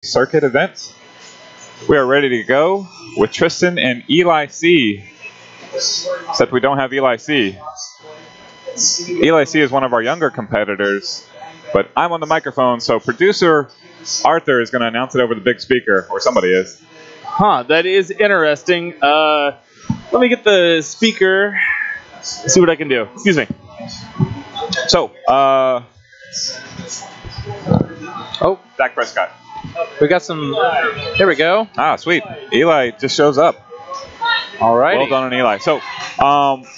circuit event. We are ready to go with Tristan and Eli C. Except we don't have Eli C. Eli C is one of our younger competitors, but I'm on the microphone, so producer Arthur is going to announce it over the big speaker, or somebody is. Huh, that is interesting. Let me get the speaker, see what I can do. Excuse me. So, Dak Prescott. We got some, there we go. Ah, sweet. Eli just shows up. All right. Well done on Eli. So,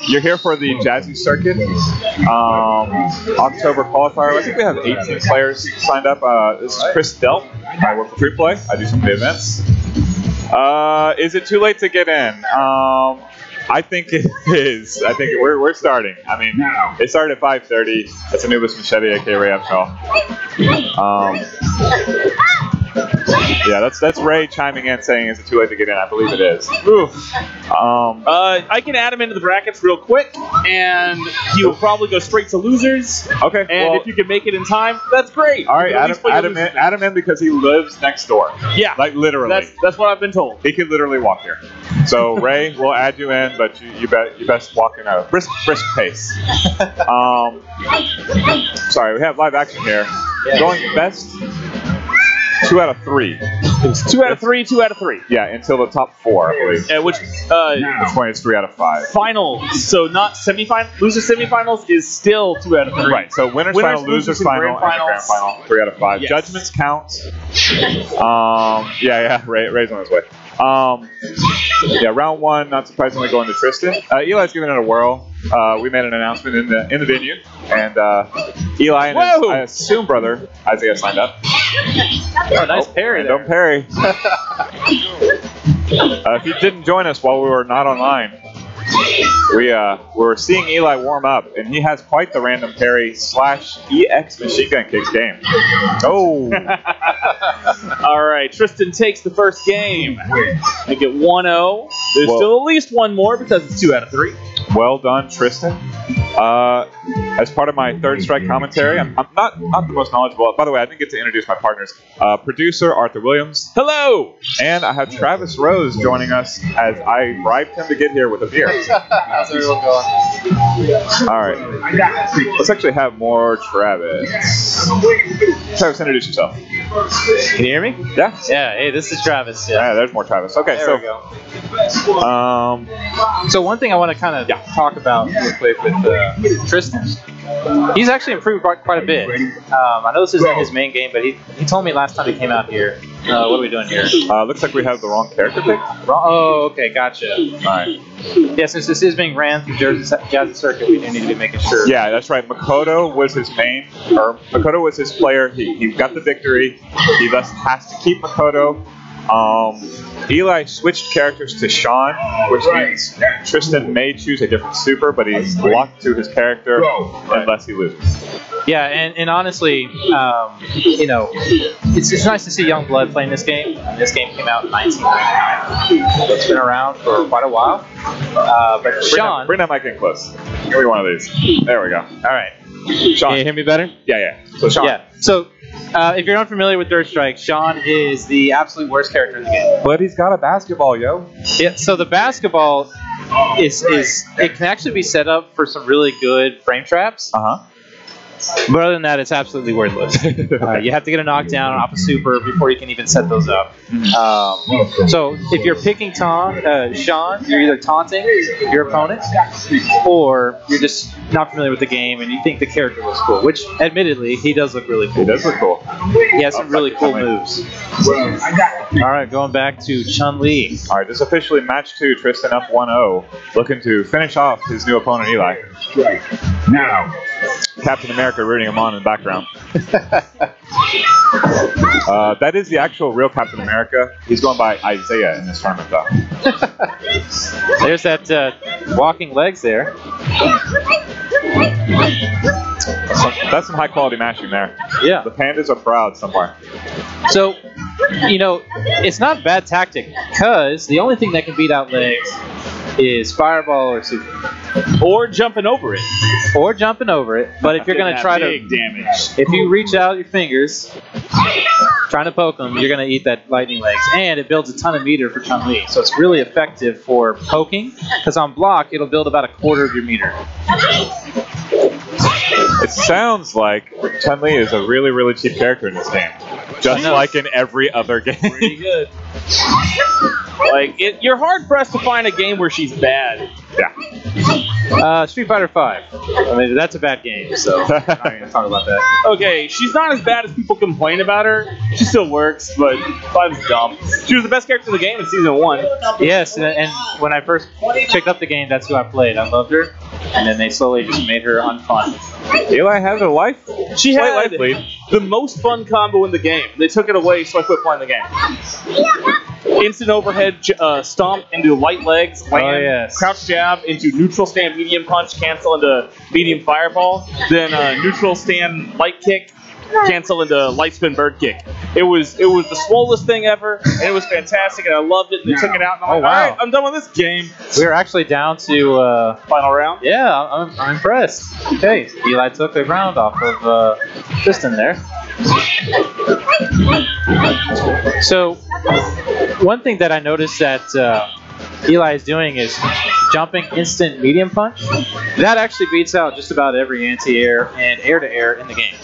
you're here for the Jazzy circuit, October qualifier. I think we have 18 players signed up. This is Chris Delp. I work for Free Play. I do some of the events. Is it too late to get in? I think it is. I think we're starting. I mean, it started at 5:30. That's Anubis Machete, aka Ray Upshaw. Yeah, that's Ray chiming in saying, "Is it too late to get in?" I believe it is. I can add him into the brackets real quick, and he will probably go straight to losers. Okay. And well, if you can make it in time, that's great. All right, add him in because he lives next door. Yeah, like literally. That's what I've been told. He could literally walk here. So Ray, we'll add you in, but you best walk in a brisk pace. Sorry, we have live action here. Yeah. Going best 2 out of 3. It's 2 out of 3, 2 out of 3. Yeah, until the top 4, I believe. Which point is 3 out of 5. Finals, so not semifinals. Losers semifinals is still 2 out of 3. Right. So winners final, losers final, and grand final 3 out of 5. Yes. Judgments count. Ray's on his way. Round 1, not surprisingly, going to Tristan. Eli's giving it a whirl. We made an announcement in the venue, and Eli and his, I assume, brother Isaiah signed up. Oh, nice parry there. Don't parry. If you didn't join us while we were not online, we were seeing Eli warm up, and he has quite the random parry / EX machine gun kicks game. Oh! All right, Tristan takes the first game. Make it 1-0. There's still at least one more because it's 2 out of 3. Well done, Tristan. As part of my third strike commentary, I'm not the most knowledgeable. By the way, I didn't get to introduce my partners. Producer Arthur Williams. Hello. And I have Travis Rose joining us as I bribed him to get here with a beer. How's everyone going? All right. Let's actually have more Travis. Travis, introduce yourself. Can you hear me? Yeah. Yeah. Hey, this is Travis. Yeah, there's more Travis. Okay, there we go. So one thing I want to kind of talk about real quick with Tristan. He's actually improved quite a bit. I know this isn't his main game, but he told me last time he came out here. What are we doing here? Looks like we have the wrong character pick. Oh, okay, gotcha. All right. Yeah, since this is being ran through Jazzy Circuit, we do need to be making sure. Yeah, that's right. Makoto was his Makoto was his player. He got the victory. He thus has to keep Makoto. Eli switched characters to Sean, which means Tristan may choose a different super, but he's locked to his character unless he loses. Yeah, and honestly, it's nice to see young blood playing this game. This game came out in 1999, so it's been around for quite a while. But Sean, bring that mic in close. Give me one of these. There we go. All right. Sean, can you hear me better? Yeah. So Sean. Yeah. So. If you're unfamiliar with Third Strike, Sean is the absolute worst character in the game. But he's got a basketball, yo. Yeah, so the basketball it can actually be set up for some really good frame traps. But other than that, it's absolutely worthless. You have to get a knockdown off a super before you can even set those up. So if you're picking Sean, you're either taunting your opponent, or you're just not familiar with the game and you think the character looks cool, which admittedly, he does look really cool. He does look cool. He has some really cool moves. All right, going back to Chun-Li. All right, this is officially match 2, Tristan up 1-0, looking to finish off his new opponent, Eli. Now. Captain America rooting him on in the background. That is the actual real Captain America. He's going by Isaiah in this tournament, though. There's that walking legs there. That's some high-quality mashing there. Yeah. The pandas are proud somewhere. So, it's not bad tactic, because the only thing that can beat out legs is fireball or super. Or jumping over it. Or jumping over it. But if you're going to try big damage. If you reach out your fingers, trying to poke them, you're going to eat that lightning legs. And it builds a ton of meter for Chun-Li. So it's really effective for poking, because on block, it'll build about a quarter of your meter. It sounds like Chun-Li is a really, really cheap character in this game. Just like in every other game. Pretty good. Like, you're hard-pressed to find a game where she's bad. Yeah. Street Fighter V. I mean, that's a bad game, so I'm not going to talk about that. Okay, she's not as bad as people complain about her. She still works, but 5's dumb. She was the best character in the game in Season 1. Yes, and when I first picked up the game, that's who I played. I loved her, and then they slowly just made her unfun. Eli has a life. She had life lead. the most fun combo in the game. They took it away, so I quit playing the game. Instant overhead stomp into light legs, land, crouch jab into neutral stand medium punch, cancel into medium fireball, then neutral stand light kick, cancel into light spin bird kick. It was the swollest thing ever, and it was fantastic, and I loved it, and they took it out, and I'm like, all right, I'm done with this game. We were actually down to... final round? Yeah, I'm impressed. Okay, Eli took a round off of Tristan there. So, one thing that I noticed that Eli is doing is jumping instant medium punch. That actually beats out just about every anti-air and air-to-air in the game.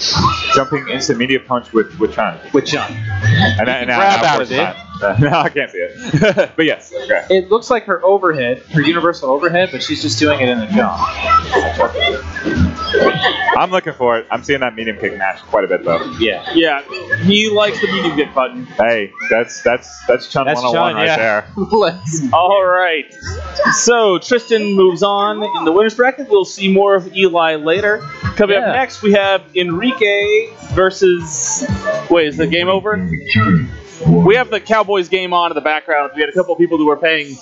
Jumping instant medium punch with Chun. With Chun. And grab out of it. No, I can't see it. But yes. Okay. It looks like her overhead, her universal overhead, but she's just doing it in the jump. I'm looking for it. I'm seeing that medium kick match quite a bit though. Yeah. Yeah. He likes the medium kick button. Hey, that's Chun 101 right there. All right. So Tristan moves on in the winner's bracket. We'll see more of Eli later. Coming up next, we have Enrique versus. Wait, is the game over? We have the Cowboys game on in the background. We had a couple of people who were paying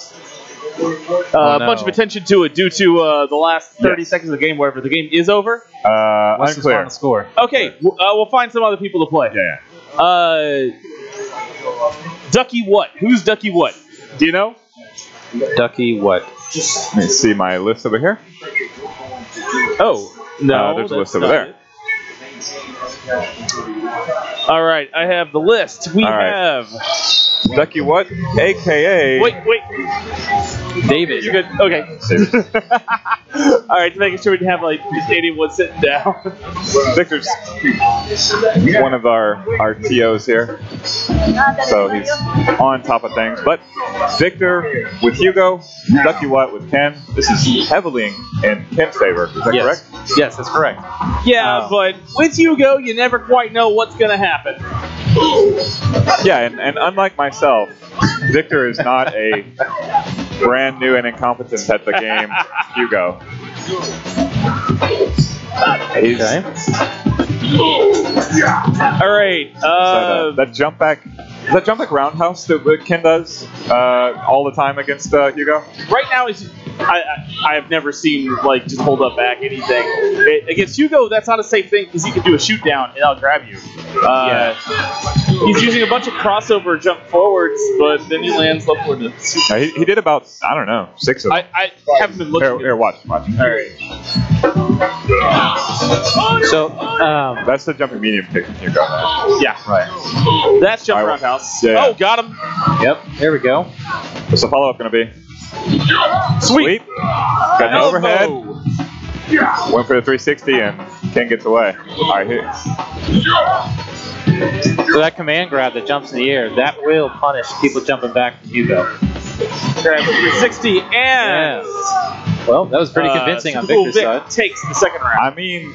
a bunch of attention to it due to the last 30 seconds of the game, wherever the game is over. What's the final score? Okay, we'll find some other people to play. Yeah. Ducky what? Who's Ducky what? Do you know? Ducky what? Let me see my list over here. Oh, no. There's a list over there. All right, I have the list. We have Ducky what? AKA. Wait. David. You good? Okay. All right, making sure we can have like just anyone sitting down. Victor's one of our TOs here, so he's on top of things. But Victor with Hugo, Ducky what with Ken. This is heavily in Ken's favor. Is that correct? Yes, that's correct. Yeah, but with Hugo, you never quite know what's going to happen. Yeah, and unlike myself, Victor is not a brand new and incompetent at the game, Hugo. Okay. All right. That jump back. Is that jump back roundhouse that Ken does all the time against Hugo? Right now, I have never seen like just hold up back anything. Against Hugo, that's not a safe thing because he can do a shoot down and I'll grab you. He's using a bunch of crossover jump forwards, but then he lands left forward. He did about, I don't know, 6 of them. I haven't been looking. Here, watch. All right. So that's the jumping medium kick from Hugo. Yeah. Right. That's jump roundhouse. Yeah. Oh, got him. Yep. There we go. What's the follow-up going to be? Sweep. Got an overhead. Went for the 360 and Ken gets away. All right, here. So that command grab that jumps in the air, that will punish people jumping back from Hugo. Grab the 360 and... Well, that was pretty convincing on Victor's side. Takes the second round. I mean,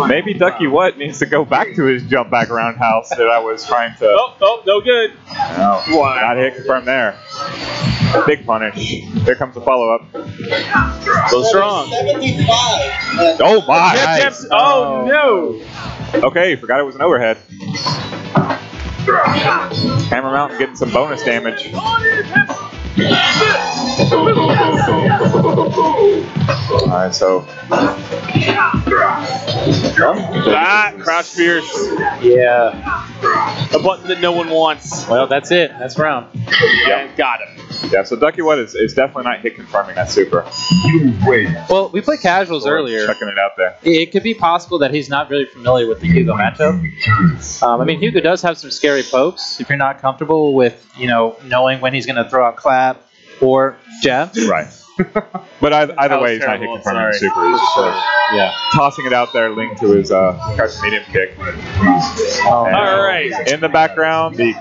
maybe Ducky what needs to go back to his jump back roundhouse that I was trying to... Oh, no good. No, not hit confirmed there. Big punish. Here comes the follow-up. So strong. 75. Oh, my. Nice. Oh, no. Okay, forgot it was an overhead. Hammer Mountain getting some bonus damage. Alright, so. Crouch fierce. Yeah. A button that no one wants. Well, that's it. That's round. Yeah, got him. Yeah, so Ducky What is definitely not hit confirming that super. Well, we played casuals earlier. Checking it out there. It could be possible that he's not really familiar with the Hugo matchup. I mean, Hugo does have some scary pokes if you're not comfortable with, knowing when he's going to throw out clap or jab. Right. But either way, he's not hit confirming the super. He's just tossing it out there, linked to his crouch medium kick. All right. In the background, the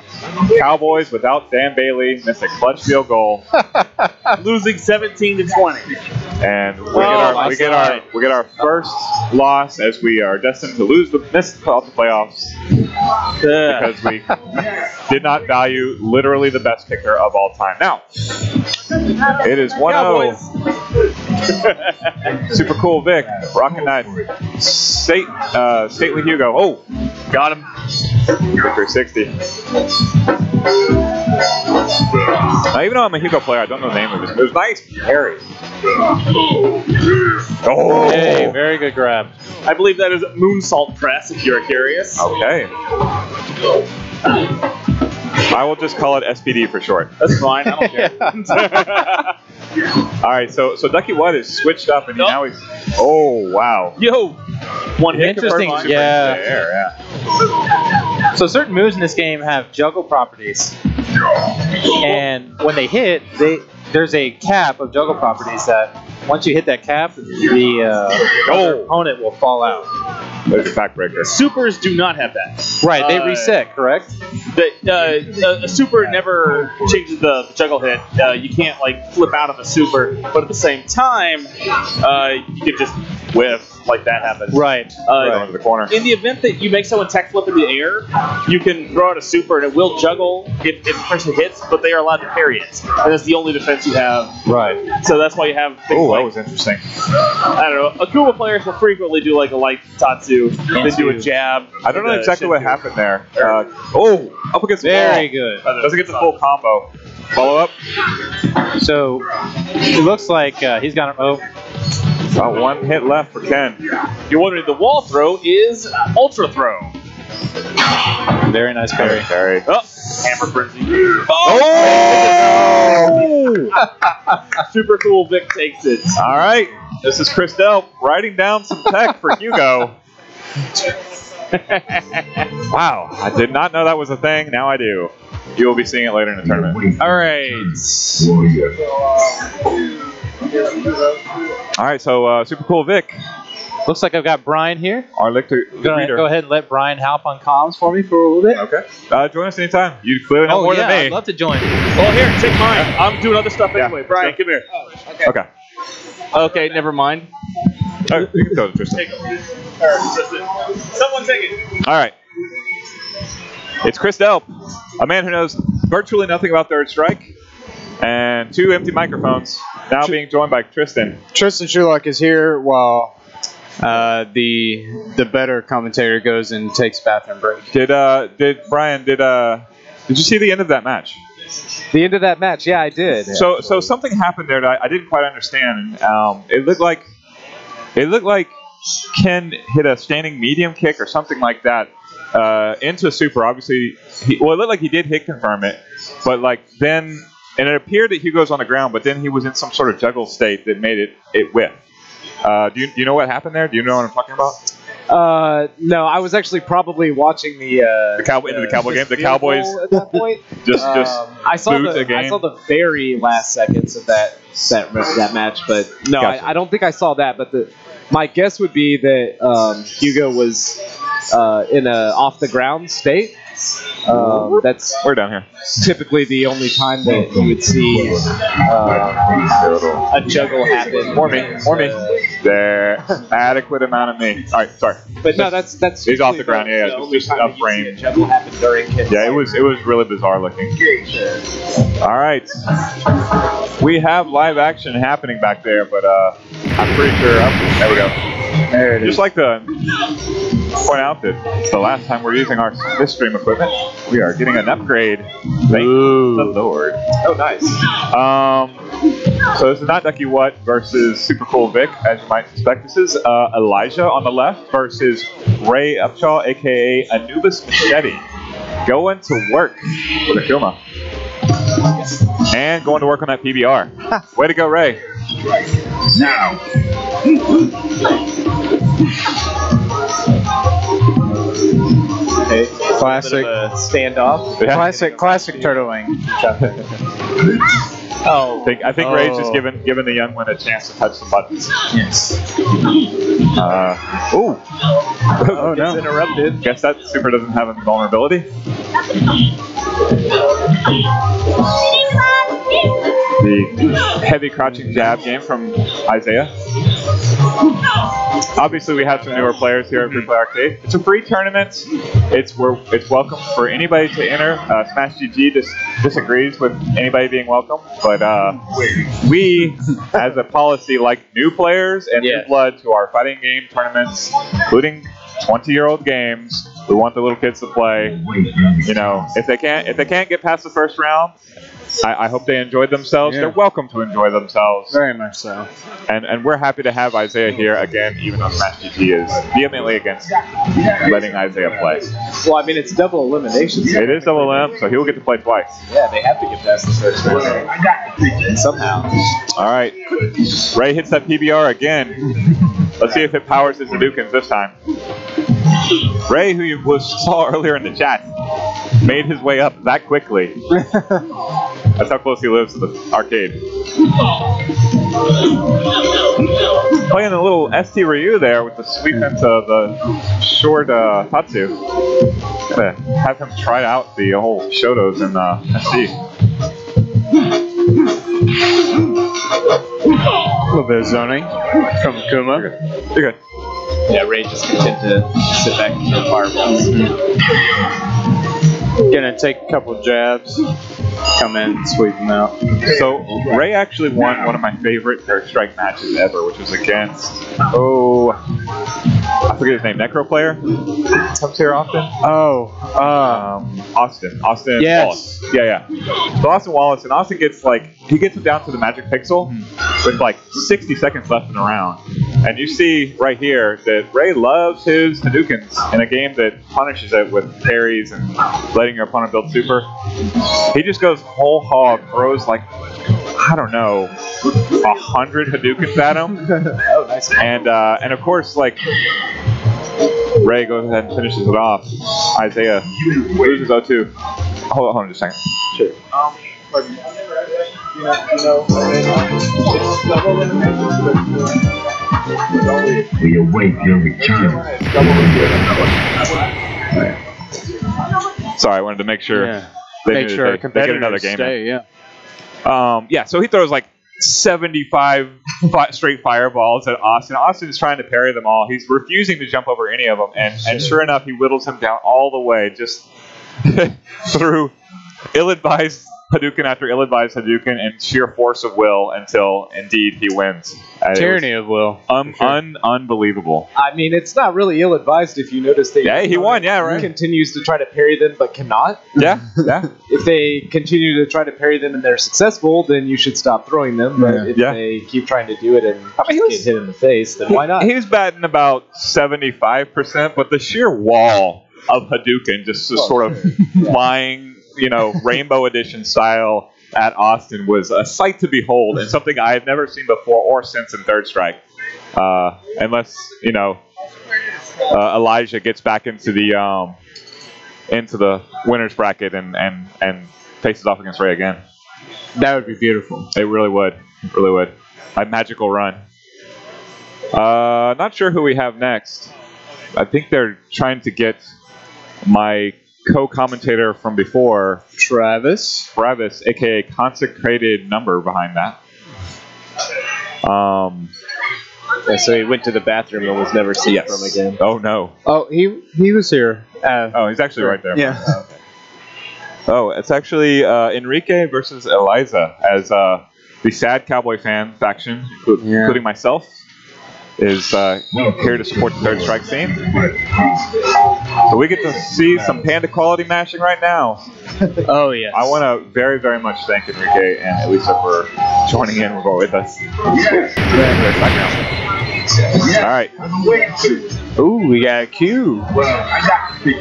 Cowboys without Dan Bailey missed a clutch field goal, losing 17-20. And we get our first loss as we are destined to miss the playoffs because we did not value literally the best kicker of all time. Now, it is 1-0. Super Cool Vic rocking that stately Hugo. Oh, got him. Victory 60. Now, even though I'm a Hugo player, I don't know the name of it. It was nice parry. Oh, hey, very good grab. I believe that is moonsault press, if you're curious. Okay. I will just call it SPD for short. That's fine. I don't care. All right, so Ducky What is switched up, and now he's. Oh wow! Yo, one hit. Interesting. Yeah. So certain moves in this game have juggle properties, and when they hit, there's a cap of juggle properties that once you hit that cap, the opponent will fall out. There's a backbreaker. Supers do not have that. Right, they reset, correct? A super never changes the juggle hit. You can't flip out of a super, but at the same time, you can just whiff like that happens. Right. Go into the corner. In the event that you make someone tech flip in the air, you can throw out a super and it will juggle if the person hits, but they are allowed to parry it. And that's the only defense you have. Right. So that's why you have things that was interesting. I don't know. Akuma players will frequently do a light tatsu, then do a jab. I don't know exactly what happened there. Up against the wall. Very good. Doesn't get the full combo. Follow up. So it looks like he's got about one hit left for Ken. You're wondering, the wall throw is ultra throw. Very nice parry. Oh, hammer frenzy. Oh! Super Cool Vic takes it. All right. This is Chris Delp writing down some tech for Hugo. Wow. I did not know that was a thing. Now I do. You will be seeing it later in the tournament. All right. All right, so Super Cool Vic. Looks like I've got Brian here. Our lector. Go ahead and let Brian help on comms for me for a little bit. Okay. Join us anytime. You clearly know more than me. I'd love to join. Well, here, take mine. I'm doing other stuff anyway. Brian, come here. Oh, okay. Okay, never mind. Oh, you can go to Tristan. Take it. Someone take it. All right. It's Chris Delp, a man who knows virtually nothing about Third Strike, and 2 empty microphones, now being joined by Tristan. Tristan Sherlock is here while the better commentator goes and takes bathroom break. Did Brian, did you see the end of that match? The end of that match, yeah, I did. So something happened there that I didn't quite understand. It looked like Ken hit a standing medium kick or something like that into super. Obviously, it looked like he did hit confirm it, but then, and it appeared that Hugo's on the ground, but then he was in some sort of juggle state that made it whiff. Do you know what happened there? Do you know what I'm talking about? No, I was actually probably watching the Cowboy game. The Cowboys at that point. just I saw the very last seconds of that match, but no, Gotcha. I don't think I saw that. But my guess would be that Hugo was in a off the ground state. That's we're down here. Typically the only time that you would see a juggle happen. More me. There, adequate amount of me. All right, sorry. But no, that's he's off the ground. Yeah, just up frame. Juggle happened during kids. Yeah, it was really bizarre looking. All right, we have live action happening back there, but I'm pretty sure. There we go. There it is. Just like to point out that it's the last time we're using this stream equipment. We are getting an upgrade. Thank the Lord. Oh, nice. So this is not Ducky What versus Super Cool Vic, as you might suspect. This is Elijah on the left versus Ray Upshaw, a.k.a. Anubis Machete, going to work with Akuma. And going to work on that PBR. Way to go, Ray. Now. Hey, classic standoff. Yeah. classic turtling. Oh, I think Ray's just giving the young one a chance to touch some buttons. Yes. Oh Gets no! interrupted. Guess that super doesn't have any vulnerability. The heavy crouching jab game from Isaiah. Obviously, we have some newer players here at Free Play Arcade. It's a free tournament. It's welcome for anybody to enter. Smash GG disagrees with anybody being welcome, but we, as a policy, like new players and new blood to our fighting game tournaments, including 20-year-old games. We want the little kids to play. You know, if they can't get past the first round, I hope they enjoyed themselves. Yeah. They're welcome to enjoy themselves. Very much so. And we're happy to have Isaiah here again, even though Smash GG is vehemently against letting Isaiah play. Well, I mean, it's double elimination. It is double elim, so he will get to play twice. Yeah, they have to get past the first round. Somehow. All right. Ray hits that PBR again. Let's see if it powers his Hadoukens this time. Ray, who you saw earlier in the chat, made his way up that quickly. That's how close he lives to the arcade. Playing a little ST Ryu there with the sweep into the short Tatsu. Gonna have him try out the whole Shotos in ST. A little bit of zoning from Kuma. You're good. Yeah, Ray just content to sit back and throw fireballs. Gonna take a couple jabs, come in and sweep them out. So Ray actually won one of my favorite Third Strike matches ever, which was against I forget his name, Necro player. Comes here often. Austin. Yes. Wallace. Yeah. So Austin gets it down to the magic pixel with like 60 seconds left in the round. And you see right here that Ray loves his Hadoukens in a game that punishes it with parries and letting your opponent build super. He just goes whole hog, throws like, I don't know, 100 Hadoukens at him. Oh, nice. And of course, like, Ray goes ahead and finishes it off. Isaiah loses 0-2. Hold on just a second. Sure. We await your return. Sorry, I wanted to make sure they get another game. Stay, So he throws like 75 straight fireballs at Austin. Austin's trying to parry them all. He's refusing to jump over any of them, and sure enough, he whittles him down all the way, just through ill-advised Hadouken after ill-advised Hadouken and sheer force of will until, indeed, he wins. Tyranny of will. Unbelievable. I mean, it's not really ill-advised if you notice that he won, right? He continues to try to parry them but cannot. Yeah. If they continue to try to parry them and they're successful, then you should stop throwing them. But if they keep trying to do it and get hit in the face, then why not? He was batting about 75%, but the sheer wall of Hadouken just sort of flying, Rainbow Edition style at Austin was a sight to behold and something I had never seen before or since in Third Strike. Unless, Elijah gets back into the winner's bracket and faces off against Ray again. That would be beautiful. It really would. A magical run. Not sure who we have next. I think they're trying to get my co-commentator from before, Travis, aka Consecrated Number, behind that. So he went to the bathroom and was never seen from again. Oh no. Oh, he was here. He's actually right there. Yeah. Oh, it's actually Enrique versus Eliza, as the sad cowboy fan faction, including myself, is here to support the Third Strike scene. So we get to see some Panda quality mashing right now. Oh, yes. I want to very, very much thank Enrique and Elisa for joining in with us. Alright. Ooh, we got a Q.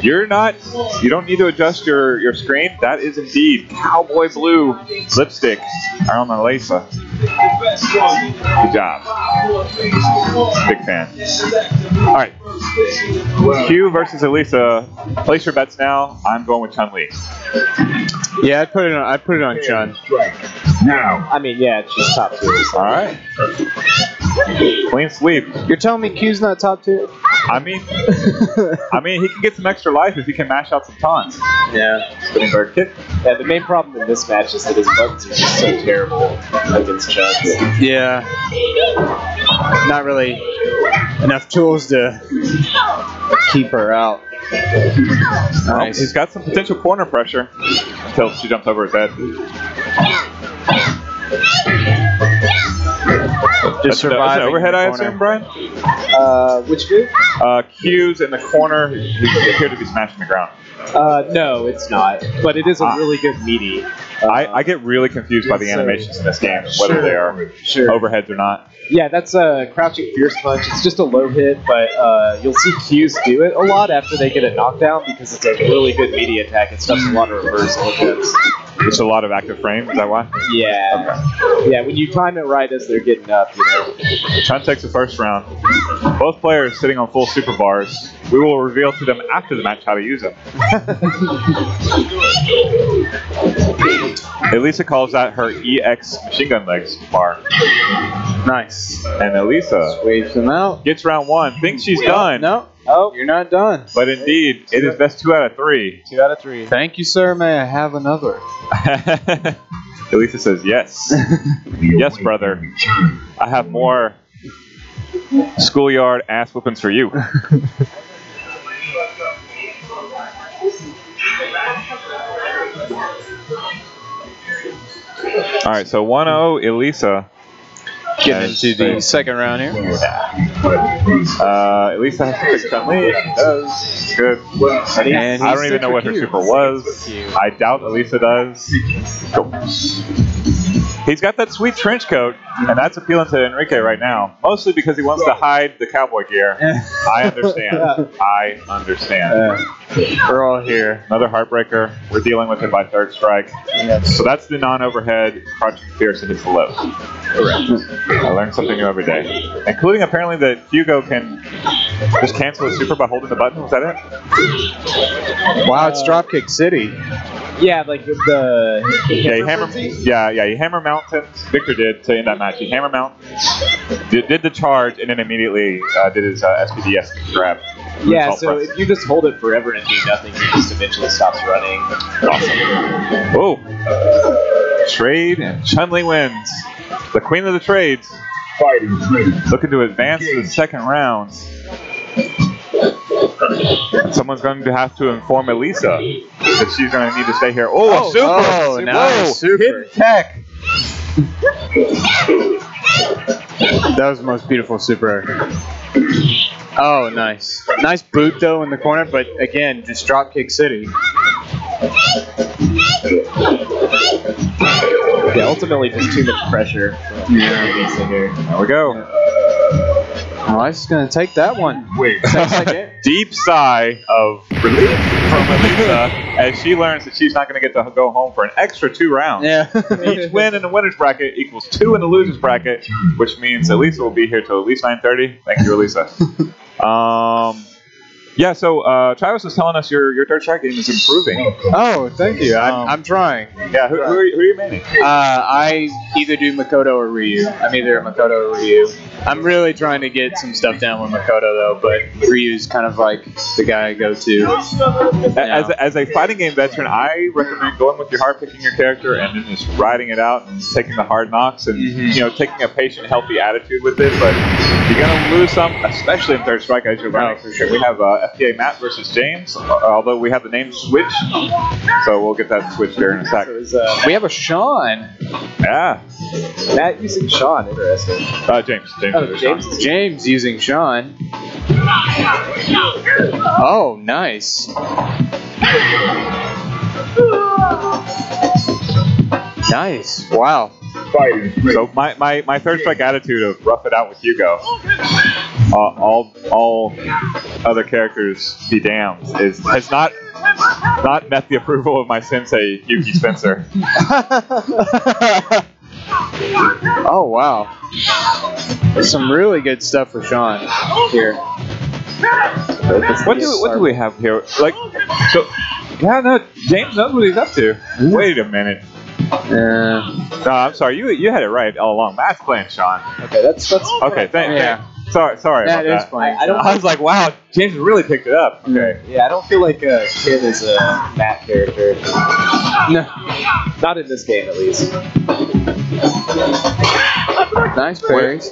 You don't need to adjust your screen. That is indeed cowboy blue lipstick on Elisa. Good job. Big fan. Alright. Q versus Elisa. Place your bets now. I'm going with Chun-Li. Yeah, I'd put it on Chun. Now. I mean, yeah, she's top tier. Alright. Clean sweep. You're telling me Q's not top tier? I mean, he can get some extra life if he can mash out some taunts. Yeah. Spinning bird kick. Yeah, the main problem in this match is that his buttons are just so terrible against Chun. Yeah. Not really enough tools to keep her out. Nice. He's got some potential corner pressure until she jumps over his head. Just survive. Overhead, I assume, Brian? Which group? Q's in the corner. He appear to be smashing the ground. No, it's not. But it is a really good meaty. I get really confused by the animations in this game, whether they are overheads or not. Yeah, that's a crouching fierce punch. It's just a low hit, but you'll see Q's do it a lot after they get a knockdown because it's a really good meaty attack. It stuffs a lot of reversal attempts. Just a lot of active frame, is that why? Yeah. Okay. Yeah, when you time it right as they're getting up, you know. Chun takes the first round. Both players sitting on full super bars. We will reveal to them after the match how to use them. Elisa calls that her EX machine gun legs bar. Nice. And Elisa waves them out. Gets round one. Thinks she's done. No. Oh, you're not done. But indeed, it is best 2 out of 3. 2 out of 3. Thank you, sir. May I have another? Elisa says yes. Yes, brother. I have more schoolyard ass whoopings for you. All right, so 1-0 Elisa. Getting into the second round here. Elisa has to pick Chun-Li. She does. Good. And I don't even know what her super was. I doubt Elisa does. Go. He's got that sweet trench coat, and that's appealing to Enrique right now. Mostly because he wants to hide the cowboy gear. I understand. I understand. We're all here. Another heartbreaker. We're dealing with it by third strike. So that's the non-overhead crouching fierce that hits the low. Correct. I learn something new every day. Including apparently that Hugo can just cancel his super by holding the button. Was that it? Wow, it's Dropkick City. Yeah, like with the he hammer mountains. Victor did to end that match. He hammer mount, did the charge, and then immediately did his SPDS grab. Yeah, so if you just hold it forever and do nothing, he just eventually stops running. Awesome. Whoa. Trade, and Chun-Li wins. The queen of the trades. Looking to advance to the second round. And someone's going to have to inform Elisa that she's going to need to stay here. Oh, a super! Oh, nice. Super. Hidden tech. That was the most beautiful super ever. Oh, nice. Nice boot, though, in the corner, but again, just Dropkick City. Yeah, ultimately just too much pressure. Yeah. There we go. Oh, I'm just going to take that one. Deep sigh of relief from Elisa as she learns that she's not going to get to go home for an extra 2 rounds. Yeah. Each win in the winner's bracket equals 2 in the loser's bracket, which means Elisa will be here till at least 9:30. Thank you, Elisa. Yeah, so Travis was telling us your third strike game is improving. Oh, thank you. I'm trying. Yeah, who are you maining? I either do Makoto or Ryu. I'm either a Makoto or Ryu. I'm really trying to get some stuff down with Makoto, though, but Ryu's kind of like the guy I go to. As a fighting game veteran, I recommend going with your heart, picking your character, and then just riding it out and taking the hard knocks and taking a patient, healthy attitude with it. But you're going to lose some, especially in third strike, as you're learning. For sure. We have FPA Matt versus James, although we have the name switched, so we'll get that switched there in a sec. We have a Sean. Yeah. Matt using Sean, interesting. James. James using Sean. Oh, nice. Nice. Wow. So my third strike attitude of rough it out with Hugo all other characters be damned has not met the approval of my sensei Yuki Spencer. Oh wow, there's some really good stuff for Sean here. What do we have here? Like, so yeah, no, James knows what he's up to. Wait a minute. No, I'm sorry. You had it right all along. Matt's playing Sean. Okay, that's okay. Sorry about that. I was like, wow, James really picked it up. Okay. Yeah, I don't feel like Kid is a Matt character. No, not in this game at least. Nice parries.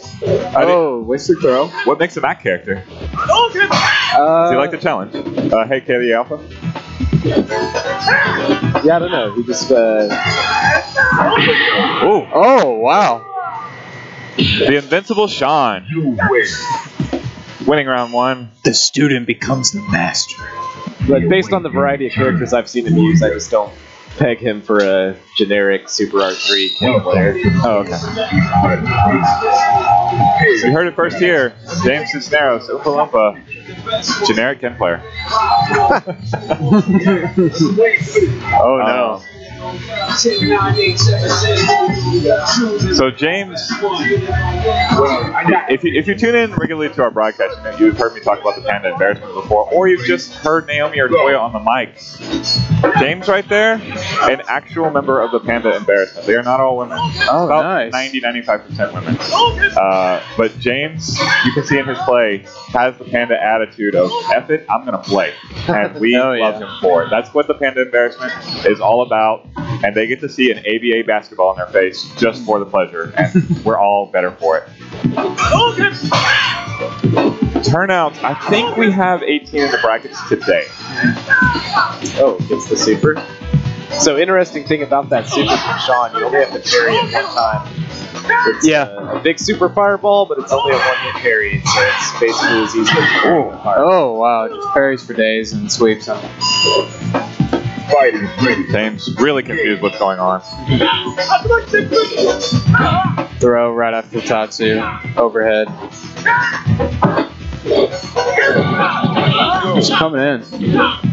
Oh, wasted throw. What makes a Matt character? Does he like the challenge? Hey, Katie Alpha. Yeah, I don't know. He just. Oh, wow. The invincible Sean. You win. Winning round 1. The student becomes the master. But based on the variety of characters I've seen him use, I just don't peg him for a generic Super Art 3 Ken player. Oh, okay. So you heard it first here. James Cisneros, Oompa Loompa, generic Ken player. Oh no. So James, if you tune in regularly to our broadcast, you've heard me talk about the Panda embarrassment before, or you've just heard Naomi or Toya on the mic. James right there, an actual member of the Panda embarrassment. They are not all women. Oh, about nice. 90-95% women. But James, you can see in his play, has the Panda attitude of, F it, I'm going to play. And we love him for it. That's what the Panda embarrassment is all about. And they get to see an ABA basketball in their face just for the pleasure. And we're all better for it. Turnout, I think we have 18 in the brackets today. Oh, it's the super. So interesting thing about that super from Sean, you only have to parry it one time. It's a big super fireball, but it's only a one-hit parry, so it's basically as easy as Oh wow, just parries for days and sweeps them. James really confused what's going on. Throw right after Tatsu, overhead. Just coming in.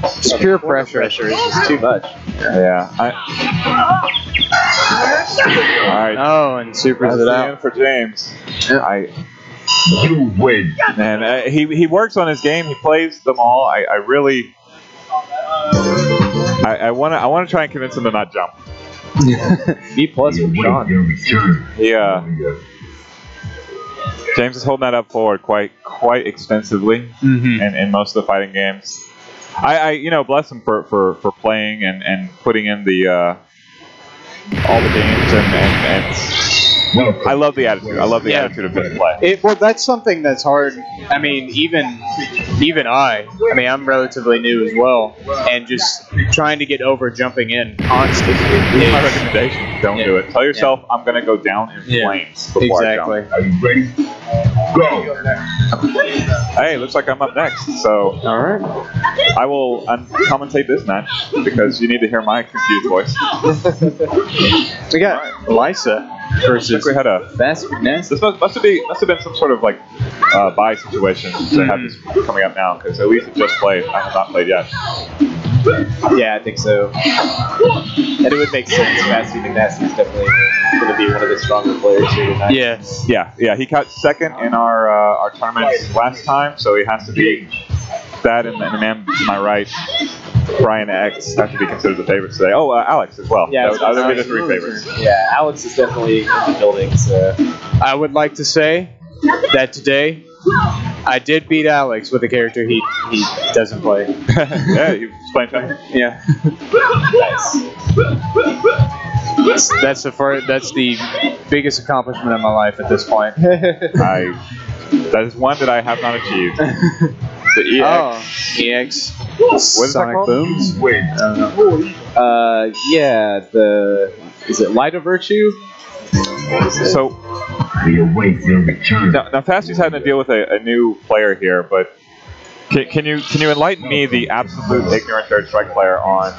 Just pure pressure. It's just too much. Yeah. All right. Oh, and supers it out. For James. You win. And he works on his game. He plays them all. I really. I want to try and convince him to not jump. B+ for Sean. James is holding that up forward quite extensively in most of the fighting games. I bless him for playing and putting in the all the games and I love the attitude. I love the attitude of this play. Well, that's something that's hard. I mean, even I'm relatively new as well, and just trying to get over jumping in constantly. My recommendation: don't do it. Tell yourself, I'm going to go down in flames before I jump. Are you ready? Go. Hey, looks like I'm up next. So, All right. I will commentate this match because you need to hear my confused voice. We got Lysa versus We had a Fast Finesse. This must have been some sort of like buy situation to have this coming up now because at least it just played. I have not played yet. Yeah, I think so. And it would make sense. Fast Finesse is definitely going to be one of the stronger players here tonight. Yes. Yeah. He got second in our tournaments last time, so he has to be that and the man to my right. Brian X have to be considered the favorites today. Oh, Alex as well. Yeah, those would be the three favorites. Yeah, Alex is definitely in the building. So I would like to say that today I did beat Alex with a character he doesn't play. Yeah, he's playing China. Yeah. That's the biggest accomplishment of my life at this point. That is one that I have not achieved. The EX. EX. What is that Sonic called? Booms. Win. Is it Light of Virtue? So We await your return. now Fasty's having to deal with a new player here, but can you enlighten me, the absolute ignorant third strike player, on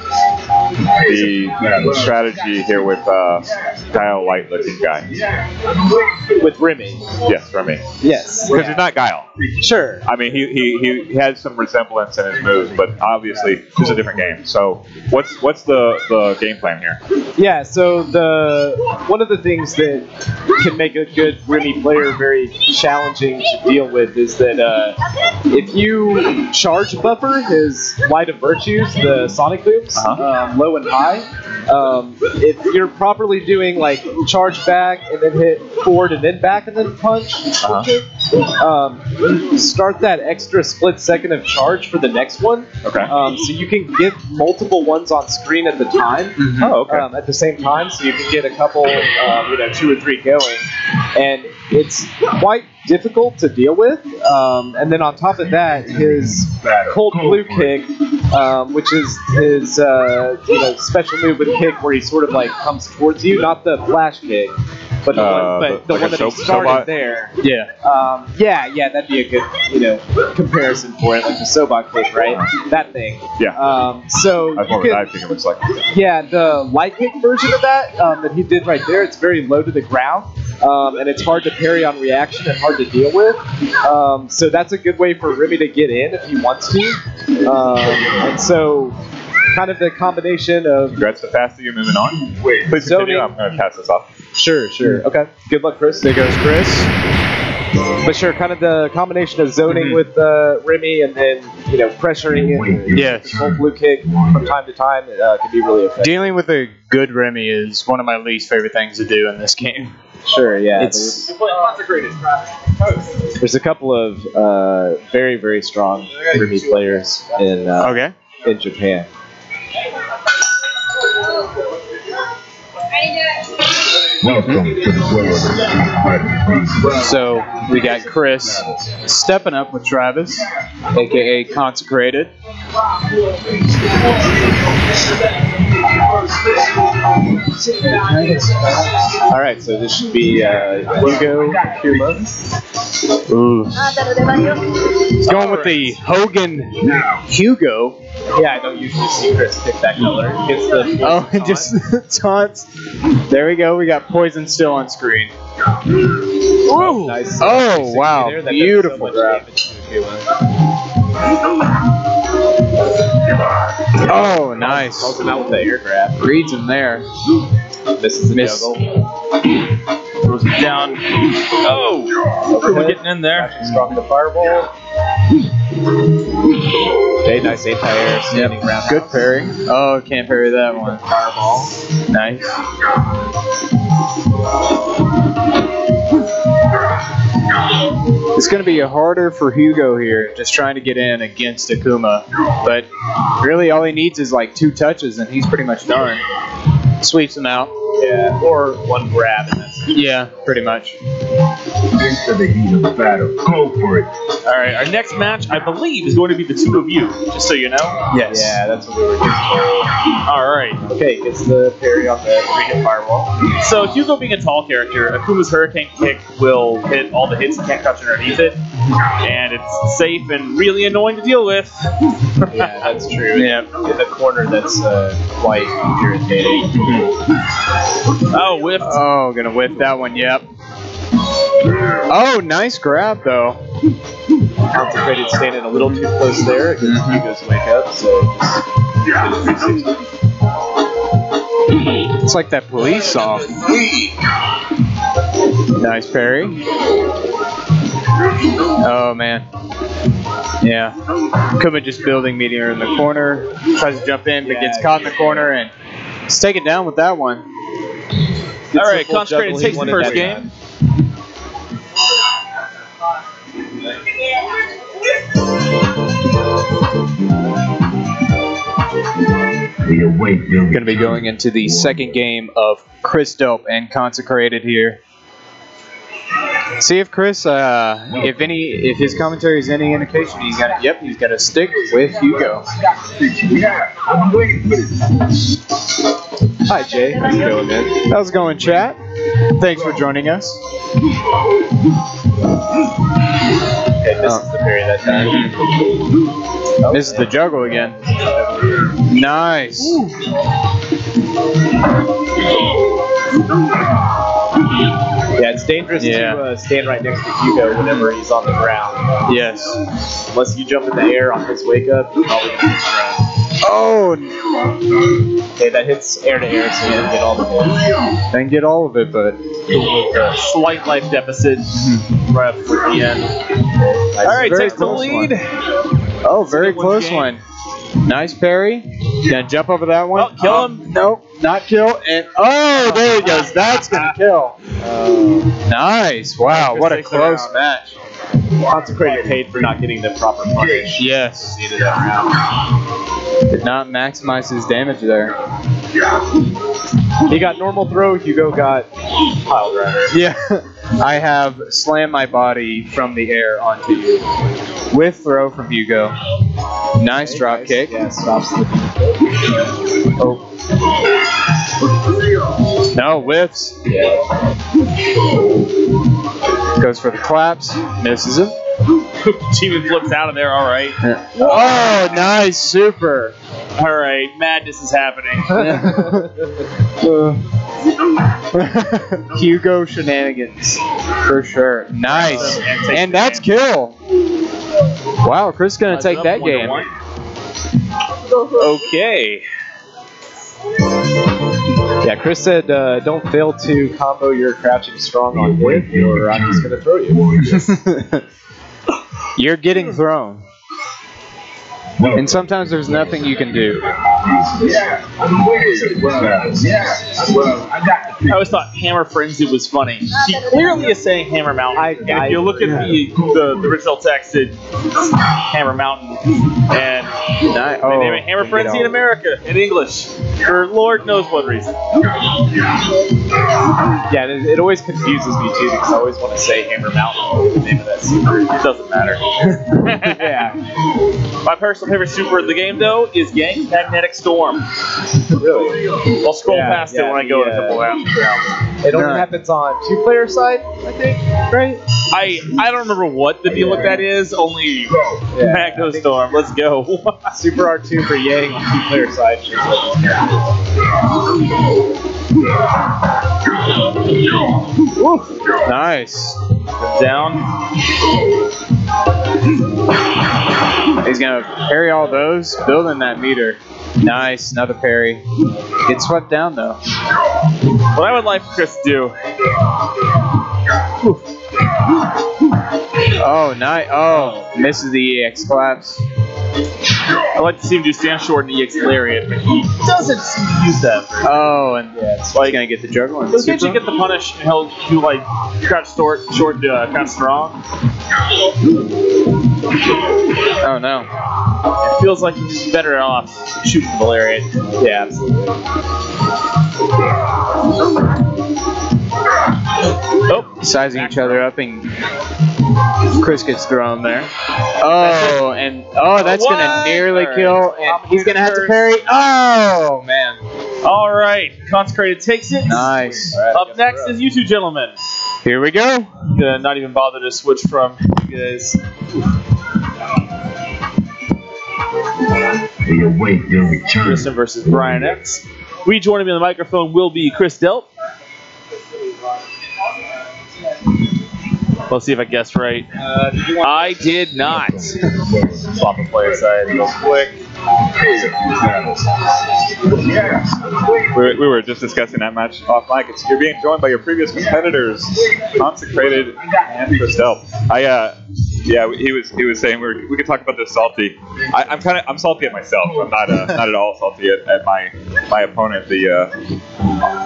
the strategy here with Guile light looking guy. With Remy. Yes, Remy. Yes. Because he's not Guile. Sure. I mean, he has some resemblance in his moves, but obviously it's a different game. So what's the game plan here? Yeah. So one of the things that can make a good Remy player very challenging to deal with is that if you charge buffer his Light of Virtues, the Sonic Booms, low and high, if you're properly doing like charge back and then hit forward and then back and then punch, start that extra split second of charge for the next one. Okay. So you can get multiple ones on screen at the time. Oh, okay. At the same time, so you can get a couple, 2 or 3 going, and it's quite difficult to deal with. And then on top of that, his cold blue kick, which is his special move with kick, where he sort of like comes towards you, not the flash kick, but the one that he started there. Yeah. Yeah, that'd be a good comparison for it, like the Sobot kick, right? That thing. Yeah. So That's what I think it looks like. yeah, the light kick version of that that he did right there, it's very low to the ground, and it's hard to parry on reaction and hard to deal with. So that's a good way for Remy to get in if he wants to. And so kind of the combination of... Congrats to Fast, you're moving on. Please continue. I'm going to pass this off. Sure. Okay. Good luck, Chris. There goes Chris. But sure, kind of the combination of zoning with Remy and then, pressuring it. Yes. Full blue kick from time to time can be really effective. Dealing with a good Remy is one of my least favorite things to do in this game. Sure, yeah. It's There's a couple of very, very strong Remy players in Japan. Welcome to the world. So we got Chris stepping up with Travis, aka Consecrated. All right, so this should be Hugo Kuma. Ooh. He's going with the Hogan Hugo. Yeah, I don't usually see Chris pick that color. It's the and just taunts. There we go. We got Poison still on screen. Ooh. Nice. Oh, wow. Beautiful grab. Oh, nice. Calls him out with the air grab. Reads him there. Misses the juggle. Throws it down. Oh! We're getting in there. Strong the fireball. Okay, nice anti-air standing round. Good parry. Oh, can't parry that one. Fireball. Nice. It's going to be harder for Hugo here, just trying to get in against Akuma. But really all he needs is like 2 touches and he's pretty much done. Sweeps him out. Yeah, or one grab and that's it. Yeah, pretty much. Into the heat of the battle. Go for it. Alright, our next match, I believe, is going to be the 2 of you, just so you know. Yes. Yeah, that's what we were doing. Alright. Okay, gets the parry on the 3-hit fireball. So, Hugo being a tall character, Akuma's Hurricane Kick will hit all the hits and can't touch underneath it. And it's safe and really annoying to deal with. Yeah, that's true. Yeah. In the corner, that's quite irritating. Oh, whiffed. Oh, gonna whip that one, yep. Oh, nice grab though. Consecrated standing a little too close there against Hugo's wake up, so just It's like that police song. Nice parry. Oh man. Yeah. Kuma just building meteor in the corner. Tries to jump in, but gets caught in the corner and he's taken down with that one. Alright, Consecrated takes the first game. Going to be going into the second game of Chris Dope and Consecrated here. See if Chris, if his commentary is any indication, he's got to stick with Hugo. I'm waiting for this. Hi Jay, how's it going, man? How's it going, chat? Thanks for joining us. Okay, misses the parry that time. Misses the juggle again. Nice. Yeah, it's dangerous to stand right next to Hugo whenever he's on the ground. Yes. Unless you jump in the air on his wake up, you're probably going to hit the ground. Oh! Okay, that hits air to air, so you didn't get all of it. Didn't get all of it, but Slight life deficit right for the end. Nice. All right, Very takes the close lead. oh, very Second close game. one. Nice parry. Gonna jump over that one. Oh, kill him. Nope, not kill. And oh, there he goes. That's gonna kill. Nice. Wow, what a close match. Consecrated paid for not getting the proper punish. Yes. Needed that round. Did not maximize his damage there. He got normal throw, Hugo got pile driver. Yeah. I have slammed my body from the air onto you. With throw from Hugo. Nice Okay, drop nice. kick. Yeah, stops the Oh. No, whiffs. Goes for the claps. Misses him. Demon flips out of there. All right. Oh, nice. Super. All right. Madness is happening. Hugo shenanigans. For sure. Nice. And that's kill. Wow, Chris is going to take that game. Okay. Yeah, Chris said, don't fail to combo your crouching strong on hit, or I'm just going to throw you. You're getting thrown. And sometimes there's nothing you can do. Yeah, I'm waiting. Well, I got the I always thought Hammer Frenzy was funny. He clearly is saying Hammer Mountain. And if you look at the original text, it's Hammer Mountain. And they name it Hammer Frenzy in America, in English. For Lord knows what reason. Yeah, it always confuses me too, because I always want to say Hammer Mountain, the name of that super. It doesn't matter. Yeah. My personal favorite super of the game, though, is Yank's Magnetic Storm. Really? I'll scroll Yeah, past it yeah, when I go to the, triple round. It only happens on 2-player side, I think, right? I don't remember what the deal with that is, only Magno Storm. Let's go. Super R2 for Yang on 2-player side. Nice. Down. He's going to parry all those, building that meter. Nice, another parry. Gets swept down, though. What I would like Chris to do. Oh, nice. Oh, misses the EX collapse. I'd like to see him do stand short and EX Lariat, but he doesn't seem to use that. Oh, and he's going to get the juggle. And Let's get you get the punish, and he'll do like crouch short, crouch strong. Oh, no. It feels like he's better off shooting the Lariat. Yeah, absolutely. Oh, Sizing each other up, and Chris gets thrown there. Oh, and that's going to nearly kill, and he's going to have to parry. Oh, man. all right. Consecrated takes it. Nice. Up next is you two gentlemen. Here we go. Gonna not even bother to switch from you guys. You await your return. Kristen versus Brian X. Rejoining me on the microphone will be Chris Delp. Let's see if I guessed right. I did not. Swap the player side real quick. We were just discussing that match off mic. You're being joined by your previous competitors, Consecrated and Chris Delp. He was saying we could talk about this salty. I'm salty at myself. I'm not at all salty at my opponent, the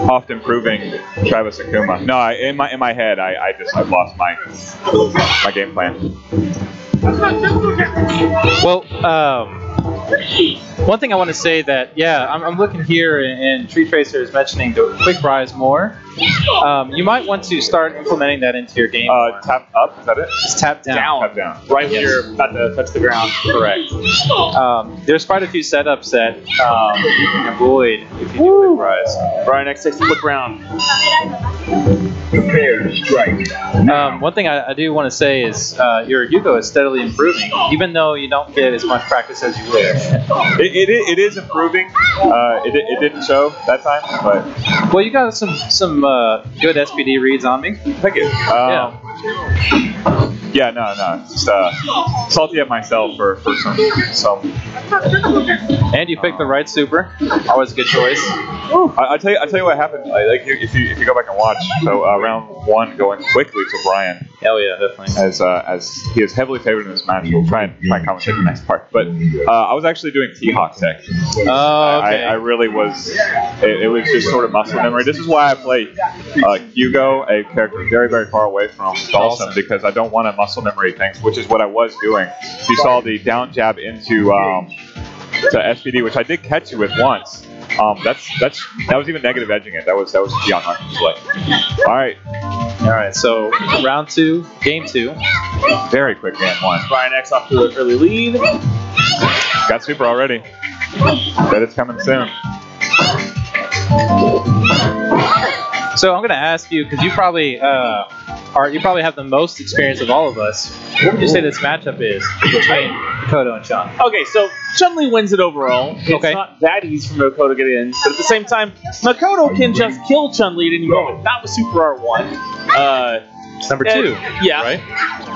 oft improving Travis Akuma. No, in my head, I've lost my game plan. Well, one thing I want to say that, I'm looking here, and Tree Tracer is mentioning the quick rise more. You might want to start implementing that into your game. More. Tap up, is that it? Just tap down. Tap down. Right when you're about to touch the ground. Correct. There's quite a few setups that you can avoid if you do quick rise. Brian X takes the quick round. Prepare to strike. One thing I do want to say is your Hugo is steadily improving, even though you don't get as much practice as you wish. It is improving. It didn't show that time, but well, you got some good SPD reads on me. thank you. Yeah, no, just salty at myself for some. And you picked the right super. Always a good choice. I tell you what happened. Like if you go back and watch, so round 1 going quickly to Brian. Hell yeah, definitely. As he is heavily favored in this match. We'll try and commentate the next part. But I was actually doing T-Hawk tech. Oh, okay. I really was. It was just sort of muscle memory. This is why I play Hugo, a character very, very far away from Dawson, because I don't want to muscle memory things, which is what I was doing. You saw the down jab into to SPD, which I did catch you with once. That was even negative edging it. That was beyond my play. All right. So round 2, game 2. Very quick game 1. Brian X off to an early lead. Got super already. Bet it's coming soon. So I'm gonna ask you, because you probably have the most experience of all of us. What would you say this matchup is between Makoto and Sean? Okay, so Chun-Li wins it overall. It's not that easy for Makoto to get in, but at the same time, Makoto can just kill Chun-Li at any moment. Not with Super Art 1. Number 2. Yeah. Right?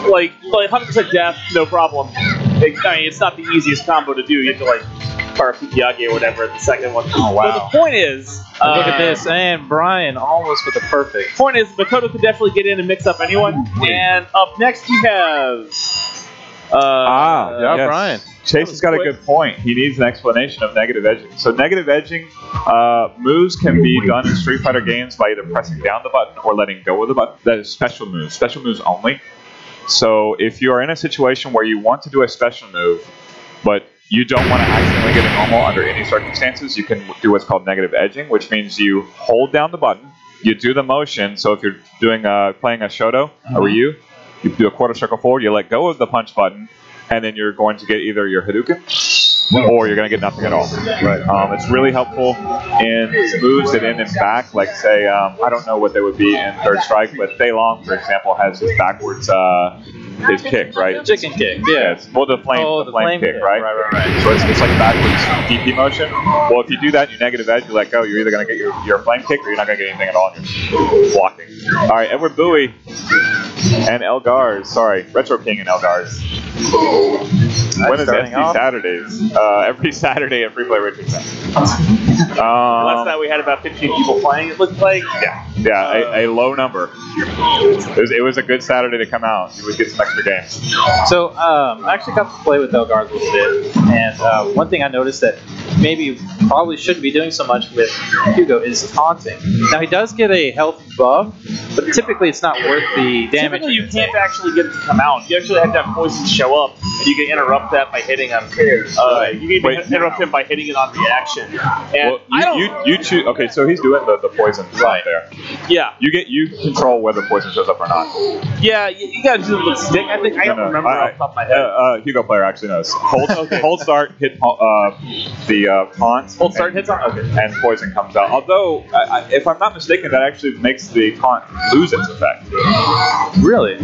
Like 100% death, no problem. It's not the easiest combo to do. You have to Parafukiyage or whatever at the second one. Oh, wow. But the point is... look at this, and Brian almost with the perfect. Point is, Makoto could definitely get in and mix up anyone. And up next we have... yes. Brian. Chase has got a good point. He needs an explanation of negative edging. So negative edging moves can be done in Street Fighter games by either pressing down the button or letting go of the button. That is special moves only. So if you are in a situation where you want to do a special move, but you don't want to accidentally get a normal under any circumstances, you can do what's called negative edging, which means you hold down the button, you do the motion. So if you're doing playing a Shoto, or you do a quarter circle forward, you let go of the punch button, and then you're going to get either your Hadouken or you're going to get nothing at all. Right. It's really helpful in moves that end in back, like say, I don't know what they would be in Third Strike, but Fei Long, for example, has his backwards his kick, right? Chicken kick, yeah. Well, the flame kick, right? Right. So it's like backwards DP motion. Well, if you do that and you negative edge, you let go, you're either going to get your flame kick or you're not going to get anything at all, and you're blocking. All right, Edward Bowie and Elgars, Retro King and Elgars. When is SD Saturdays? Every Saturday at Free Play Richardson. Last night we had about 15 people playing, it looked like. Yeah, a low number. It was a good Saturday to come out. You would get some extra games. So I actually got to play with Elgars a little bit, and one thing I noticed that maybe probably shouldn't be doing so much with Hugo is taunting. Now he does get a health buff, but typically it's not worth the damage. Typically you can't actually get it to come out. You actually have to have poison show up, and you can interrupt that by hitting him. You can interrupt him by hitting it on reaction. And you choose. Okay, so he's doing the poison right there. Yeah. You control whether poison shows up or not. Yeah, you gotta do it with stick. I think I don't remember off the top of my head. Hugo player actually knows. Hold start, hit the taunt. Hold start, hit taunt. Okay. And poison comes out. Although, if I'm not mistaken, that actually makes the taunt lose its effect. Really?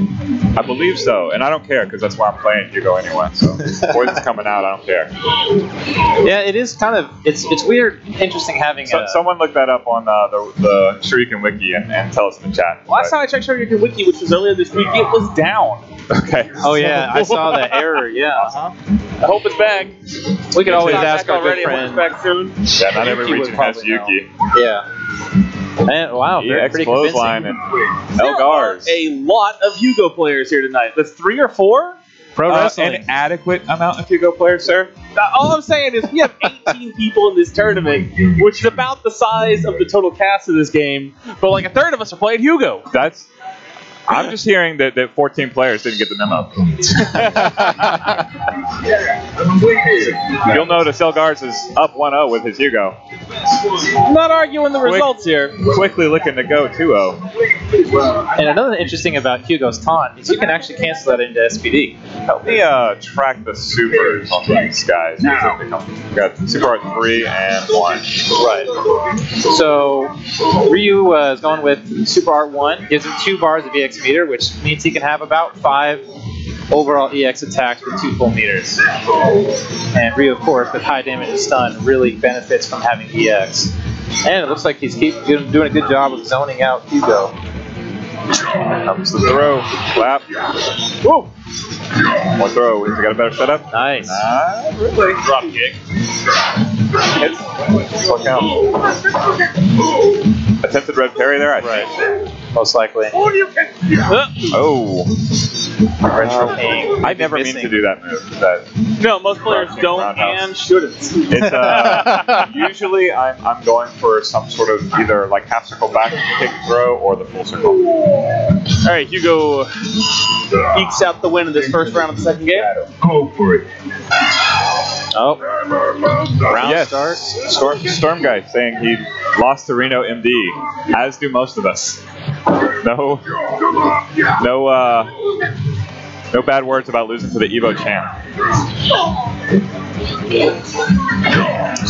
I believe so, and I don't care because that's why I'm playing Hugo anyway. So poison's coming out, I don't care. Yeah, it is kind of it's weird, interesting having. Someone look that up on the Shuriken Wiki and tell us in the chat. Last time I checked Shuriken Wiki, which was earlier this week, it was down. Okay. Oh yeah, I saw the error. Yeah. I hope it's back. We can always ask our good friend. Back soon. Yeah, not every region has Yuki. Yeah. And wow, pretty convincing. Line and Elgars. There are a lot of Hugo players here tonight. That's 3 or 4. Pro wrestling. An adequate amount of Hugo players, sir. All I'm saying is we have 18 people in this tournament, which is about the size of the total cast of this game, but like a third of us are playing Hugo. I'm just hearing that 14 players didn't get the memo. You'll notice Elgars is up 1-0 with his Hugo. I'm not arguing the results here. Quickly looking to go 2-0. And another interesting about Hugo's taunt is you can actually cancel that into SPD. Help me track the supers on these guys. We got Super Art 3 and 1. Right. So Ryu is going with Super Art 1, gives him 2 bars of EX meter, which means he can have about 5 overall EX attacks with 2 full meters. And Ryu, of course, with high damage and stun, really benefits from having EX. And it looks like he's doing a good job of zoning out Hugo. Here comes the throw. Clap. Whoa! One throw. Has he got a better setup? Nice. Not really. Drop kick. Hits. What count? Attempted red parry there, I think. Most likely. Oh. I never mean to do that move. No, most players don't and shouldn't. It's usually I'm going for some sort of either like half circle back kick throw or the full circle. All right, Hugo ekes out the win in this first round of the second game. Go for it. Oh. Round start. Storm guy saying he lost to Reno MD, as do most of us. No bad words about losing to the Evo champ.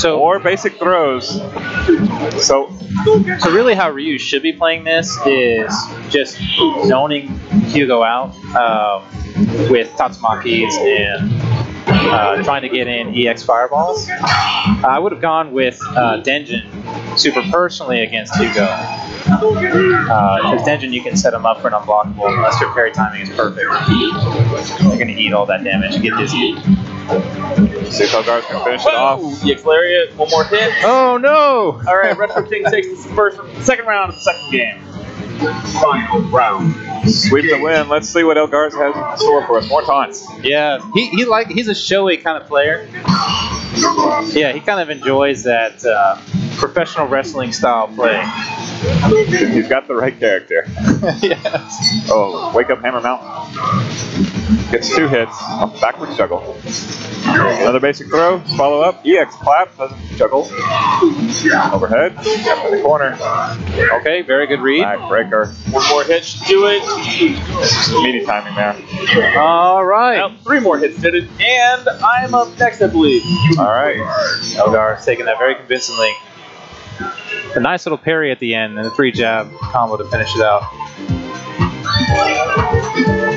Or basic throws. So really how Ryu should be playing this is just zoning Hugo out with Tatsumakis and trying to get in EX fireballs. I would have gone with Denjin super personally against Hugo. Because Denjin, you can set him up for an unblockable unless your parry timing is perfect. You're going to eat all that damage and get dizzy. See if Elgar's can finish it off. EX Lariat, one more hit. Oh no! All right, Retro King takes the second round of the second game. Final round. Sweep the win. Let's see what Elgar's has in store for us. More taunts. Yeah, he's a showy kind of player. Yeah, he kind of enjoys that professional wrestling style play. He's got the right character. Yes. Oh, wake up Hammer Mountain. Gets 2 hits. Up backwards juggle. Another basic throw. Follow up. EX clap. Doesn't juggle. Overhead. Up in the corner. Okay, very good read. Backbreaker. One more hit should do it. Meaty timing there. All right. Now, 3 more hits did it, and I'm up next, I believe. All right. Elgar's taking that very convincingly. A nice little parry at the end and a 3-jab combo to finish it out.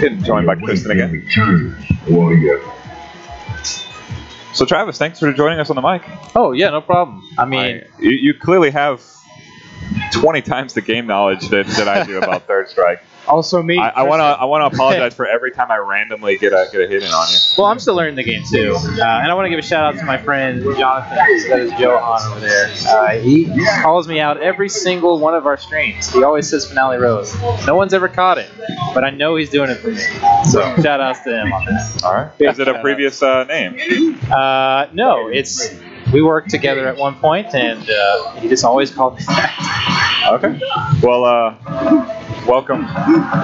Getting joined by Kristen again. So Travis, thanks for joining us on the mic. Oh yeah, no problem. I mean, you clearly have 20 times the game knowledge that I do about Third Strike. Also me. I want to apologize for every time I randomly get a hit in on you. Well, I'm still learning the game too, and I want to give a shout out to my friend Jonathan. That is Johan over there. He calls me out every single one of our streams. He always says Finale Rose. No one's ever caught it, but I know he's doing it for me. So shout outs to him on that. All right. Is it a previous name? No, we worked together at one point, and he just always called me that. Okay. Well, welcome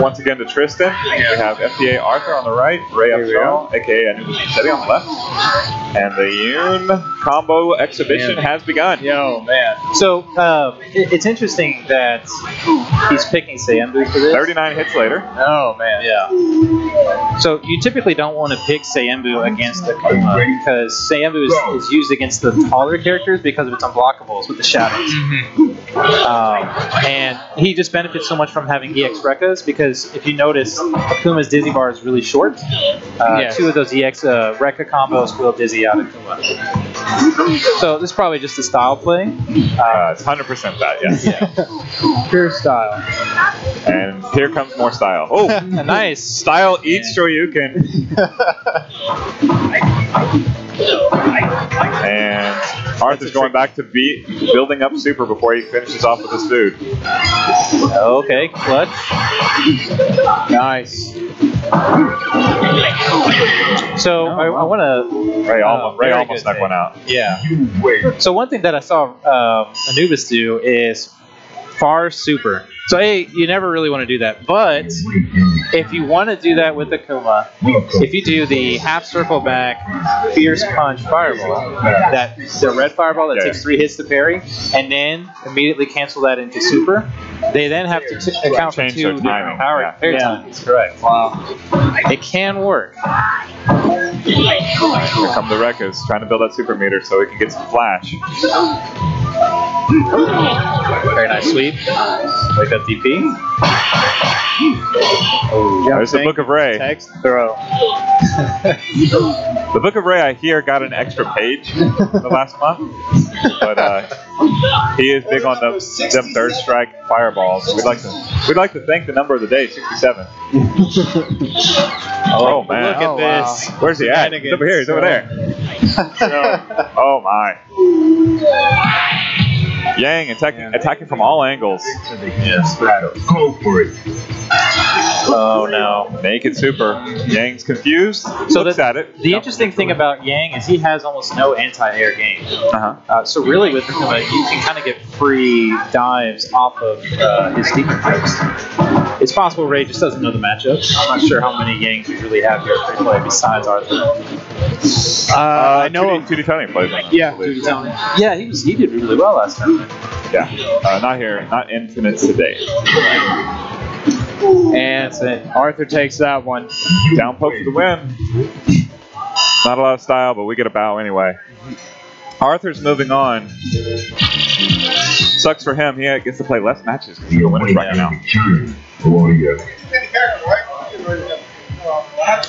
once again to Tristan. We have FDA Arthur on the right, Ray Upshaw, aka Anubis Teddy on the left, and the Yoon combo exhibition has begun. Yo, man. So it's interesting that he's picking Sayembu for this. 39 hits later. Oh man. Yeah. So you typically don't want to pick Sayembu against Akuma because Sayembu is used against the taller characters because of its unblockables with the shadows. And he just benefits so much from having EX Rekkas because if you notice, Akuma's Dizzy bar is really short. 2 of those EX Rekka combos will dizzy out Akuma. So this is probably just a style play. It's 100% that, yes. Yeah. Pure style. And here comes more style. Oh, nice. Style eats Shoryuken. And Arthur's going back to building up super before he finishes off with his food. Okay, clutch. Nice. So I want to. Ray almost snuck one out. Yeah. So one thing that I saw Anubis do is far super. So you never really want to do that. But if you want to do that with the Kuma, if you do the half circle back fierce punch fireball, the red fireball that takes 3 hits to parry, and then immediately cancel that into super, they then have to account for 2 different power parry times. Correct. Wow. It can work. Here come the Rekkas trying to build that super meter so we can get some flash. Very nice sweep. Wake up DP. Oh, there's the Book of Ray. Text throw. The Book of Ray, I hear, got an extra page the last month, but he is big on them third strike fireballs. We'd like to thank the number of the day, 67. Oh man! Look at this. Wow. Where's he at? He's over here. He's over there. Oh my! Yang attacking from all angles. Yes, battle. Go for it. Oh no. Naked super. Yang's confused. So looks at it. The interesting thing about Yang is he has almost no anti-air game. So really with Kuma, you can kind of get free dives off of his demon tricks. It's possible Ray just doesn't know the matchup. I'm not sure how many Yangs we really have here at free play besides Arthur. I know 2D Tony plays him. Yeah, 2D Tony. Yeah, he did really well last time. Yeah. Not here. Not Infinite today. And Arthur takes that one. Down poke for the win. Not a lot of style, but we get a bow anyway. Arthur's moving on. Sucks for him. He gets to play less matches because he's the winner's right now.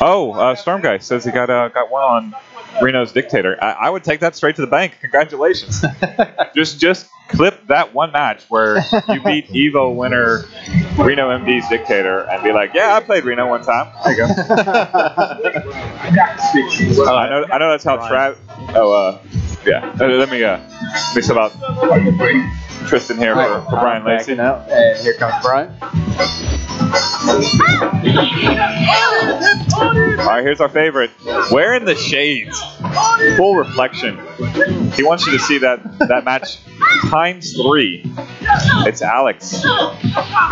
Oh, Storm Guy says he got one on Reno's Dictator. I would take that straight to the bank. Congratulations. just clip that one match where you beat Evo winner Reno MD's Dictator and be like, yeah, I played Reno one time. There you go. I know that's how Trav. Oh, yeah. Let me sub out Tristan here for Brian Lacey. And here comes Brian. Alright, here's our favorite. Wearing the shades. Full reflection. He wants you to see that match times 3. It's Alex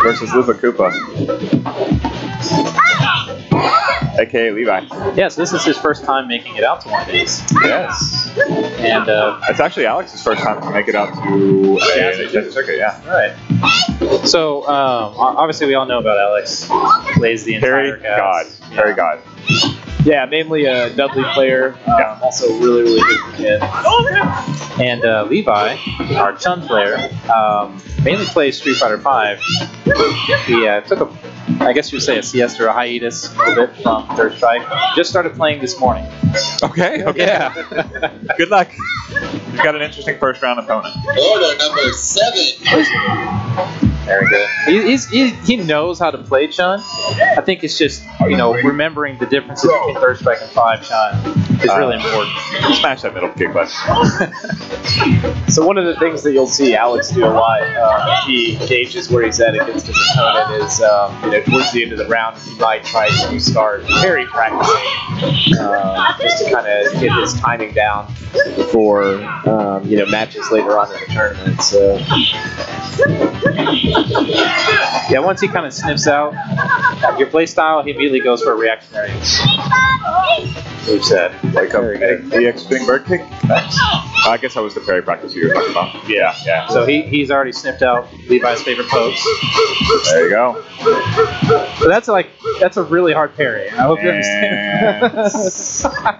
versus Lupa Koopa. AKA Levi. Yes, this is his first time making it out to one of these. Yes. And it's actually Alex's first time to make it out to a Jazzy circuit, yeah. Right. So, obviously we all know about Alex. Plays the entire cast. Harry God. Yeah, mainly a Dudley player. Also really, really good kid. And Levi, our Chun player, mainly plays Street Fighter V. He took I guess you would say a siesta or a hiatus a little bit from Third Strike. Just started playing this morning. Okay. Yeah. Good luck. You've got an interesting first round opponent. Order number 7. Very good. He knows how to play Chun. I think it's just, remembering the differences between Third Strike and 5 Chun is really important. Smash that middle kick button. So one of the things that you'll see Alex do a lot, he gauges where he's at against his opponent is, towards the end of the round, he might try to start parry practicing, just to kind of get his timing down for, matches later on in the tournament. So. Yeah, once he kind of sniffs out your play style, he immediately goes for a reactionary. We've said. Wake up, EX spinning bird kick? Nice. I guess that was the parry practice you were talking about. Yeah. So he's already sniffed out Levi's favorite pose. There you go. So that's a really hard parry. I hope you understand.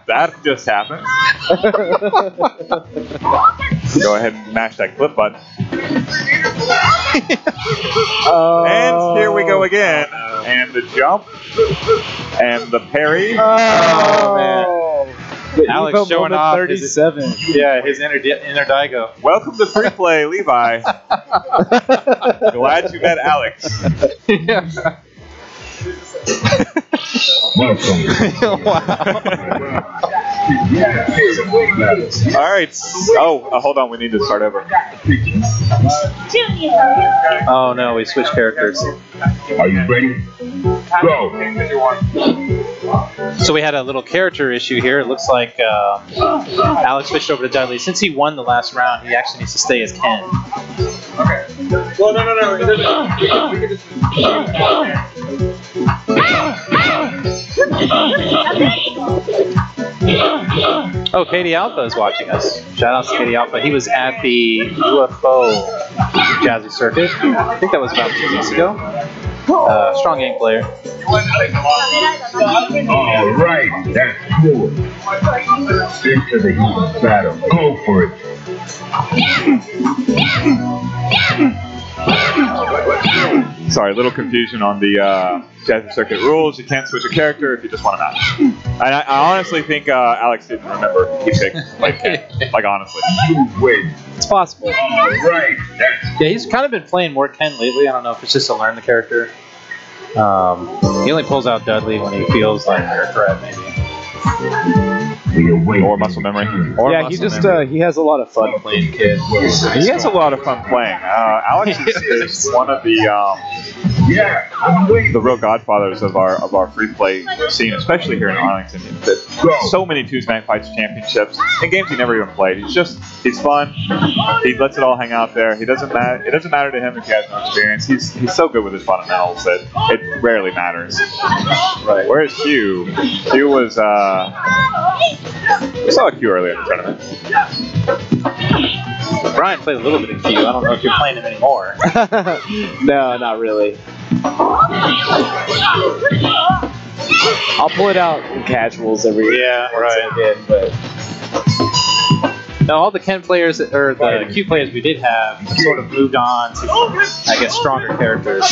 That just happened. Go ahead and mash that clip button. And here we go again. And the jump. And the parry. Oh, man. Alex Evo showing off 37. His inner Daigo. Welcome to Free Play, Levi. Glad you met Alex. Welcome. All right. Oh, hold on. We need to start over. Oh no, we switched characters. Are you ready? Go. So we had a little character issue here. It looks like Alex switched over to Dudley. Since he won the last round, he actually needs to stay as Ken. Okay. Well, no. We can just. Oh, Katie Alpha is watching us. Shout out to Katie Alpha. He was at the UFO Jazzy circuit. I think that was about 2 weeks ago. Strong game player. All right, that's cool. Into the heat of battle. Go for it. Sorry, a little confusion on the Jazzy Circuit rules. You can't switch a character if you just want a match. And I honestly think Alex didn't remember he picked like honestly. You win. It's possible. All right, that's Yeah, he's kind of been playing more Ken lately. I don't know if it's just to learn the character. He only pulls out Dudley when he feels like they're a threat, maybe. Or muscle memory. Or Yeah, muscle memory. he has a lot of fun playing Kid. He has a lot of fun playing. Alex is one of the real godfathers of our free play scene, especially here in Arlington. So many Tuesday Night Fights championships and games he never even played. He's fun. He lets it all hang out there. It doesn't matter to him if he has no experience. He's so good with his fundamentals that it rarely matters. Right. Whereas Q was we saw a Q earlier in the tournament. Brian played a little bit of Q. I don't know if you're playing him anymore. No, not really. I'll pull it out in casuals every once again, but No, all the Ken players, or the Q players we did have, sort of moved on to, I guess, stronger characters.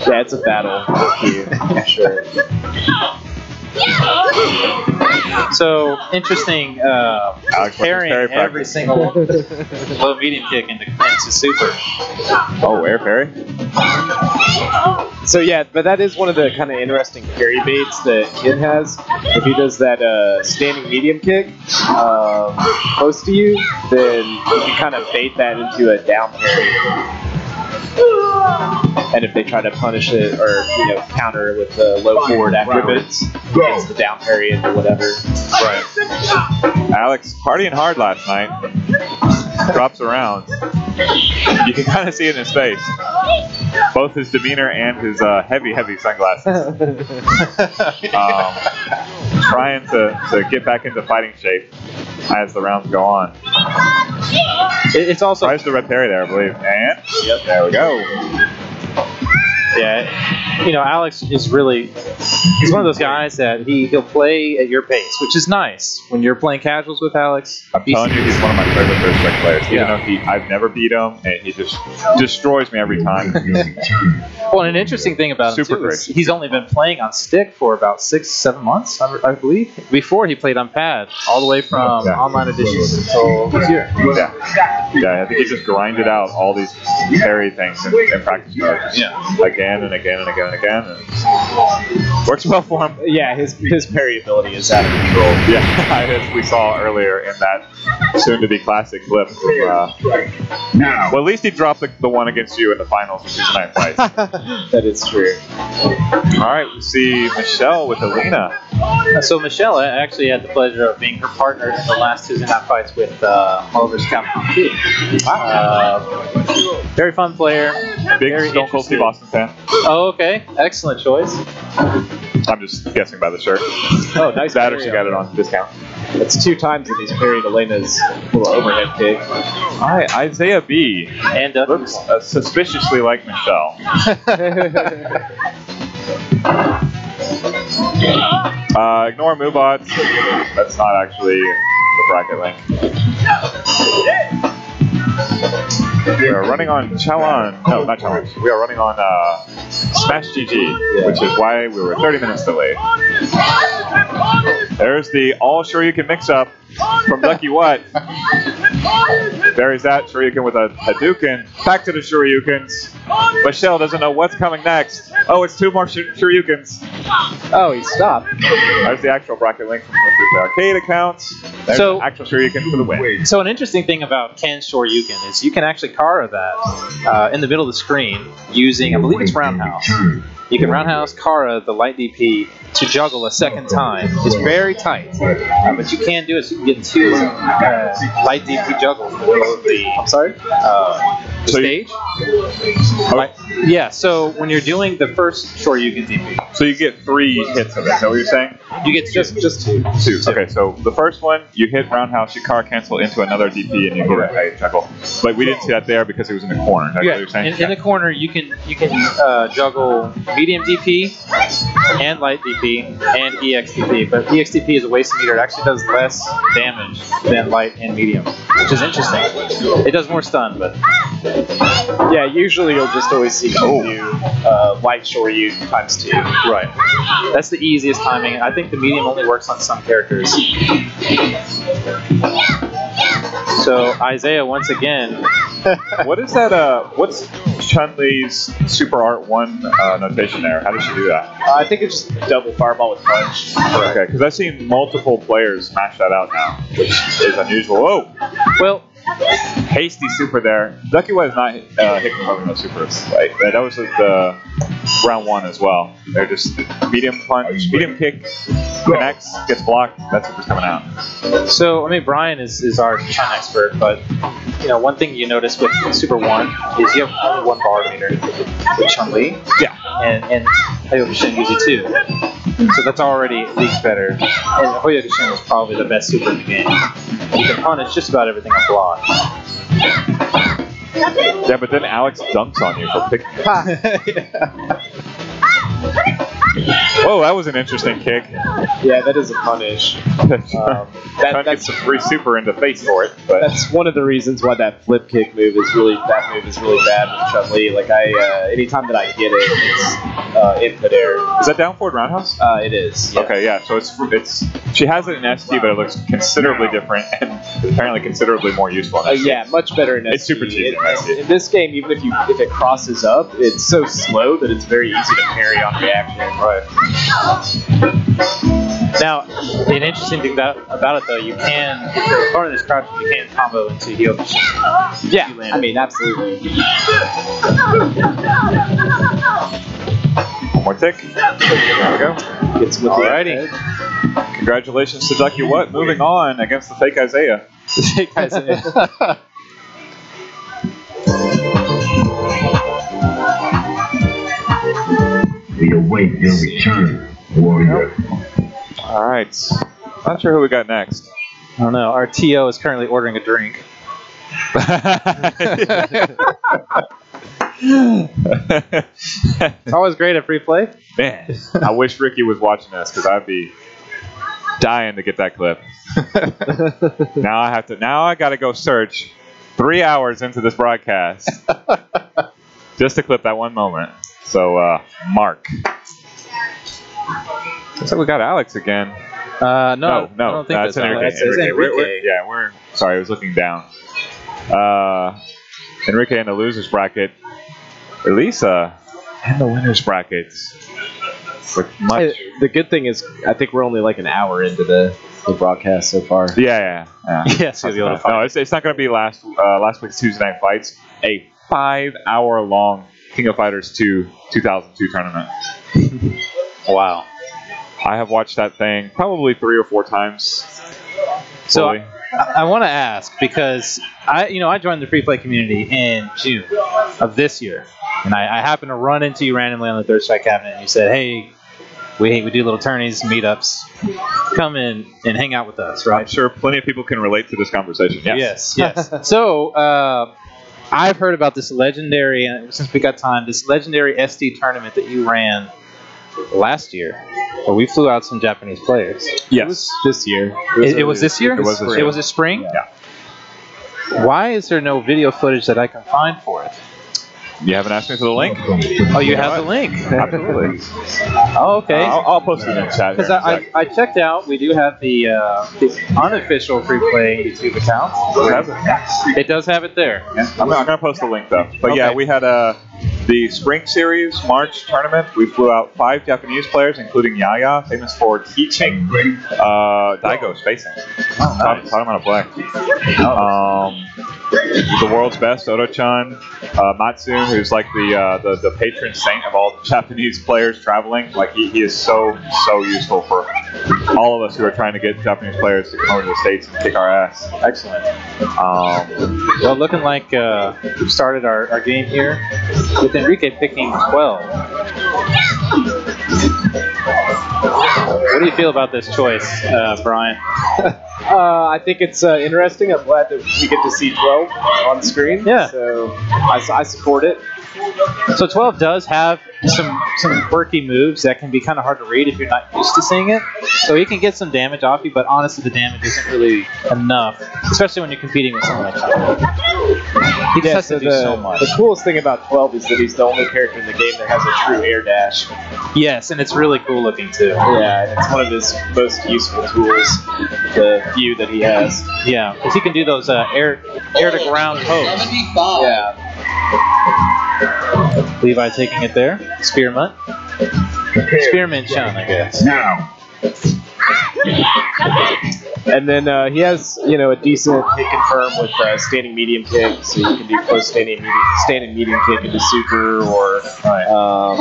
yeah, it's a battle for Q, for sure. So, interesting pairing every single low medium kick into super. Oh, air parry? So yeah, but that is one of the kind of interesting parry baits that Kid has. If he does that standing medium kick close to you, then you can kind of bait that into a down parry. And if they try to punish it or counter it with the low forward afterwards, gets the down parry into whatever. Right. Alex partying hard last night. Drops around. You can kind of see it in his face. Both his demeanor and his heavy sunglasses. Trying to get back into fighting shape as the rounds go on. It's also tries the red parry there, I believe. And yep, there we go. Yeah, Alex is really, he's one of those guys that he'll play at your pace, which is nice when you're playing casuals with Alex. I'm telling you, he's one of my favorite first-strike players. Even though I've never beat him, and he just destroys me every time. Well, and an interesting thing about him too is he's only been playing on stick for about 6-7 months, I believe. Before he played on pad, all the way from online editions until this year. Yeah, I think he just grinded out all these parry things in practice mode. Again and again and again and again. And works well for him. Yeah, his parry ability is out of control. Yeah, as we saw earlier in that soon-to-be classic clip. Well, at least he dropped the one against you in the finals of Tuesday Night Fights. That is true. All right, we see Michelle with Alina. So Michelle actually had the pleasure of being her partner in the last Tuesday Night Fights with Oliver's Capcom 2. Very fun player. Big Stone Cold Steve Austin fan. Oh, okay. Excellent choice. I'm just guessing by the shirt. Oh, nice. That or she got it on discount. It's 2 times that he's parried Elena's little overhead kick. All right, Isaiah B. And looks suspiciously like Michelle. Ignore Moobot. That's not actually the bracket link. We are running on Chawan. No, not Chawan. We are running on Smash GG, which is why we were 30 minutes delayed. There's the all Shoryuken mix-up from Lucky What. Buries that Shoryuken with a Hadouken. Back to the Shoryukens. Michelle doesn't know what's coming next. Oh, it's 2 more Shoryukens. Oh, he stopped. There's the actual bracket link from the Free Play Arcade account. There's So- an actual Shoryuken for the win. So an interesting thing about Ken's Shoryuken is you can actually Kara that in the middle of the screen using, I believe it's Roundhouse. You can Roundhouse Kara the light DP to juggle a second time. It's very tight, but you can do it so you can get 2 light DP juggles in the middle of the, I'm sorry, the So stage. Yeah, so when you're doing the first Shoryuken DP, So you get 3 hits of it. Is that what you're saying? you get just 2. 2. Okay, so the first one, you hit Roundhouse, you car cancel into another DP, and you get a juggle. But we didn't see that there because it was in the corner. Is that what you're saying? In the corner, you can juggle medium DP and light DP and EX DP, but EX DP is a waste meter. It actually does less damage than light and medium, which is interesting. It does more stun, but Yeah, usually you'll just always see people do light Shoryu times 2. right. That's the easiest timing. I think the medium only works on some characters. So Isaiah once again. What is that? What's Chun-Li's Super Art 1 notation there? How does she do that? I think it's just double fireball with punch. Okay, because I've seen multiple players smash that out now, which is unusual. Whoa! Well, Hasty super there. Ducky was not hitting over no supers. Like, that was the round 1 as well. They're just medium punch, medium kick, connects, gets blocked, that super's coming out. so I mean Brian is our Chun expert, but you know one thing you notice with Super 1 is you have only 1 bar meter with Chun-Li. Yeah. And Hoyokushin usually 2. So that's already at least better. And Hoyokushin is probably the best super in the game. You can punish just about everything on block. Yeah, but then Alex dunks on you for picking it. Whoa, that was an interesting kick. Yeah, that is a punish. That's a free super in the face for it. But That's one of the reasons why that flip kick move is really bad with Chun-Li. Like anytime that I get it, it's input error. is that down forward roundhouse? It is. Yeah. Okay, yeah. So it's she has it in ST, but it looks considerably different and apparently considerably more useful. In ST. Yeah, much better in ST. It's super cheap in ST. In this game, even if it crosses up, it's so slow that it's very easy to parry on reaction. Right. Now, an interesting thing about it though, you can, if you're part of this crouch, you can combo into Hoyokushin. Yeah, I mean, absolutely. One more tick. There we go. It's with Alrighty. Congratulations to Ducky What. Moving on against the fake Isaiah. We await your return, warrior. All right. Not sure who we got next. I don't know. Our TO is currently ordering a drink. It's always great at free play. Man, I wish Ricky was watching this because I'd be dying to get that clip. Now I got to go search 3 hours into this broadcast just to clip that one moment. So, Mark. Looks like we got Alex again. No, I No, don't think that's that's Enrique. Alex. It's Enrique. We're sorry, I was looking down. Enrique in the losers bracket. Elisa in the winners bracket. With much. The good thing is, I think we're only like an hour into the broadcast so far. Yeah. Yes, you'll be able to find No, it's not going to be last week's Tuesday Night Fights. A 5-hour-long King of Fighters 2 2002 tournament. Wow. I have watched that thing probably 3 or 4 times. So fully. I want to ask because I joined the free play community in June of this year, and I happened to run into you randomly on the Third Strike cabinet, and you said, "Hey, we do little tourneys, meetups. Come in and hang out with us." Right? I'm sure plenty of people can relate to this conversation. Yes. Yes. So I've heard about this legendary, and since we got time, this legendary SD tournament that you ran last year, where we flew out some Japanese players. Yes. This year. It was this year? It was this year. It was a spring? Yeah. Why is there no video footage that I can find for it? You haven't asked me for the link? Oh, you have the link. Absolutely. Oh, okay. I'll post it in the chat. Because I checked out, we do have the unofficial free play YouTube account. It does have it there. Yeah, I'm going to post the link though. But yeah, Okay. we had the The Spring Series March tournament, we flew out 5 Japanese players, including Yaya, famous for teaching Daigo spacing. Oh, nice. Taught him how to play. The world's best, Odo-chan. Matsu, who's like the patron saint of all Japanese players traveling. Like he is so useful for all of us who are trying to get Japanese players to come over to the States and kick our ass. Excellent. Well, looking like we've started our game here with Enrique picking 12. What do you feel about this choice, Brian? I think it's interesting. I'm glad that we get to see 12 on the screen. Yeah. So I support it. So 12 does have some quirky moves that can be kind of hard to read if you're not used to seeing it. So he can get some damage off you, but honestly the damage isn't really enough, especially when you're competing with someone like Sean. He just has to do so much. The coolest thing about 12 is that he's the only character in the game that has a true air dash. Yes, and it's really cool looking too. Yeah, and it's one of his most useful tools, the few that he has. Yeah, because he can do those air to ground pokes. 75. Yeah. Levi taking it there. Spearmint. Spearmint Sean, I guess. Now. And then he has, a decent hit confirm with standing medium kick, so you can do close standing medium kick into super, or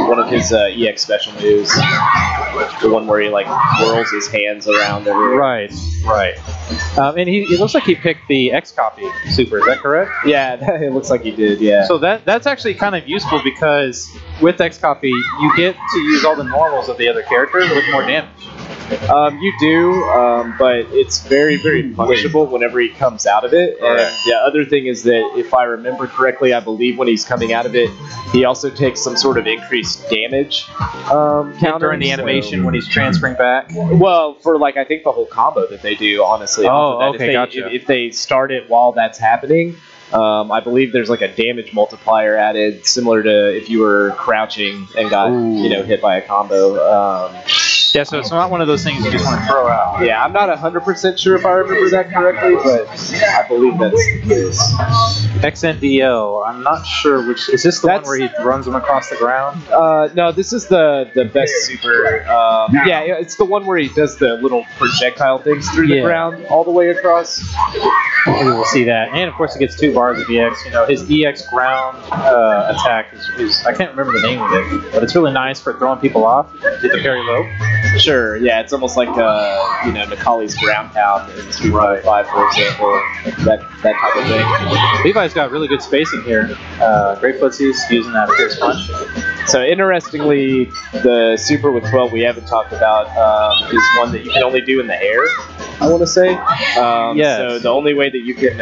one of his EX special moves, the one where he whirls his hands around everywhere. Right. And he looks like he picked the X copy super. Is that correct? Yeah, it looks like he did. Yeah. So that's actually kind of useful because with X copy you get to use all the normals of the other character with more damage. You do, but it's very, very punishable whenever he comes out of it. And the other thing is that, if I remember correctly, I believe when he's coming out of it, he also takes some sort of increased damage counter during the animation when he's transferring back. Well, for I think the whole combo that they do, honestly. Oh, okay, gotcha. If they start it while that's happening, I believe there's a damage multiplier added, similar to if you were crouching and got hit by a combo. Yeah, so it's not one of those things you just want to throw out. Yeah, I'm not 100% sure if I remember that correctly, but I believe that's the case. XNDL, I'm not sure which. Is this the one where he runs them across the ground? No, this is the best super. Yeah, it's the one where he does the little projectile things through the ground all the way across. Maybe we'll see that. And of course, he gets 2 bars of EX. His EX ground attack is I can't remember the name of it, but it's really nice for throwing people off. Get the parry low. Sure, yeah, it's almost like Macaulay's ground pound in Street Fighter 5, for example, that type of thing. Levi's got really good spacing here. Great footsies using that fierce punch. So interestingly, the super with 12 we haven't talked about is one that you can only do in the air, I want to say. Yes. So the only way that you can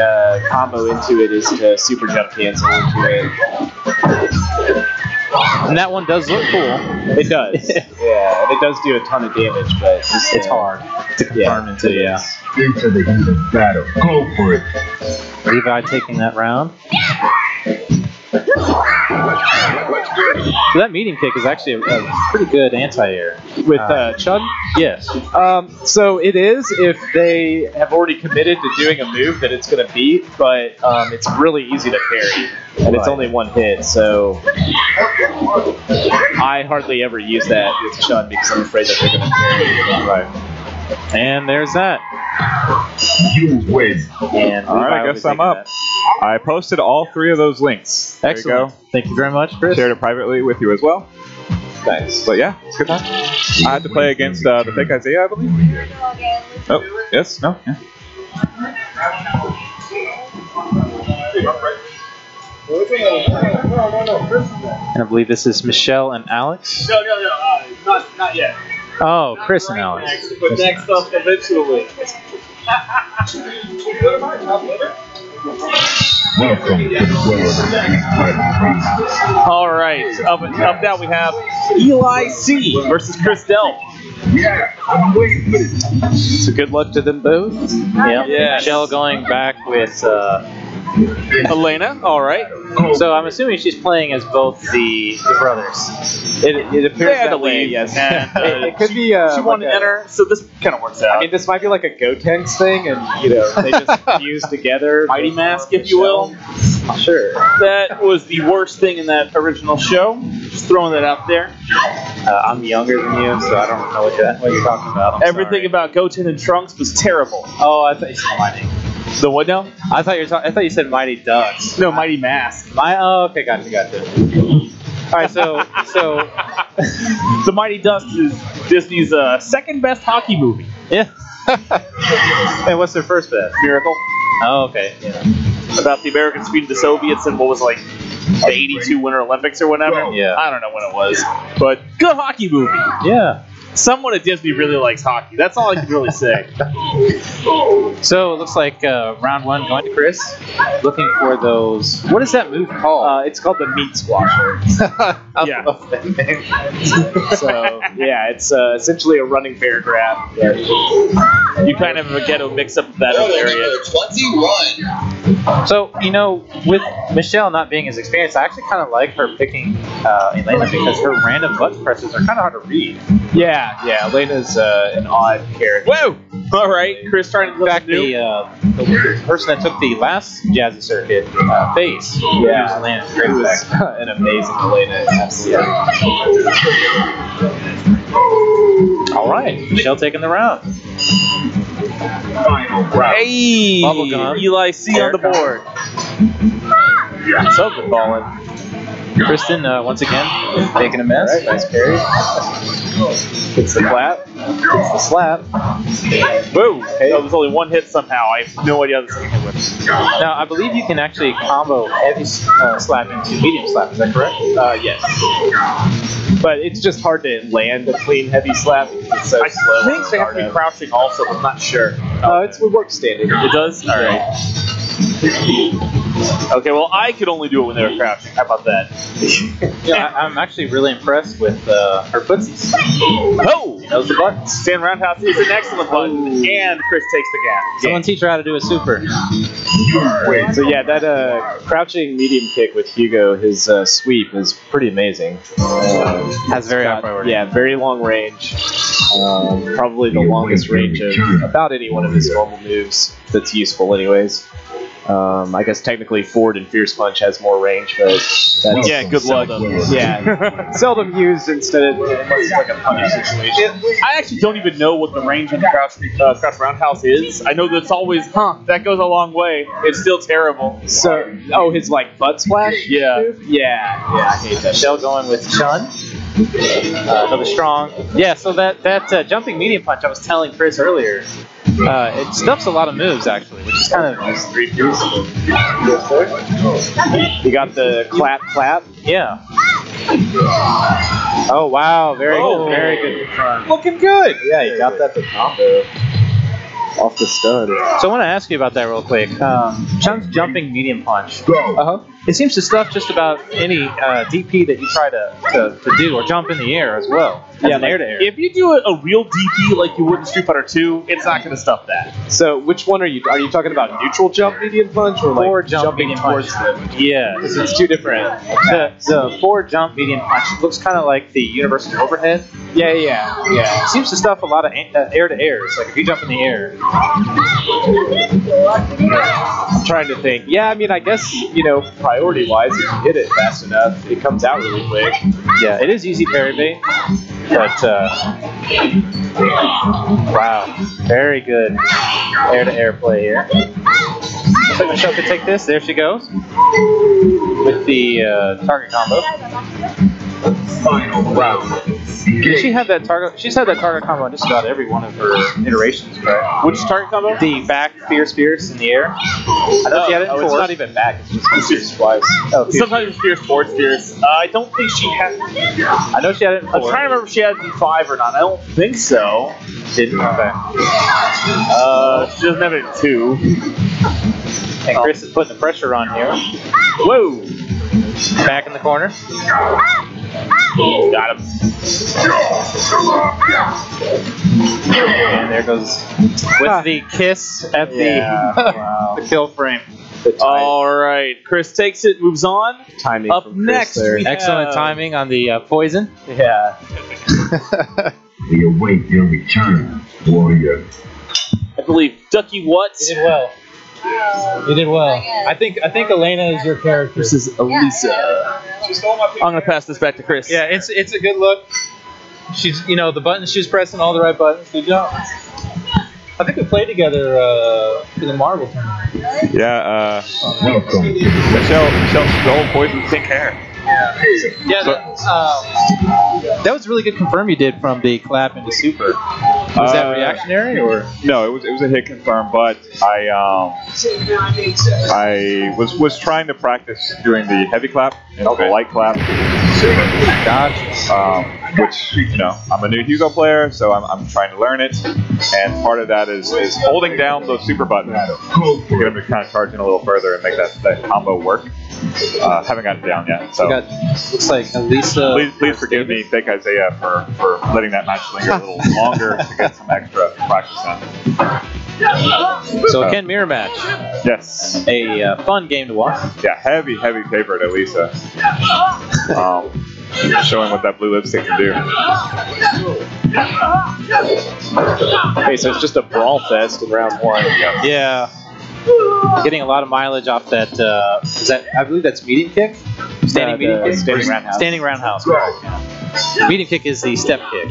combo into it is to super jump cancel into it. And that one does look cool. It does. Yeah, and it does do a ton of damage, but it's hard to confirm into, Into the heat of battle. Go for it. Levi taking that round. So that medium kick is actually a pretty good anti-air. With Chun? Yes. So it is if they have already committed to doing a move that it's going to beat, but it's really easy to parry. And it's only one hit, so I hardly ever use that with Chun because I'm afraid that they're going to parry. Right. And there's that. You win. And all right, I guess I'm up. I posted all 3 of those links. There Excellent. You go. Thank you very much, Chris. Shared it privately with you as well. Nice. But yeah, it's a good time. I had to play against the fake Isaiah, I believe. Oh, yes, no, yeah. And I believe this is Michelle and Alex. No, not yet. Oh, Chris and Alex. But next up, eventually. Welcome to the world of All right, up now we have Eli C versus Chris Dell. Yeah, I'm waiting for it. So good luck to them both. Yep. Yes. Michelle going back with Elena, all right. So I'm assuming she's playing as both the brothers. It appears that way, lead. yes. And, it could be she wanted to enter, so this kind of works out. I mean, this might be like a Gotenks thing, and they just fuse together. Mighty Mask, if you will. Sure. That was the worst thing in that original show. Just throwing that out there. I'm younger than you, so I don't know what you're talking about. I'm Everything sorry. about Goten and Trunks was terrible. Oh, I thought you said Mighty. The what now? I thought you said Mighty Ducks. No, Mighty Mask. Okay, gotcha. All right, so The Mighty Ducks is Disney's second best hockey movie. yeah. And what's their first best? Miracle. Oh, okay. Yeah. About the Americans beating the Soviets and what was like the 82 Winter Olympics or whatever. Yeah. I don't know when it was. But good hockey movie. Yeah. Someone at Disney really likes hockey. That's all I can really say. So it looks like round one going to Chris. Looking for those. What is that move called? It's called the meat squasher. Yeah. So yeah, it's essentially a running paragraph. You kind of get a mix up of that other area. Number 21. So, with Michelle not being as experienced, I actually kind of like her picking Elena because her random button presses are kind of hard to read. Yeah, Elena's an odd character. Whoa! All right, Chris trying to In fact, the person that took the last Jazzy circuit, Face, used Elena. It was an amazing Elena. Absolutely. All right, Michelle taking the round. Final round. Hey! Bubblegum. Eli C on the board. Something balling. Kristen, once again, making a mess. All right, nice parry. Gets the clap. Gets the slap. Whoa! That was only one hit somehow. I have no idea how this thing hit with. Now, I believe you can actually combo heavy slap into medium slap. Is that correct? Yes. But it's just hard to land a clean heavy slap because it's so slow. I think they have to be crouching also, but I'm not sure. It works standing. It does? Alright. Okay, well, I could only do it when they were crouching. How about that? I'm actually really impressed with her footsies. Oh! Knows the button. Stand Roundhouse is an excellent button, and Chris takes the gap. Someone teach her how to do a super. So yeah, that crouching medium kick with Hugo, his sweep is pretty amazing. Has very high priority. Yeah, very long range. Probably the longest range of about any one of his normal moves that's useful anyways. I guess technically Ford and Fierce Punch has more range, but that's Good luck. yeah, seldom used instead of unless it's like a punish situation. I actually don't even know what the range on the crouch roundhouse is. I know that it's always, that goes a long way. It's still terrible. So, his like butt splash? Yeah. Move? Yeah, I hate that. Michelle going with Chun. Another strong. Yeah, so that jumping medium punch I was telling Chris earlier, it stuffs a lot of moves actually, which is kind of nice. 3 piece. You got the clap. Yeah. Oh wow, very good confront. Looking good. Yeah, you got that to combo. Off the stud. So I want to ask you about that real quick. Chun's jumping medium punch. It seems to stuff just about any DP that you try to do or jump in the air as well. As an air-to-air. If you do a real DP like you would in Street Fighter 2, it's not going to stuff that. So which one are you talking about? Neutral jump medium punch or Forward like jump jumping medium towards punch. them? Yeah. Because it's two different. The forward jump medium punch looks kind of like the universal overhead. Yeah. It seems to stuff a lot of air-to-airs. Like if you jump in the air. I'm trying to think. Yeah, I mean, I guess, priority-wise, if you hit it fast enough, it comes out really quick. Yeah, it is easy parry bait. But, wow. Very good air-to-air play here. Looks like Michelle could take this. There she goes. With the target combo. Final round. She had that target. She's had that target combo on just about every one of her iterations, right? Which target combo? The back Fierce in the air. I know she had it in it's forward. not even back. It's just Fierce twice. Oh, Fierce. Sometimes it's Fierce towards Fierce. I don't think she had. I know she had it in I'm forward. trying to remember if she had it in 5 or not. I don't think so. Didn't. Okay. She doesn't have it in 2. And Chris is putting the pressure on here. Whoa! Back in the corner. Got him. And there goes with the kiss at the kill frame. All right, Chris takes it, moves on. Timing Up from Chris next, there. we Excellent have- timing on the poison. Yeah. We await your return, warrior. I believe Ducky What You did well. You did well. I think Elena is your character. This is Elisa. I'm gonna pass this back to Chris. Yeah, it's a good look. She's the buttons she's pressing, all the right buttons. Good job. I think we played together for the Marvel tournament. Yeah. Welcome. Michelle stole Poison's pink hair. Yeah, that was really good confirm you did from the clap into super. Was that reactionary or? No, it was a hit confirm, but I was trying to practice doing the heavy clap and the light clap. Gotcha. Which I'm a new Hugo player, so I'm trying to learn it, and part of that is holding down those super buttons to get them to kind of charge in a little further and make that combo work. Haven't got it down yet, so looks like Elisa. Please forgive me, fake Isaiah, for letting that match linger a little longer to get some extra practice in. So a Ken mirror match. Yes. A fun game to watch. Yeah, heavy favorite, Elisa. Showing what that blue lipstick can do. Hey, so it's just a brawl fest in round 1. Yeah. Getting a lot of mileage off that. I believe that's medium kick? Standing medium kick? Standing roundhouse. Standing roundhouse. Yeah. Medium kick is the step kick.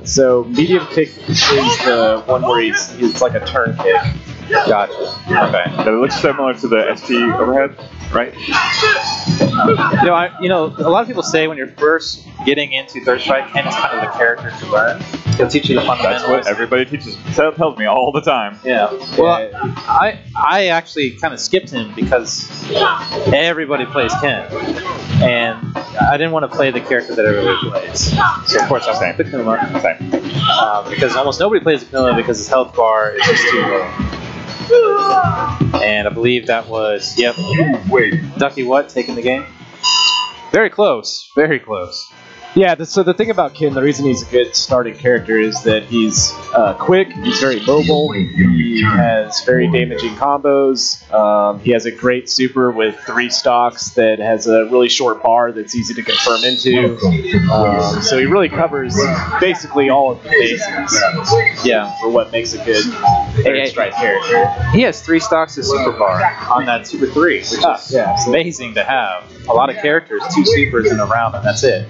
So medium kick is the one where it's like a turn kick. Gotcha. Okay. But it looks similar to the ST overhead, right? A lot of people say when you're first getting into Third Strike, Ken is kind of the character to learn. He'll teach you the fundamentals. That's what everybody teaches. Tells me all the time. Yeah. Well, I actually kind of skipped him because everybody plays Ken, and I didn't want to play the character that everybody plays. So of course I went with the Kuma. Same. Because almost nobody plays the Kuma because his health bar is just too low. And I believe that was Ducky What taking the game. Very close. Very close. Yeah, so the thing about Ken, the reason he's a good starting character is that he's quick, he's very mobile, he has very damaging combos, he has a great super with 3 stocks that has a really short bar that's easy to confirm into, so he really covers basically all of the bases for what makes a good third strike character. He has 3 stocks of super bar on that super 3, which is amazing to have. A lot of characters, 2 supers in a round, and that's it.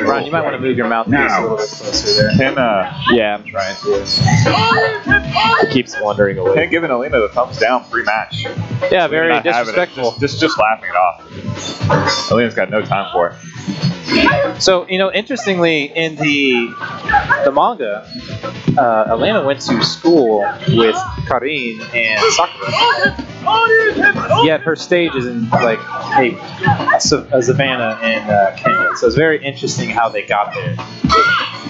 Ron, you might want to move your mouthpiece a little bit closer there. Ken, I'm trying to. He keeps wandering away. Ken giving Alina the thumbs down pre-match. Yeah, very disrespectful. Just laughing it off. Alina's got no time for it. So, interestingly, in the manga, Elena went to school with Karin and Sakura. Yet her stage is in like a savannah in Kenya. So it's very interesting how they got there.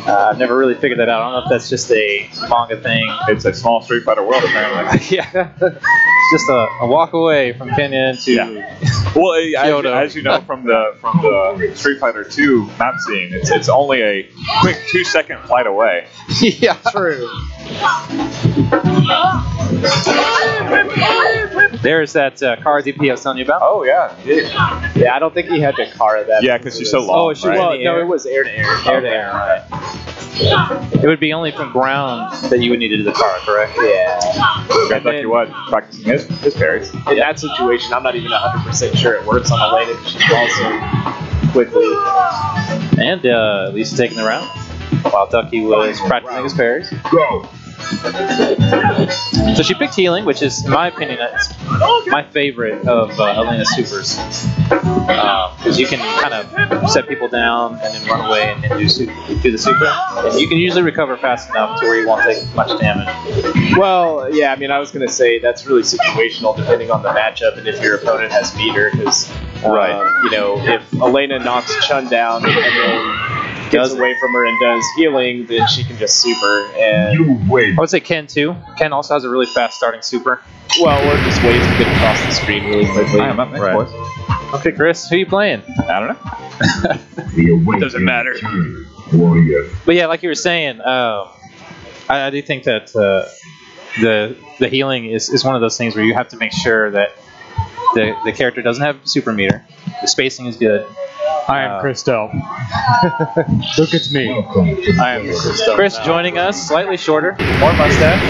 I've never really figured that out. I don't know if that's just a manga thing. It's a small Street Fighter world, apparently. Yeah. It's just a walk away from Kenya to Well, Kyoto. as you know from the Street Fighter 2 map scene, it's only a quick 2-second flight away. Yeah, true. There's that car DP I was telling you about. Oh yeah, yeah. I don't think he had to car that. Yeah, because she's so long. Oh, she was in the air. No, it was air to air. Air to air, right. It would be only from ground that you would need to do the car, correct? Yeah. I'll tell you what, practicing his parries. In that situation, I'm not even 100% sure it works on Elena because she's also quickly. And at least taking the round while Ducky was practicing his parries. Go. So she picked healing, which is, in my opinion, that's my favorite of Elena's supers. Because you can kind of set people down and then run away and do the super. And you can usually recover fast enough to where you won't take much damage. Well, yeah, I mean, I was going to say that's really situational depending on the matchup and if your opponent has meter. Because, if Elena knocks Chun down and then gets away from her and does healing, then she can just super. And I would say Ken too. Ken also has a really fast starting super. Well, or just ways to get across the screen really quickly. I'm up next, boys. Okay, Chris, who are you playing? I don't know. It doesn't matter. But yeah, like you were saying, I do think that the healing is one of those things where you have to make sure that the character doesn't have super meter, the spacing is good, I am Christo. Look at me. I am Christo. Chris joining us, slightly shorter, more mustache.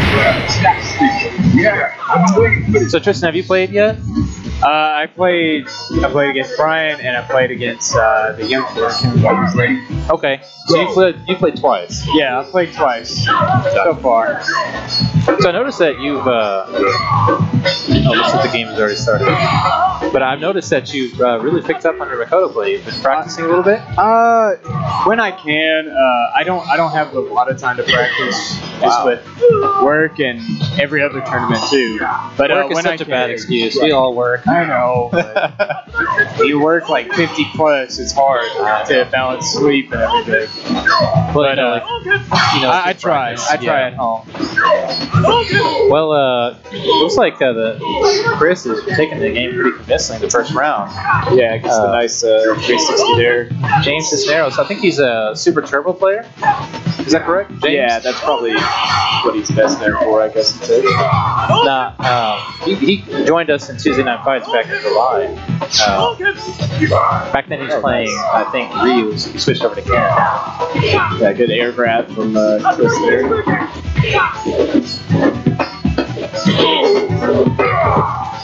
Yeah, I'm waiting for this. So Tristan, have you played yet? I played against Brian, and I played against the young kid. Okay, so you played twice. Yeah, I played twice so far. So I noticed that you've. Looks like the game has already started. But I've noticed that you've really picked up on your Makoto play. You've been practicing a little bit. When I can, I don't have a lot of time to practice just with work and every other tournament too. But Work is when such I a bad can, excuse. We all work. I know. But you work like 50 plus. It's hard to balance sleep and everything. But I try. I try at home. Well, looks like Chris is taking the game pretty convincingly the first round. Yeah, gets the nice 360 there. James Cisneros, I think he's a Super Turbo player. Is that correct, James? Yeah, that's probably what he's best there for, I guess you'd say. He joined us in Tuesday Night Fights back in July. Back then he was playing, I think, Ryu. He switched over to Karen. Yeah, good air grab from Chris there.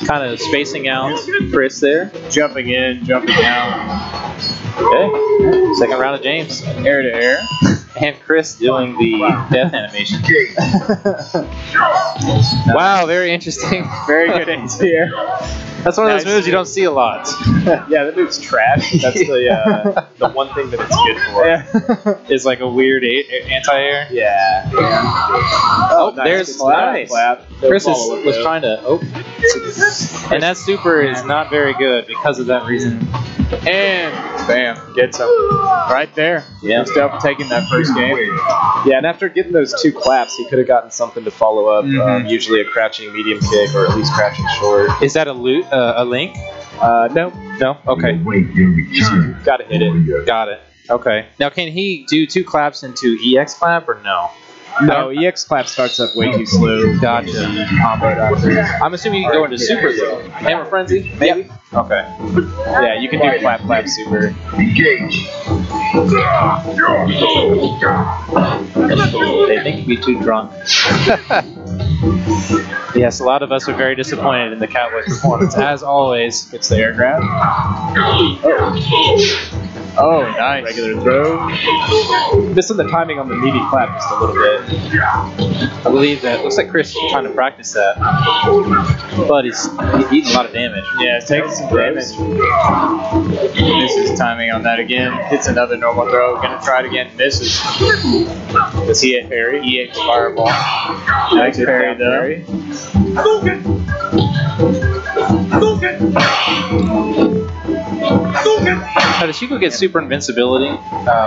Kind of spacing out Chris there. Jumping in, jumping out. Okay. Second round of James. Air to air. And Chris doing the death animation. Wow, very interesting. Very good anti-air. That's one of those moves you don't see a lot. Yeah, that move's trash. That's the one thing that it's good for. Yeah. It's like a weird anti-air. Yeah. Oh, nice. there's Nice. clap. Chris was trying to. Oh. And that super is not very good because of that reason. And bam, gets him right there. Yeah. Just up taking that first game. Yeah, and after getting those two claps, he could have gotten something to follow up. Usually a crouching medium kick or at least crouching short. Is that a link? No. No? Okay. Gotta hit it. Got it. Okay. Now, can he do two claps into EX clap or no? No, EX clap starts up way too slow. Gotcha. Comboed after. I'm assuming you can go into super though. Hammer Frenzy? Maybe? Yeah. Okay. Yeah, you can do clap super. Engage. They think you'd be too drunk. Yes, a lot of us are very disappointed in the Cowboys' performance, as always. It's the air grab. Oh, nice. Regular throw. Missing the timing on the meaty clap just a little bit. I believe that. Looks like Chris is trying to practice that. But he's eating a lot of damage. Yeah, taking some damage. Misses timing on that again. Hits another normal throw. Gonna try it again. Misses. Does he hit parry? EX fireball. Nice parry though. Now, does Hugo get super invincibility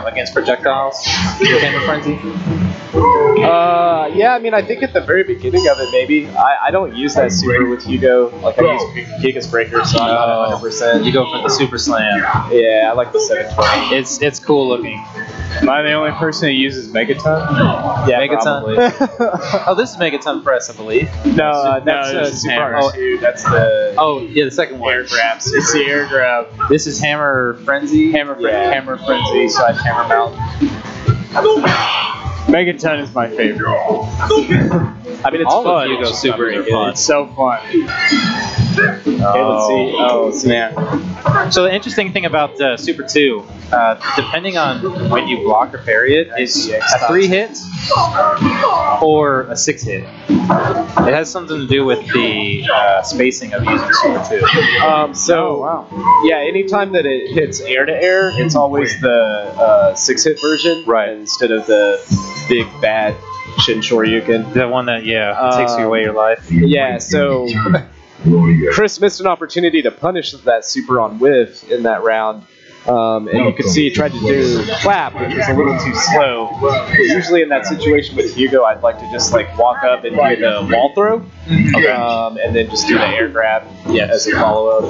against projectiles with Hammer Frenzy? Yeah, I mean, I think at the very beginning of it, maybe. I don't use that super with Hugo. Like, I use Gigas Breaker, so I'm not 100%. You go for the Super Slam. Yeah, I like the 720. It's cool looking. Am I the only person who uses Megaton? Yeah, Megaton. probably. Oh, this is Megaton Press, I believe. No, that's this is Super Hammer. R2. That's the Oh, yeah, the second one. Air grabs. It's the air grab. This is Hammer Frenzy. Hammer Frenzy / Hammer Mount. Megaton is my favorite. I mean, it's All fun. of Hugo It's not Super very are good. fun. It's so fun. Okay, let's see. Oh, man. So the interesting thing about Super 2, depending on when you block or parry it, is a 3-hit or a 6-hit. It has something to do with the spacing of using Super 2. Yeah, anytime that it hits air to air, it's always the 6-hit version, Right. instead of the big bad Shin Shoryuken. The one that, takes you away your life. Yeah, so Chris missed an opportunity to punish that super on whiff in that round. And you could see he tried to do clap, which was a little too slow. But usually in that situation with Hugo, I'd like to just like walk up and do the wall throw, and then just do the air grab as a follow up.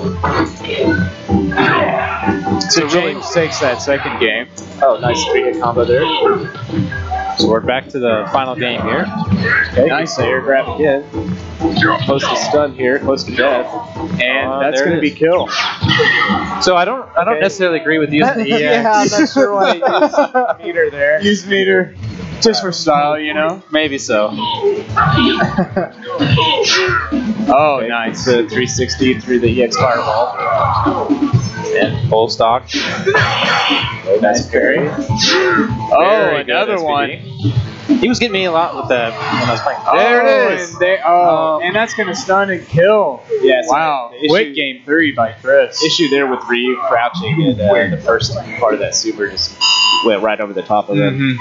So James takes that second game. Oh, nice 3-hit combo there. So we're back to the final game here. Okay, nice air grab again. Close to stun here, close to death. And that's going to be kill. So I don't necessarily agree with using the EX. Yeah, I'm not sure why you used meter there. Use meter just for style, you know? Maybe so. Oh, nice. The 360 through the EX fireball. And full stock. Nice parry. Oh, another one. He was getting me a lot with that when I was playing. There it is. And that's going to stun and kill. Yes. Wow. Quick game 3 by Chris. Issue there with Ryu crouching, and the first part of that super just went right over the top of him.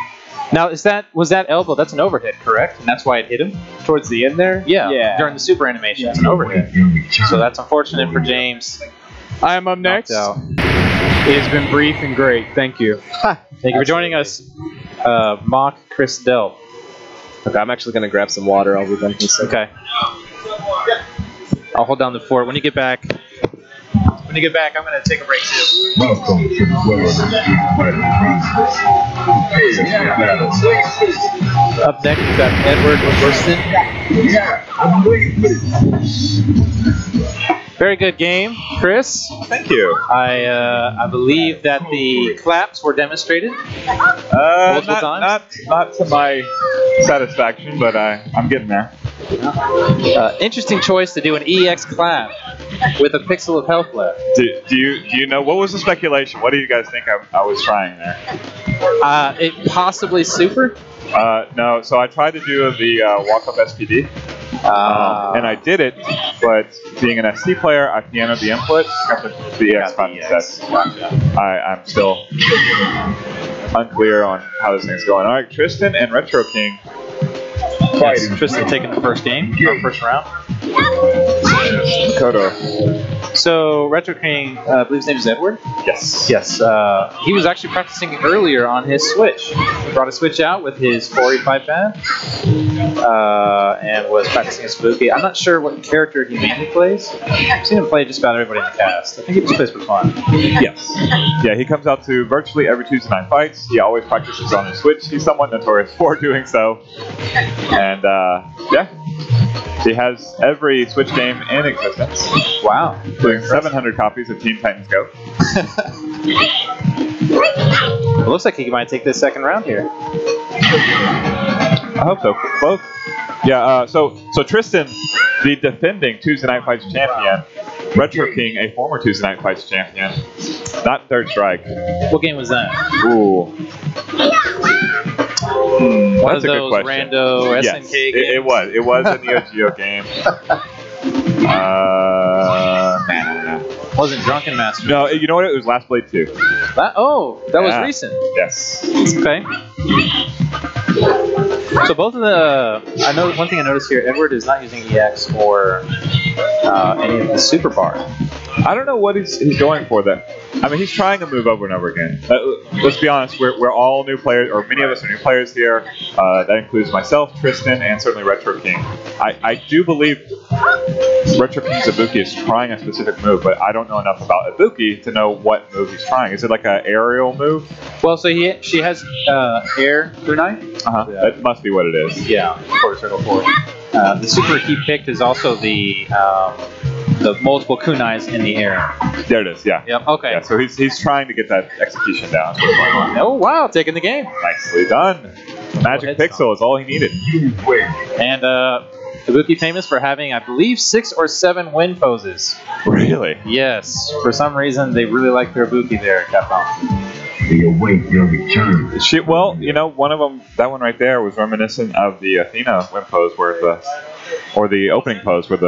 Now, was that elbow? That's an overhead, correct? And that's why it hit him Towards the end there? Yeah. During the super animation, it's an overhead. So that's unfortunate for James. I am up next. It has been brief and great. Thank you. Thank you for joining us, Mock Chris Delp. Okay, I'm actually going to grab some water. I'll be done in a second. Okay. I'll hold down the fort. When you get back, I'm going to take a break too. Welcome to the world of Up next, we've got Edward Woodson. Yeah, I'm waiting. Very good game, Chris. Thank you. I believe that the claps were demonstrated multiple times. Not to my satisfaction, but I'm getting there. Interesting choice to do an EX clap with a pixel of health left. Do you know what was the speculation? What do you guys think I was trying there? It possibly super. No. So I tried to do the walk up SPD. And I did it, but being an SD player, I pianoed the input, got the EX button instead. I'm still unclear on how this thing's going. All right, Tristan and Retro King. Yes, Tristan taking the first game, or first round. Kodo. So Retro King, I believe his name is Edward. Yes. Yes. He was actually practicing earlier on his Switch. He brought a Switch out with his 485 pad, and was practicing his Spooky. I'm not sure what character he mainly plays. I've seen him play just about everybody in the cast. I think he just plays for fun. Yes. Yeah, he comes out to virtually every Tuesday night fights. He always practices on his Switch. He's somewhat notorious for doing so. And yeah. He has every Switch game in existence. Wow. Including 700 copies of Teen Titans Go. It looks like he might take this second round here. I hope so. Both. Yeah, so Tristan, the defending Tuesday Night Fights champion. Retro King, a former Tuesday Night Fights champion. Not Third Strike. What game was that? Ooh. One of That's a good those question. rando SNK games. It was. It was a Neo Geo game. Wasn't Drunken Master. No, you know what? It was Last Blade 2. That was recent. Yes. Okay. So both of the, I know one thing I noticed here, Edward is not using EX or any of the super bar. I don't know what he's going for there. I mean, he's trying a move over and over again. Let's be honest, we're all new players, or many of us are new players here. That includes myself, Tristan, and certainly Retro King. I do believe Retro King's Ibuki is trying a specific move, but I don't know enough about Ibuki to know what move he's trying. Is it like an aerial move? Well, so she has air kunai. Uh-huh. That must be what it is. Yeah, quarter circle forward. The super he picked is also the multiple kunais in the air. There it is, yeah. Yep, okay. Yeah, so he's trying to get that execution down. Oh, wow, taking the game. Nicely done. Magic Pixel is all he needed. And Ibuki famous for having, I believe, 6 or 7 win poses. Really? Yes. For some reason, they really like their Ibuki there at Capcom. They await your return. Well, you know, one of them, that one right there, was reminiscent of the Athena win pose, where the opening pose, where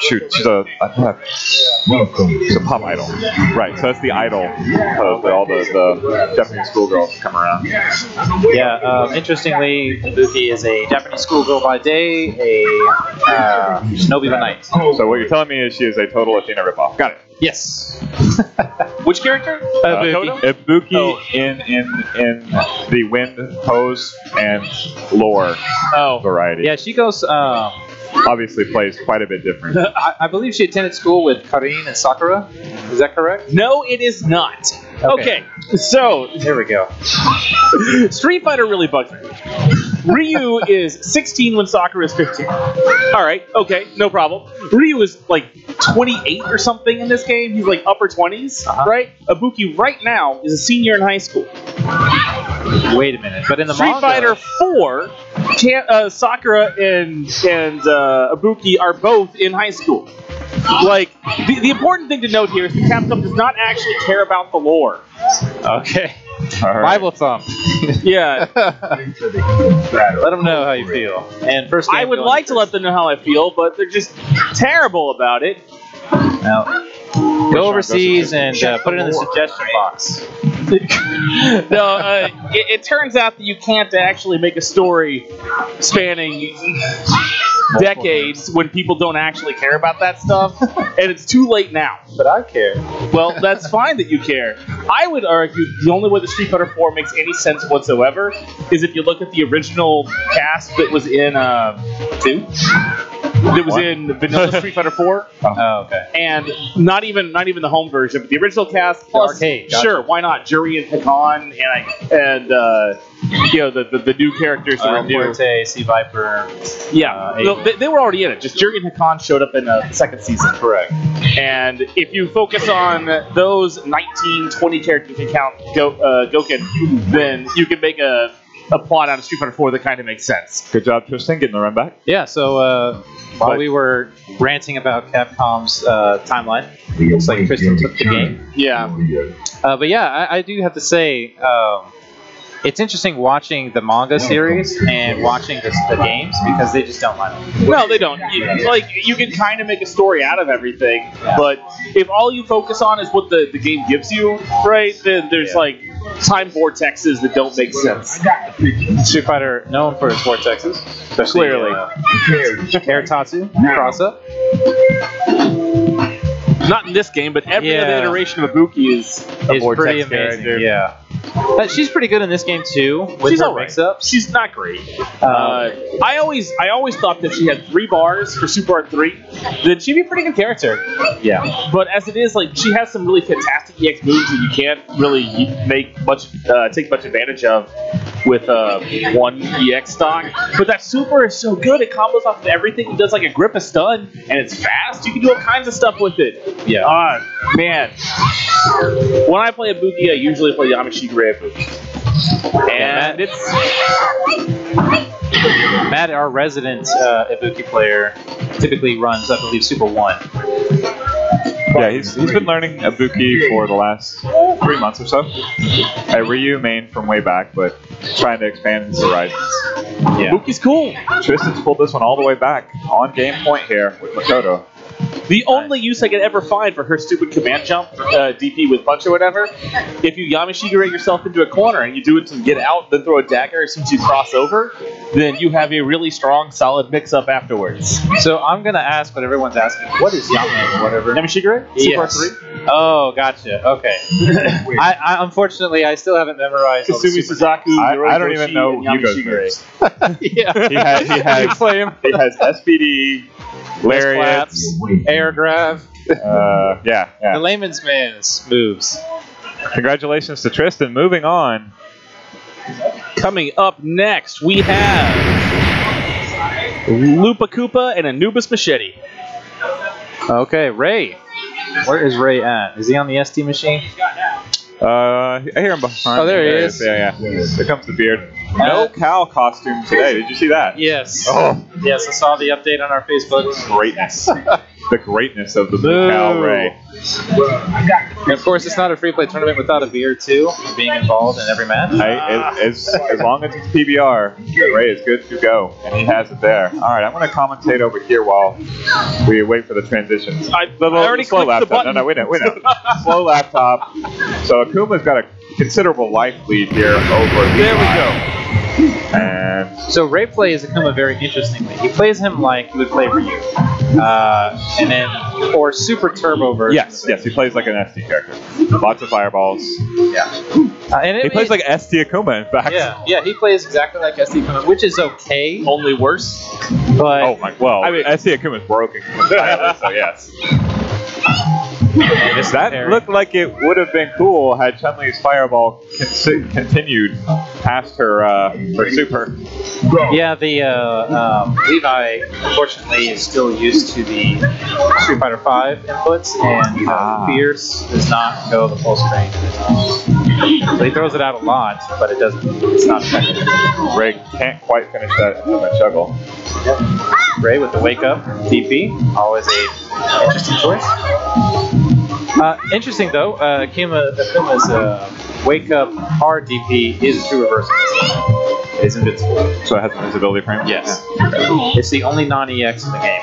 shoot, she's a pop idol. Right, so that's the idol pose where all the Japanese schoolgirls come around. Yeah, interestingly, Ibuki is a Japanese schoolgirl by day, a shinobi by night. So what you're telling me is she is a total Athena ripoff. Got it. Yes. Which character? Ibuki in the wind pose and lore variety. Yeah, she goes. Obviously plays quite a bit different. I believe she attended school with Karin and Sakura. Is that correct? No, it is not. Okay, so there we go. Street Fighter really bugs me. Ryu is 16 when Sakura is 15. All right, okay, no problem. Ryu is like 28 or something in this game. He's like upper 20s, right? Ibuki right now is a senior in high school. Wait a minute, but in the Street Fighter 4, Sakura and Ibuki are both in high school. Like, the important thing to note here is that Capcom does not actually care about the lore. Okay. Right. Bible thump. Yeah. Let them know how you feel. And first, I would like to let them know how I feel, but they're just terrible about it. Now, go overseas and put it in the suggestion box. No, it turns out that you can't actually make a story spanning decades when people don't actually care about that stuff, and it's too late now. But I care. Well, that's fine that you care. I would argue the only way the Street Fighter 4 makes any sense whatsoever is if you look at the original cast that was in 2. That was in Vanilla Street Fighter 4. Oh, okay. And not even the home version, but the original cast plus arcade. Gotcha. Sure, why not? Juri and Hakan and the new characters that were new. Forte, Sea Viper. Yeah, they were already in it. Just Juri and Hakan showed up in the second season. Correct. And if you focus on those 19, 20 characters and count Goken, then you can make a plot out of Street Fighter 4 that kind of makes sense. Good job, Tristan, getting the run back. Yeah, so while we were ranting about Capcom's timeline, looks like Tristan took the game. Yeah. But yeah, I do have to say, it's interesting watching the manga series and watching the games because they just don't line up. No, they don't. You can kind of make a story out of everything, but if all you focus on is what the game gives you, right, then there's like time vortexes that don't make sense. Street Fighter known for its vortexes, especially clearly. Air Tatsu, cross-up. Not in this game, but every other iteration of Ibuki is a vortex pretty amazing. character. Yeah. She's pretty good in this game too. With She's her all right. mix-ups. She's not great. I always thought that she had 3 bars for Super Art 3. Then she'd be a pretty good character. Yeah. But as it is, like she has some really fantastic EX moves that you can't really take much advantage of with one EX stock. But that Super is so good; it combos off of everything. It does like a grip, a stun, and it's fast. You can do all kinds of stuff with it. Yeah. Man. When I play Ibuki, I usually play Yamashigure Ibuki. And Matt, our resident Ibuki player, typically runs, I believe, Super 1. Yeah, he's been learning Ibuki for the last 3 months or so. Ryu main from way back, but trying to expand his horizons. Yeah. Ibuki's cool. Tristan's pulled this one all the way back on game point here with Makoto. The only use I could ever find for her stupid command jump, DP with punch or whatever, if you Yamashigure yourself into a corner and you do it to get out, then throw a dagger as soon as you cross over, then you have a really strong, solid mix-up afterwards. So I'm going to ask what everyone's asking. What is Yamashigure? Super Art 3? Oh, gotcha. Okay. I unfortunately, I still haven't memorized all the Kasumi Super Suzaku, I don't even know Yugo's moves. Yeah. He has SPD, lariats, air grab. yeah. The layman's man's moves. Congratulations to Tristan. Moving on. Coming up next, we have Lupa Koopa and Anubis Machete. Okay, Ray. Where is Ray at? Is he on the SD machine? I hear him behind. Oh, there he is. Yeah. There comes the beard. No cow costume today. Did you see that? Yes. Oh. Yes, I saw the update on our Facebook. Greatness. The greatness of the Blue Cow Ray. And of course, it's not a free play tournament without a beer too being involved in every match. As long as it's PBR, Ray is good to go, and he has it there. All right, I'm going to commentate over here while we wait for the transitions. I already slow clicked the laptop. button. No, we know. Slow laptop. So Akuma's got a considerable life lead here over. There we go. And so Ray plays Akuma very interestingly. He plays him like he would play Ryu, and then or Super Turbo version. Yes, he plays like an SD character. Lots of fireballs. Yeah, and he plays like SD Akuma, in fact. Yeah, he plays exactly like SD Akuma, which is okay. Only worse. But SD Akuma is broken entirely, so yes. That looked like it would have been cool had Chun-Li's fireball continued past her super. Yeah, the Levi, unfortunately, is still used to the Street Fighter V inputs, and Fierce does not go the full strength. So he throws it out a lot, but it's not effective. Ray can't quite finish that juggle. Yep. Ray with the wake up DP, always a interesting choice. Interesting though, Akuma's wake up hard DP is a true reversal. It is invincible. So it has invisibility frame? Yes. It's the only non-EX in the game.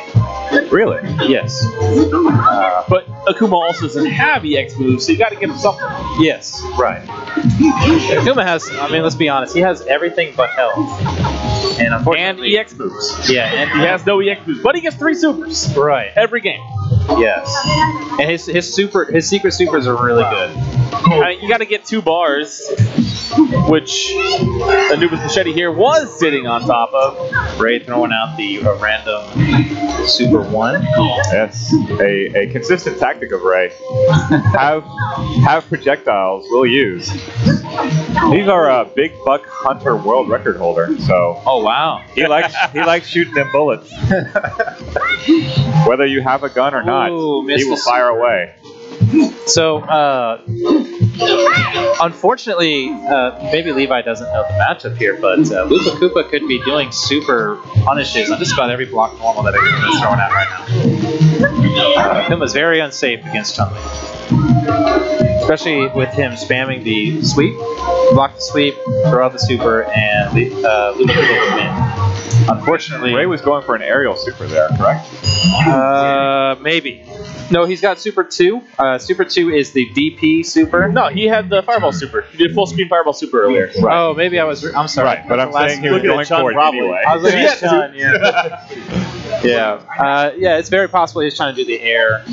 Really? Yes. But Akuma also doesn't have EX moves, so you got to give him something. Yes, right. Akuma has, let's be honest, he has everything but health. And unfortunately, EX moves. Yeah, and he has no EX moves, but he gets 3 supers. Right. Every game. Yes. And his secret supers are really good. You got to get 2 bars, which Anubis Machete here was sitting on top of. Ray throwing out the random Super 1. Yes, a consistent tactic of Ray. have projectiles we'll use. These are a big buck hunter world record holder, so. Oh wow. He likes shooting them bullets. Whether you have a gun or not, he will fire away. So, unfortunately, maybe Levi doesn't know the matchup here, but Lupa Koopa could be doing super punishes on just about every block normal that Akuma's throwing out right now. Akuma's very unsafe against Chun-Li. Especially with him spamming the sweep, block the sweep, throw out the super, and Lupa Koopa would win. Unfortunately, Ray was going for an aerial super there, correct? Maybe. No, he's got Super 2. Super 2 is the DP super. No, he had the Fireball super. He did full screen Fireball super earlier. Right. Oh, maybe I'm sorry. Right, but I'm saying he was going for it anyway. I was looking at Chun, yeah. Yeah, it's very possible he's trying to do the air.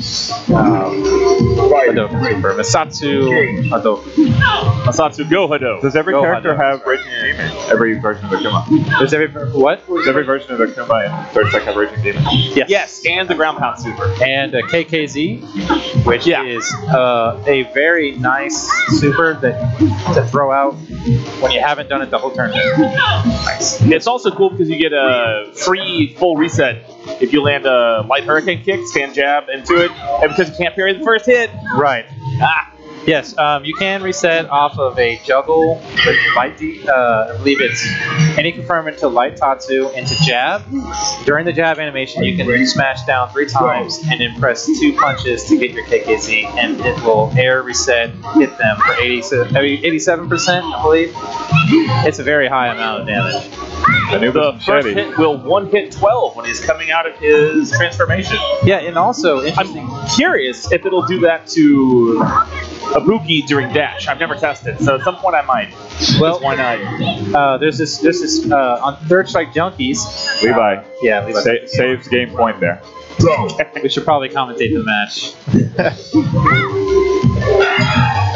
Masatsu Go Hado. Does every character have Raging Demon? Every version of Akuma. Does every version of Akuma in third second have Raging Demon? Yes, and the Ground Pound super. And KKZ, which is a very nice super to throw out when you haven't done it the whole turn. Nice. It's also cool because you get a free full reset if you land a light hurricane kick, stand jab into it, and because you can't parry the first hit. Right. Yes, you can reset off of a juggle with light I believe it's any confirmment to light Tatsu into jab. During the jab animation, you can smash down 3 times and then press 2 punches to get your KKZ, and it will air reset, hit them for 87%, I believe. It's a very high amount of damage. The first hit will 1-hit 12 when he's coming out of his transformation. Yeah, and also, interesting. I'm curious if it'll do that to Ibuki during dash. I've never tested, so at some point I might. Well, why not? There's this on Third Strike Junkies. Levi. Levi. Saves game point there. We should probably commentate the match.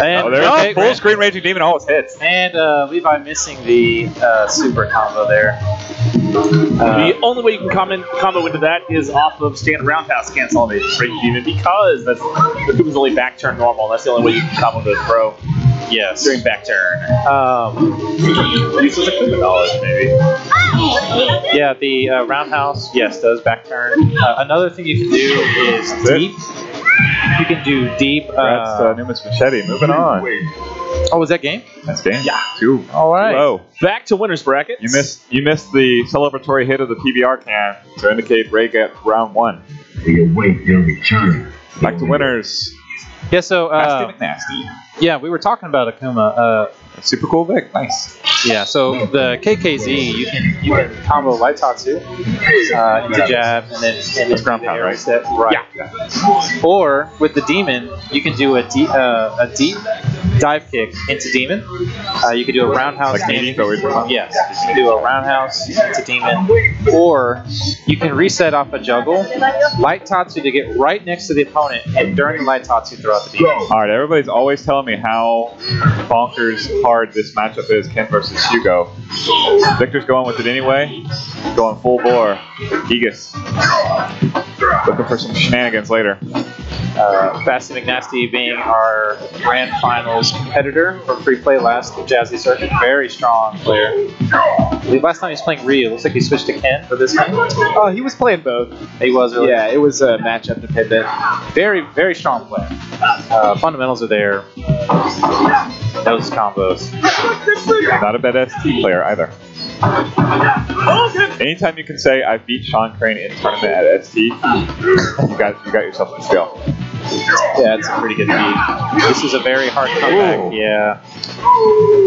And there's full screen Raging Demon always hits. And Levi missing the super combo there. The only way you can combo into that is off of stand roundhouse cancel on the Raging Demon, because the Kuma's only back turn normal, and that's the only way you can combo the throw. Yes. During back turn. This was a Kuma knowledge, maybe. Yeah, the roundhouse, yes, does back turn. Another thing you can do is deep. You can do deep. That's Numis Machete. Moving on. Oh, was that game? That's game. Yeah. 2. All right. Low. Back to winners brackets. You missed the celebratory hit of the PBR can to indicate Ray get round 1. We await your return. Back to winners. Yeah. So. Nasty. Yeah, we were talking about Akuma. Super cool Vic. Nice. Yeah, so the KKZ, you can combo light Tatsu into jab and then ground pound, right? Right. Yeah. Or with the demon, you can do a deep dive kick into demon. You can do a roundhouse. Like demon. Yes. You can do a roundhouse into demon, or you can reset off a juggle, light Tatsu to get right next to the opponent, and during the light Tatsu throw out the demon. All right, everybody's always telling me how bonkers hard this matchup is, Ken versus Hugo. Victor's going with it anyway. Going full bore. Gigas. Looking for some shenanigans later. Fasty McNasty being our grand finals competitor from free play last Jazzy circuit. Very strong player. I believe last time he was playing Ryu. Looks like he switched to Ken for this game. Oh, he was playing both. He was really. Yeah, it was matchup dependent. Very, very strong player. Fundamentals are there. Those combos. Not a bad ST player either. Anytime you can say I beat Sean Crane in tournament at ST, you got yourself a skill. Yeah, it's a pretty good beat. This is a very hard comeback. Ooh. Yeah.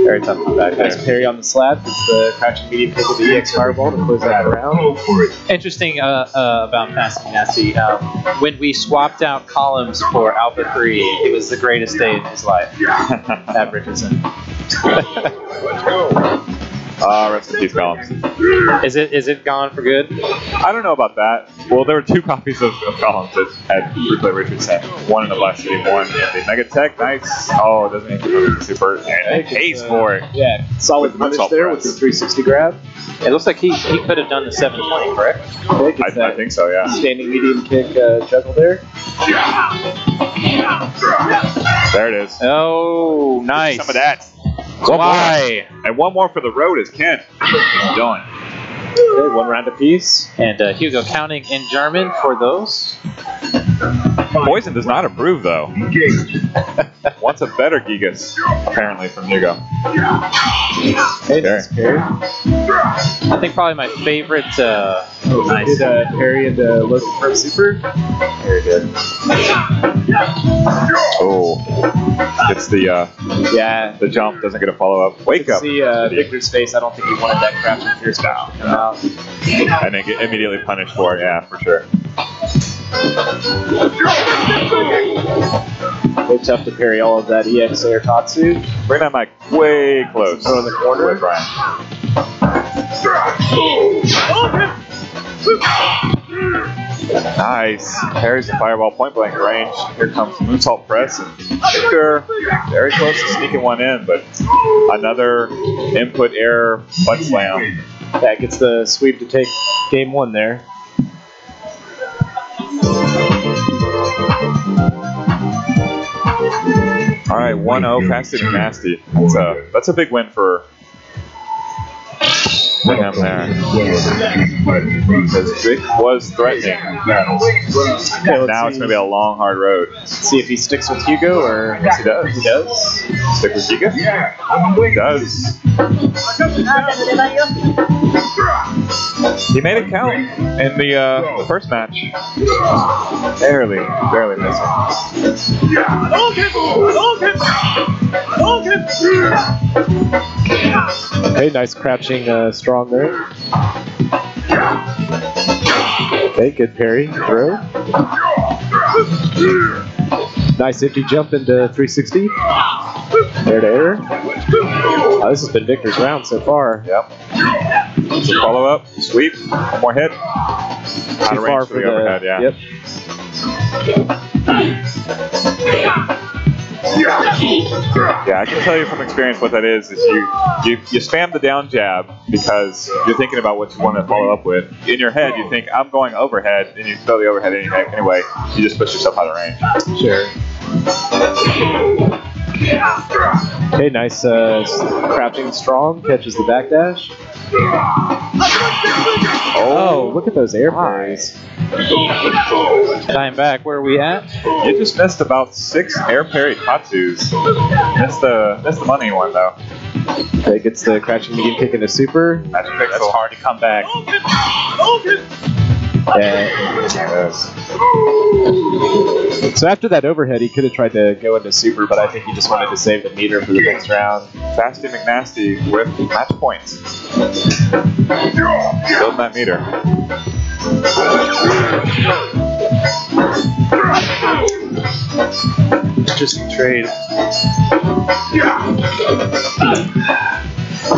Very tough comeback there. Nice parry on the slab. It's the crouching medium kick with the EX fireball to close that round. Interesting about Fasty McNasty. When we swapped out columns for Alpha 3, it was the greatest day in his life at Richardson. Rest in peace, Columns. Is it gone for good? I don't know about that. Well, there were 2 copies of Columns at Free Play Richardson. One in the Black City, one in the Mega Tech. Nice. Oh, it doesn't make it super. And it pays for it. Yeah, solid punish there with the 360 grab. It looks like he could have done the 720, correct? I think so, yeah. Standing medium kick juggle there. There it is. Oh, nice. Some of that. Why? And one more for the road is Ken. Done. Okay, 1 round apiece. And Hugo counting in German for those. Poison does not approve, though. Wants a better Gigas, apparently, from Hugo. Hey, nice parry. I think probably my favorite. Nice. Did parry into low confirm super. Very good. Oh, it's the the jump doesn't get a follow up. Wake up. See Victor's face. I don't think he wanted that crouching fierce down to come out. And then get immediately punished for it. Yeah, for sure. Very tough to parry all of that EX air Tatsu. Bring that mic way close. Throw in the corner. With Ryan. Nice. Parries the fireball point blank range. Here comes the moonsault press. And Victor very close to sneaking one in, but another input error butt slam. That gets the sweep to take game 1 there. All right, 1-0, Fasty McNasty. That's a big win for him there. Because Vic was threatening. Now it's going to be a long, hard road. See if he sticks with Hugo, or yes, he does. He does. Stick with Giga? He does. He made it count in the first match. Barely missing. Okay, nice crouching strong there. Okay, good parry, throw. Nice empty jump into 360. There to air. Oh, this has been Victor's round so far. Yep. So follow up, sweep, one more hit. Too far for the overhead, yeah. Yep. Yeah, I can tell you from experience what that is you spam the down jab because you're thinking about what you want to follow up with. In your head, you think, I'm going overhead, and you throw the overhead anyway. You just push yourself out of range. Sure. Okay, nice crouching strong, catches the backdash. Oh, look at those air parries. Time back, where are we at? You just missed about 6 air parry Tatsus. Missed the money one, though. Okay, gets the crouching medium kick into super. Magic Pixel. That's hard to come back. Yeah. So after that overhead, he could have tried to go into super, but I think he just wanted to save the meter for the next round. Fasty McNasty with match points. Building that meter. Just trade.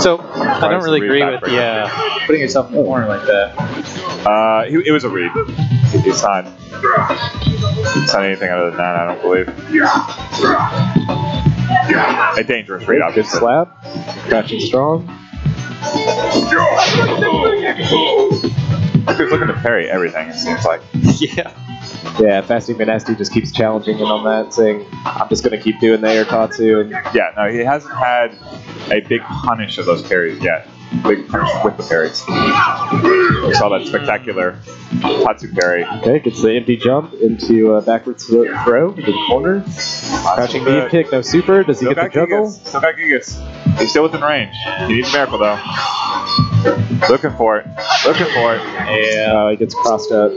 So I don't really agree with putting yourself in the corner like that. It was a read. He's not anything other than that, I don't believe. A dangerous read, Good obviously. slap. Crouching strong. He's looking to parry everything, it seems like. Yeah. Yeah, Fasting Nasty just keeps challenging him on that, saying, I'm just going to keep doing the air tatsu. And Yeah, no, he hasn't had a big punish of those parries yet. Big punish with the parries. We saw that spectacular tatsu parry. okay, gets the empty jump into backwards throw into the corner. Crouching knee kick, no super. Does he get the juggle? Still got Gigas. He's still within range. He needs a miracle, though. Looking for it. Looking for it. Yeah, he gets crossed up.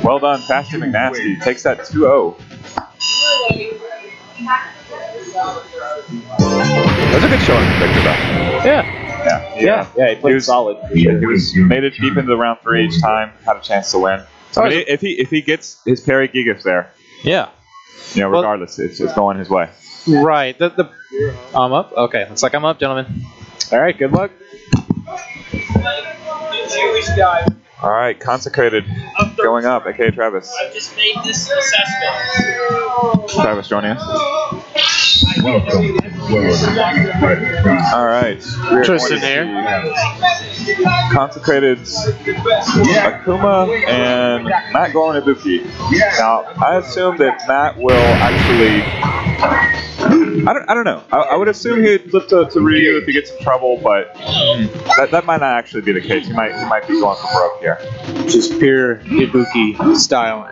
Well done, Fasty McNasty. Takes that 2-0. That's a good showing from Victor, though. Yeah, he played solid. For sure. He made it deep into round 3 each time. Had a chance to win. I mean, if he gets his parry Gigas there, Yeah. regardless, it's going his way. Right. I'm up? Okay. Looks like I'm up, gentlemen. All right, good luck. All right, Consecrated going up, aka Travis. I've just made this assessment. Travis joining us. Welcome. All right. Tristan there. Consecrated's Akuma and Matt going Ibuki. Now, I assume that Matt will actually... I don't know. I would assume he'd flip to Ryu if he gets in trouble, but that might not actually be the case. He might be going for broke here. Just pure Ibuki style.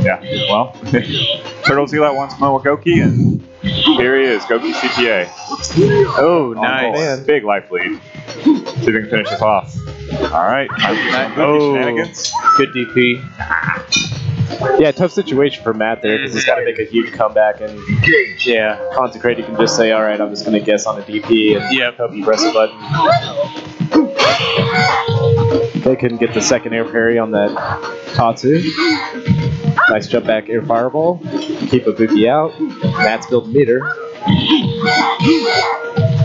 Yeah. Well, Turtles Eli wants to know what Goki, and here he is, Goki CPA. Oh, Oh, nice. man. Big life lead. See if he can finish this off. All right. Shenanigans. Good DP. Yeah, tough situation for Matt there because he's got to make a huge comeback. And yeah, Consecrated can just say, all right, I'm just going to guess on a DP and hope you press a button. Okay, couldn't get the second air parry on that Tatsu. Nice jump back air fireball. Keep Ibuki out. Matt's building meter.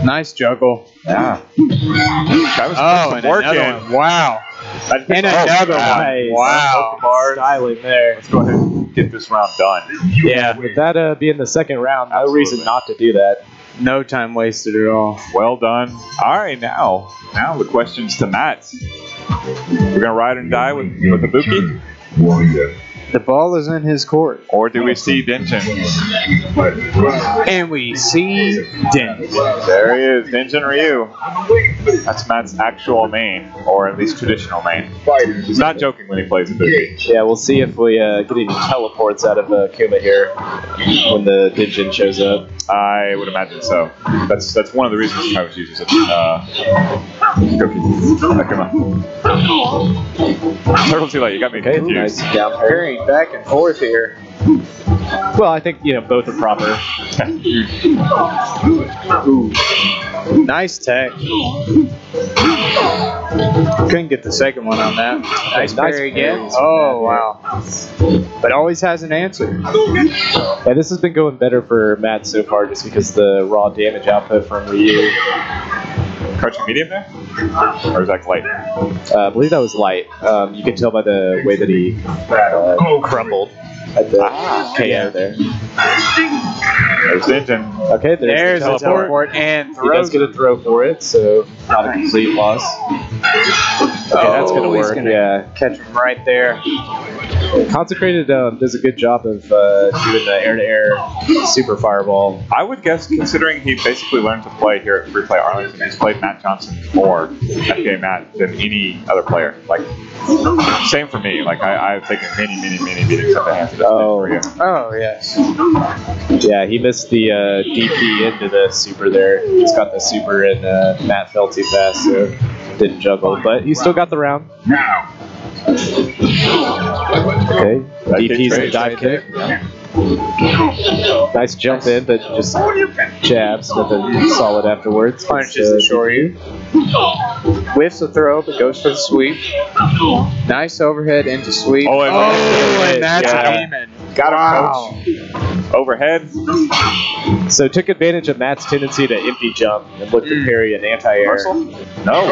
Nice juggle. Yeah. Oh, and another one. Wow. And another one. Nice. Wow. Styling there. Let's go ahead and get this round done. Yeah, with that being the second round, no reason not to do that. No time wasted at all. Well done. All right, now the questions to Matt. We're gonna ride and die with Ibuki, The ball is in his court. or do we see Denjin? And we see Den. There he is, Denjin Ryu. That's Matt's actual main, or at least traditional main. He's not joking when he plays Ibuki. Yeah, we'll see if we get any teleports out of Kuma here when the Dijin shows up. I would imagine so. That's one of the reasons Travis uses it. Goki. Come on. Turtles Eli, you got me confused. Nice down parry. Back and forth here. Well, I think both are proper. Ooh. Nice tech. Couldn't get the second one on that. Nice parry again. Oh, wow. But always has an answer. Yeah, this has been going better for Matt so far just because the raw damage output from Ryu. Crouching medium there? Or is that light? I believe that was light. You can tell by the way that he crumbled at the KO there. There's Denjin. Okay, there's the teleport. And He does get a throw for it, so not a complete loss. Okay, that's going to work. Yeah, catch him right there. Consecrated does a good job of doing the air-to-air super fireball. I would guess, considering he basically learned to play here at Free Play Arlington, he's played Matt Johnson more FK Matt than any other player. Like, same for me. Like, I've taken many beatings at the hands of this for you. Oh, yes. Yeah, he missed the DP into the super there. He's got the super, and Matt fell too fast, so didn't juggle. But he still got the round. Now. Okay, DP's a dive kick. Nice jump in, but just jabs, nothing solid afterwards. Punishes the Shoryu. Whiffs the throw, but goes for the sweep. Nice overhead into sweep. Oh, and that's aiming. Got him, coach. Overhead. So took advantage of Matt's tendency to empty jump and look to parry an anti-air. No.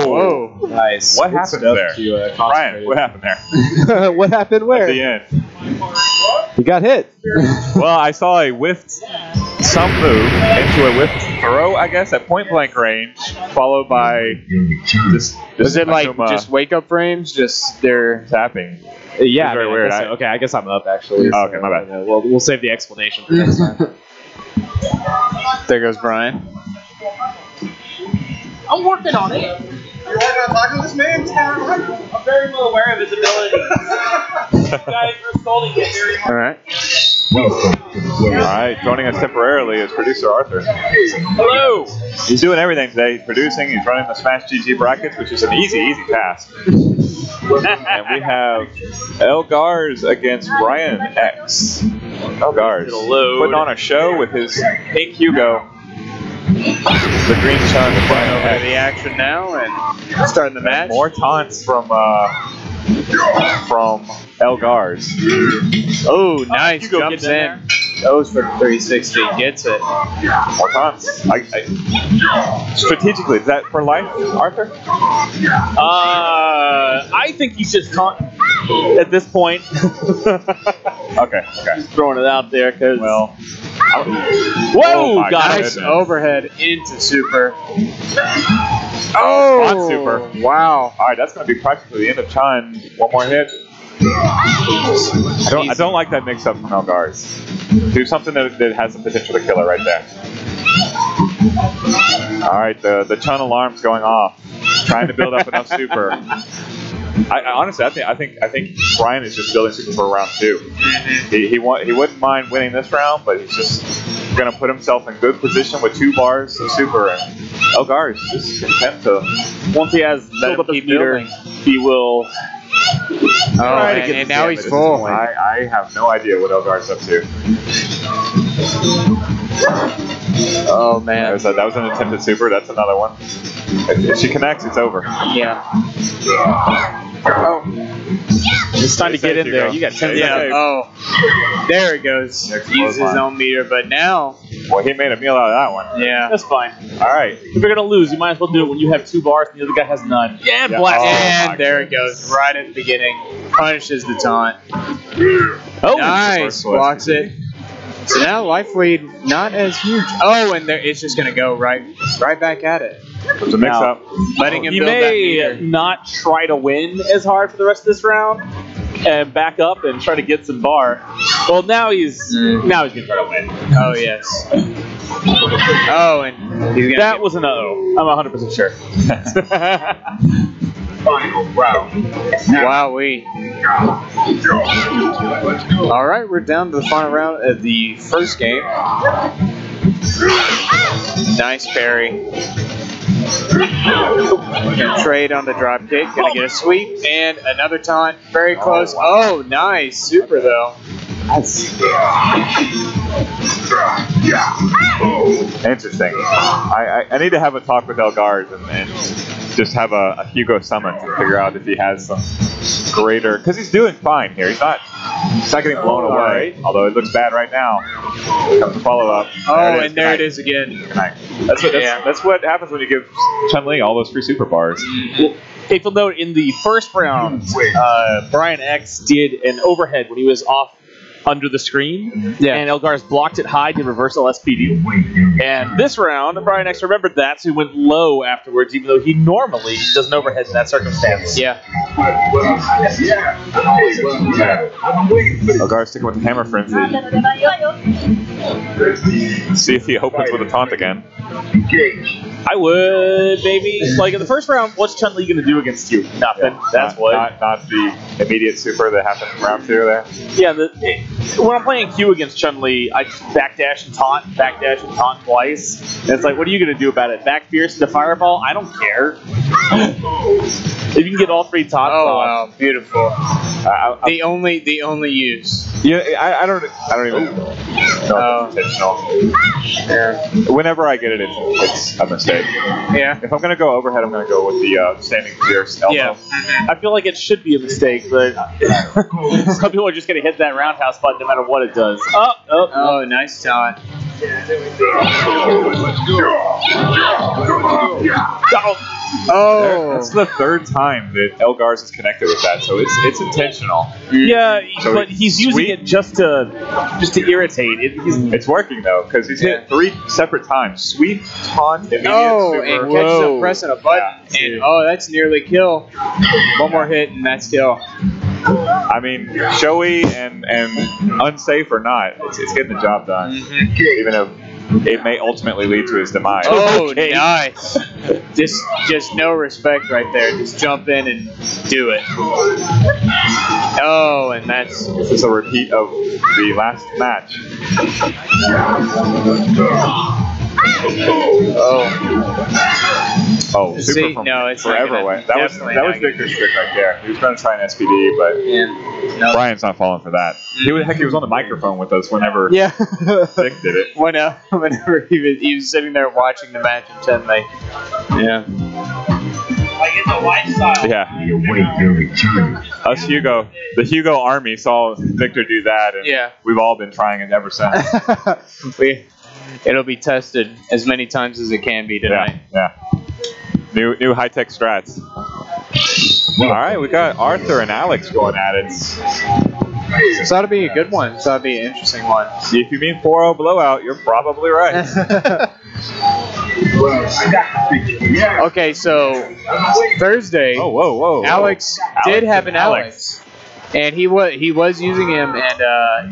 Whoa. Nice. What happened there? Brian, what happened there? What happened where? At the end. He got hit. Well, I saw a whiffed some move into a whiffed throw, I guess, at point blank range, followed by this Was it like Akuma just wake up range? Just their tapping. yeah. It's very I weird. guess so. Okay, I guess I'm up actually. Oh, okay, my bad. We'll save the explanation for next time. There goes Brian. I'm working on it. You want to talk to this man? I'm very well aware of his abilities. You guys are scolding me very much. All right. All right, joining us temporarily is producer Arthur. Hello. He's doing everything today. He's producing, he's running the Smash GG brackets, which is an easy task. And we have Elgars against Brian X. Elgars putting on a show with his pink Hugo. The green sun of Brian Over X. the action now and starting the match. More taunts from Elgars. Oh, nice. Hugo Jumps getting in in. Goes for the 360. Gets it. More taunts. Strategically, is that for life, Arthur? I think he's just taunting at this point. Okay. Just throwing it out there because. Well. Whoa, my guys! goodness. Overhead into super. Oh, On super. Wow. All right, that's going to be practically the end of Chun. One more hit. I don't like that mix-up from Elgars. Do something that has the potential to kill it right there. All right, the Chun alarm's going off. Trying to build up enough super. Honestly, I think Brian is just building super for round 2. He wouldn't mind winning this round, but he's just going to put himself in good position with 2 bars of super. And Elgar is just content to. Once he has filled up his meter, he will. And now he's full. I have no idea what Elgar's up to. Oh man. That was an attempted super. That's another one. If she connects, it's over. Yeah. Oh. It's time to get in there. You got 10 Yeah. seconds. Oh. There it goes. Uses his own meter, but now. Well, he made a meal out of that one. Yeah. That's fine. All right. If you're gonna lose, you might as well do it when you have 2 bars and the other guy has none. Yeah, blast. And there it goes. Right at the beginning. Punishes the taunt. Oh, nice. Blocks it. So now life lead not as huge. Oh, and it's just gonna go right back at it. It's a mix-up. Letting him he build that may meter. not try to win as hard for the rest of this round and back up and try to get some bar. Well, now he's gonna try to win. Oh yes. Oh, and he's gonna That was an O. I'm 100% sure. Final round. Wowee. All right, we're down to the final round of the first game. Nice parry. Gonna trade on the drop kick. Gonna get a sweep and another taunt. Very close. Oh, nice. Super though. Interesting. I need to have a talk with Elgars and just have a Hugo summon to figure out if he has some greater, because he's doing fine here. He's not getting blown away, although it looks bad right now. Comes the follow-up. And there it is again. That's what happens when you give Chun-Li all those free super bars. If you'll note, in the first round, Brian X did an overhead when he was off under the screen, and Elgars blocked it high to reverse LSPD. And this round, Brian X remembered that, so he went low afterwards, even though he normally does an overhead in that circumstance. Yeah. Elgar's sticking with the hammer frenzy. See if he opens with a taunt again. I would, maybe. Like, in the first round, what's Chun-Li going to do against you? Nothing. That's what. Not the immediate super that happened in round 2 there. Yeah, when I'm playing Q against Chun-Li, I just backdash and taunt twice. And it's like, what are you going to do about it? Back fierce into Fireball? I don't care. If you can get all 3 taunts off. Wow, beautiful. The only use. Yeah, I don't even know if it's intentional. Whenever I get it, it's a mistake. Yeah. If I'm gonna go overhead, I'm gonna go with the standing fierce elbow. Yeah. I feel like it should be a mistake, but some people are just gonna hit that roundhouse button no matter what it does. Oh, nice taunt. Oh, that's the third time that Elgar's is connected with that, so it's intentional. Yeah, So but he's using it just to irritate. It's working though, because he's hit 3 separate times. Sweep, taunt, immediate super. And catches him pressing a button. And that's nearly kill. One more hit and that's kill. I mean, showy and unsafe or not, it's getting the job done. Even if it may ultimately lead to his demise. Oh, nice. Just no respect right there. Just jump in and do it. Oh, and that's... This is a repeat of the last match. Oh, super from forever away. That was Victor's trick right there. He was going to try an SPD, but Brian's not falling for that. He was on the microphone with us whenever Vic did it. Whenever he was sitting there watching the match in 10 May. Yeah. Like it's a lifestyle. Yeah. Us the Hugo army saw Victor do that, and we've all been trying it ever since. It'll be tested as many times as it can be tonight. Yeah. New high-tech strats. All right, we got Arthur and Alex going at it. So that'll be a good one. So that'll be an interesting one. If you mean 4-0 blowout, you're probably right. Okay, so Thursday. Oh, whoa. Alex did have an Alex. And he was using him, and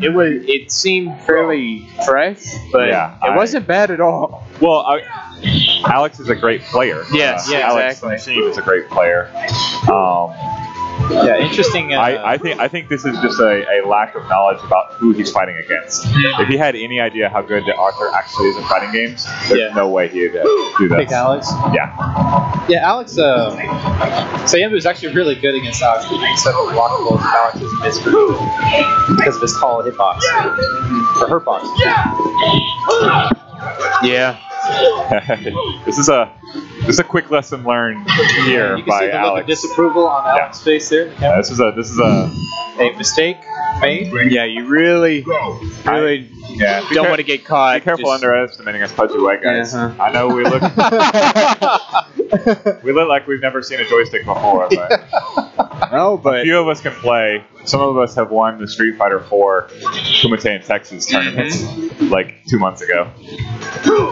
it seemed fairly fresh, but it wasn't bad at all. Well, Alex is a great player. Yes, Alex exactly. Machine is a great player. Interesting. I think this is just a lack of knowledge about who he's fighting against. If he had any idea how good Arthur actually is in fighting games, there's no way he'd do that. Pick Alex? Yeah. Yeah, Alex, Sayembu is actually really good against Alex. Instead of blockable, Alex is missed because of his tall hitbox. Or hurt box. Yeah. This is a quick lesson learned here you can by see the Alex. look of disapproval on Alex's face there. This is a mistake made. Yeah, you really don't want to get caught. Be careful underestimating us pudgy white guys. I know we look like we've never seen a joystick before, but a few of us can play. Some of us have won the Street Fighter 4 Kumite in Texas tournaments like 2 months ago.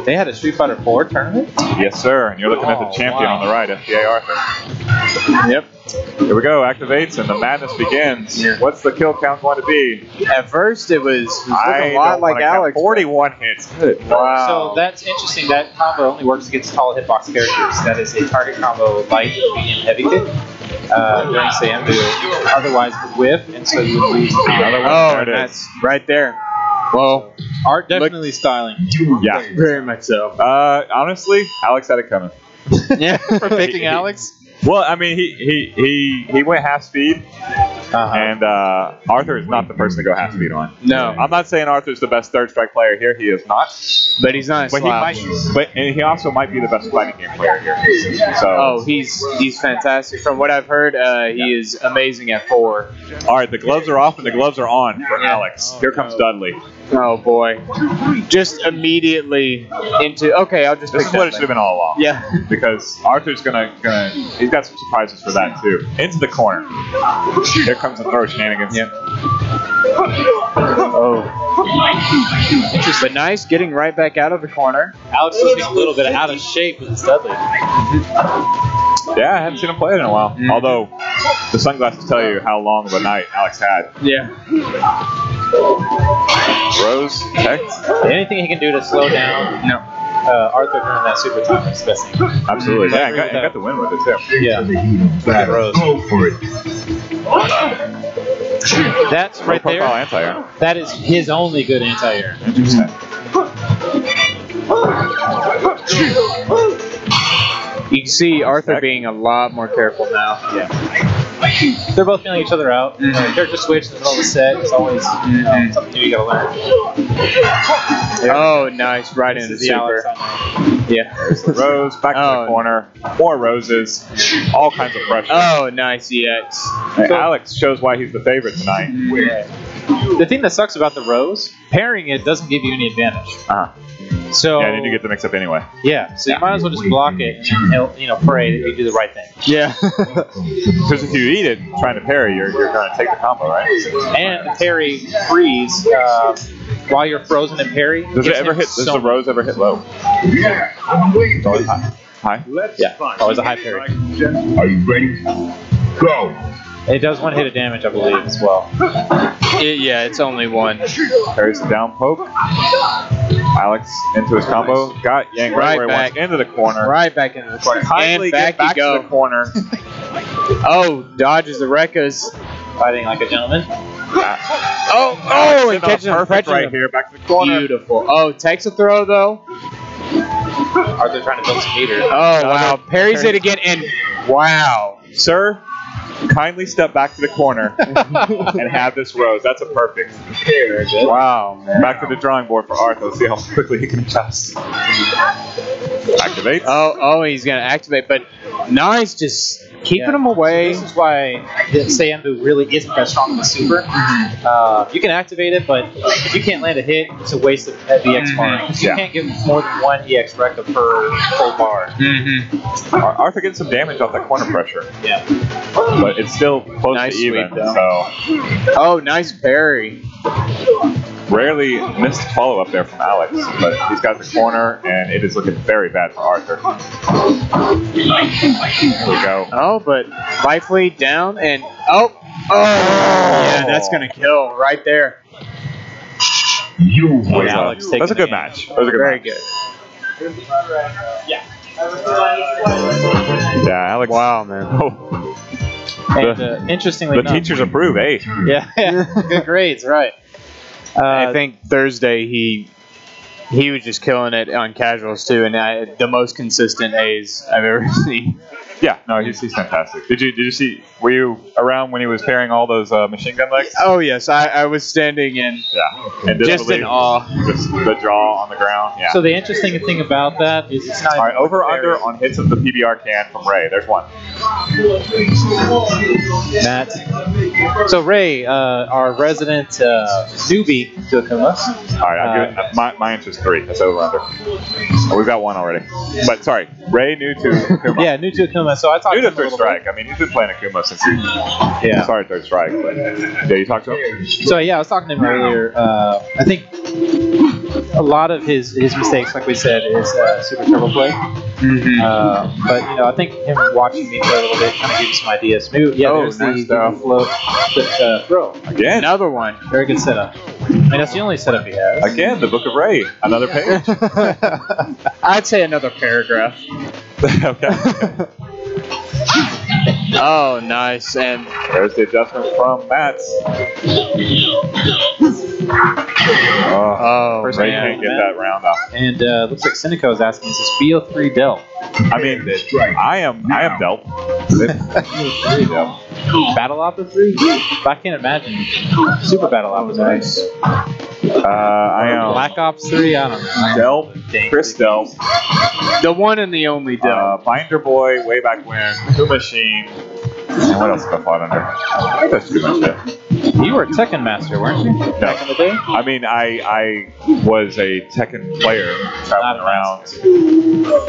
They had a Street Fighter 4 tournament? Yes, sir. And you're looking at the champion on the right, FBA Arthur. Yep. Here we go. Activates and the madness begins. What's the kill count going to be? At first, it was looking a lot like Alex. 41 hits. Good. Wow. So that's interesting. That combo only works against tall hitbox characters. That is a target combo light, medium, heavy kick. During Sayembu, otherwise whiff, and so you would lose another one. Oh, that's right there. Well, Art definitely styling. Yeah, very much so. Honestly, Alex had it coming. Yeah, for picking Alex. Well, I mean, he went half speed, and Arthur is not the person to go half speed on. No, I'm not saying Arthur's the best third strike player here. He is not, but he's not. But he also might be the best fighting game player here. So, he's fantastic. From what I've heard, he is amazing at 4. All right, the gloves are off and the gloves are on for Alex. Here comes Dudley. Oh boy! Just immediately into. Okay, I'll just. This is what it should have been all along. Yeah. Because Arthur's gonna. He's got some surprises for that too. Into the corner. Here comes the throw shenanigans. Yep. Oh. Interesting. But nice, getting right back out of the corner. Alex is looking a little bit out of shape with his Dudley. Yeah, I haven't seen him play it in a while. Although the sunglasses tell you how long of a night Alex had. Yeah. Rose, tech. Anything he can do to slow down. No. Arthur during that super time is best thing. Absolutely. Yeah, I got the win with it too. Yeah. Rose. Go for it. That's right there. Anti-air. That is his only good anti-air. Interesting. You can see Arthur being a lot more careful now. Yeah. They're both feeling each other out. Character switch in the middle of the set. It's always something new you gotta learn. Oh, nice. Right into the super. Yeah. There's the Rose, back to the corner. More roses. All kinds of pressure. Oh, nice EX. Hey, Alex shows why he's the favorite tonight. the thing that sucks about the rows, pairing it doesn't give you any advantage. So yeah, then you get the mix up anyway. Yeah, so you might as well just block it and pray that you do the right thing. Yeah. Because if you eat it trying to parry, you're going to take the combo, right? And the parry freeze while you're frozen in parry. Does the rose ever hit low? Yeah, I'm waiting for you. High? Yeah, always a high parry. Are you ready? Go. It does one hit of damage, I believe, as well. Yeah, it's only one. Parries the down poke. Alex into his combo. Got Yang right where he wants, into the corner. Right back into the corner. Kindly and get back to the corner. Oh, dodges the Rekkas. Fighting like a gentleman. And catches perfect right here. Back to the corner. Beautiful. Oh, takes a throw, though. Arthur trying to build some meter. Oh, wow. Parries it again, and wow. Sir, kindly step back to the corner and have this rose. That's a perfect. Wow, man. Back to the drawing board for Arthur. Let's see how quickly he can adjust. Activate. Oh, he's going to activate, but nice, just keeping him away. So this is why Sayembu really isn't that strong in the super. You can activate it, but if you can't land a hit, it's a waste of EX bar. You can't give more than one EX Rekka per full bar. Arthur getting some damage off that corner pressure. Yeah. But it's still close to even. Oh, nice parry. Rarely missed follow-up there from Alex, but he's got the corner, and it is looking very bad for Arthur. Here we go. Oh, but life lead down, and yeah, that's gonna kill right there. Alex that's a good match. That was a good Very match. good. Yeah, Alex. Wow, man. And interestingly the enough, teachers approve, eh? Yeah, good grades, right. I think Thursday he was just killing it on casuals too, and the most consistent A's I've ever seen. Yeah, no, he's fantastic. Did you see? Were you around when he was pairing all those machine gun legs? Oh yes, I was standing in. Yeah, and just in awe. Just the jaw on the ground. Yeah. So the interesting thing about that is it's not. All right, over under on hits of the PBR can from Ray. There's one. Matt. So Ray, our resident newbie to Akuma. All right, I'll give it, my answer is 3. That's over under. Oh, we've got one already. But sorry, Ray new to Akuma. Yeah, new to Akuma. So I talked new to to him Third Strike. I mean, he's been playing Akuma since he started Third Strike. But yeah, you talked to him. So yeah, I was talking to him earlier. I think a lot of his mistakes, like we said, is super turbo play. But I think him watching me play a little bit kind of gave me some ideas. Maybe there's nice the float, throw again. Another one. Very good setup. I mean, that's the only setup he has. Again, the Book of Ray. Another page. I'd say another paragraph. Okay. Oh, nice. And there's the adjustment from Matt. First Ray can't get that round off. And looks like Cynico is asking, is this BO3 Dell? I mean, I am Delp. Battle Opera 3? I can't imagine. Super Battle Opera 3. Nice. I am Black Ops 3, I don't know. Delp, Chris Delp. The one and the only Delp. Binder Boy, way back when, Who Machine, and what else have I fought under? I think that's pretty much it. You were a Tekken master, weren't you? Back in the day? I mean, I was a Tekken player, traveling around,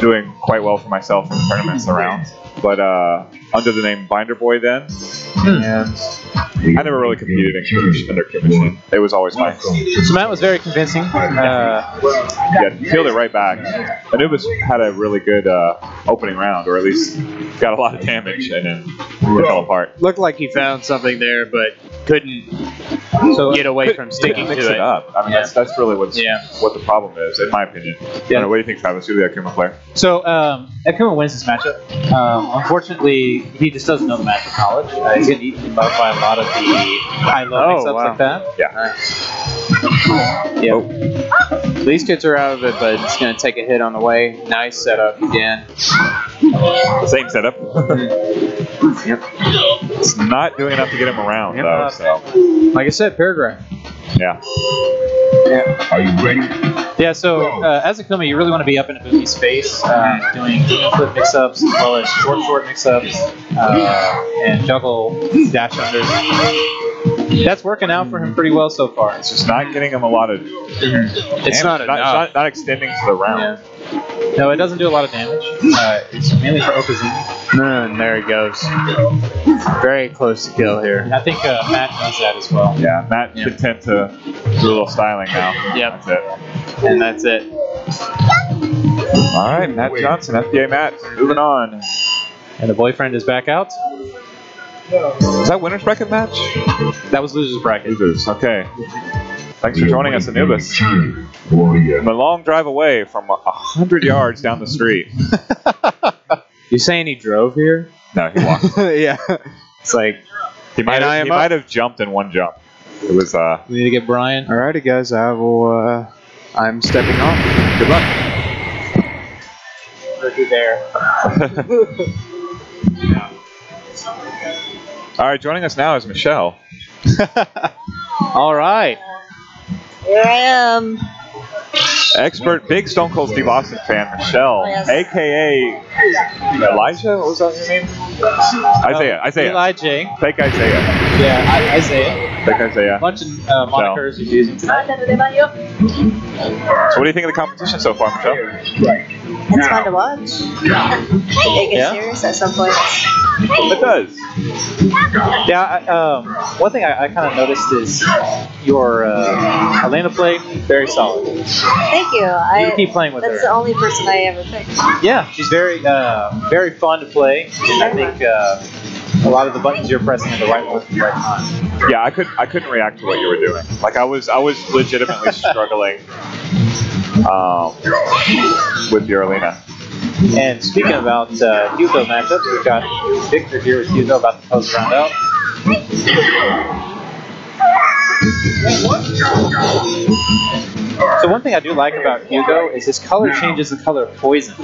doing quite well for myself in tournaments around. But under the name Binder Boy then, and I never really competed under Kimichin. It was always mine. So Matt was very convincing. Yeah, peeled it right back. Anubis had a really good opening round, or at least got a lot of damage, and then it fell apart. Looked like he found something there, but couldn't get away from sticking to it. Up. I mean, that's really what the problem is, in my opinion. I don't know, what do you think, Travis? You're the Akuma player. So Akuma wins this matchup. Unfortunately, he just doesn't know the matchup knowledge. He's getting eaten up by a lot of the high-low mix-ups like that. Yeah. These kids are out of it, but it's going to take a hit on the way. Nice setup again. Same setup. It's not doing enough to get him around, though. So, like I said, paragraph. Yeah. Are you ready? Yeah, so as Akuma, you really want to be up in a Buki's space, doing flip mix-ups as well as short mix-ups, and juggle dash unders. That's working out for him pretty well so far. It's just not getting him a lot of. It's not enough. Not extending to the round. Yeah. No, it doesn't do a lot of damage. It's mainly for Okazumi. And there he goes. Very close to kill here. I think Matt knows that as well. Yeah, Matt content to do a little styling now. Yep. That's it. And that's it. All right, Matt Johnson, FBA Matt, moving on. And the boyfriend is back out. Was that winner's bracket match? That was loser's bracket. Losers, okay. Thanks for joining us, Anubis. Warrior. From a long drive away from 100 yards down the street. You saying he drove here? No, he walked. Yeah. It's like, He might have jumped in one jump. It was We need to get Brian. alrighty guys, I'm stepping off. good luck. Looky there. All right, joining us now is Michelle. All right. Here I am. Expert, big Stone Cold Steve Austin fan, Michelle, a.k.a. Elijah? What was that your name? Isaiah. Eli J. Fake Isaiah. Yeah, Isaiah. Fake Isaiah. A bunch of monikers he's using tonight. So what do you think of the competition so far, Michelle? It's fun to watch. It gets serious at some point. It does. Yeah, one thing I kind of noticed is your Elena play, very solid. Thank you. You keep playing with That's her. the only person I ever picked. Yeah, she's very fun to play, and I think a lot of the buttons you're pressing are the right ones at the right time. Yeah, I couldn't react to what you were doing. Like I was legitimately struggling with your Elena. And speaking about Hugo matchups, we've got Victor here with Hugo about to close the round out. So one thing I do like about Hugo is his color changes the color of poison.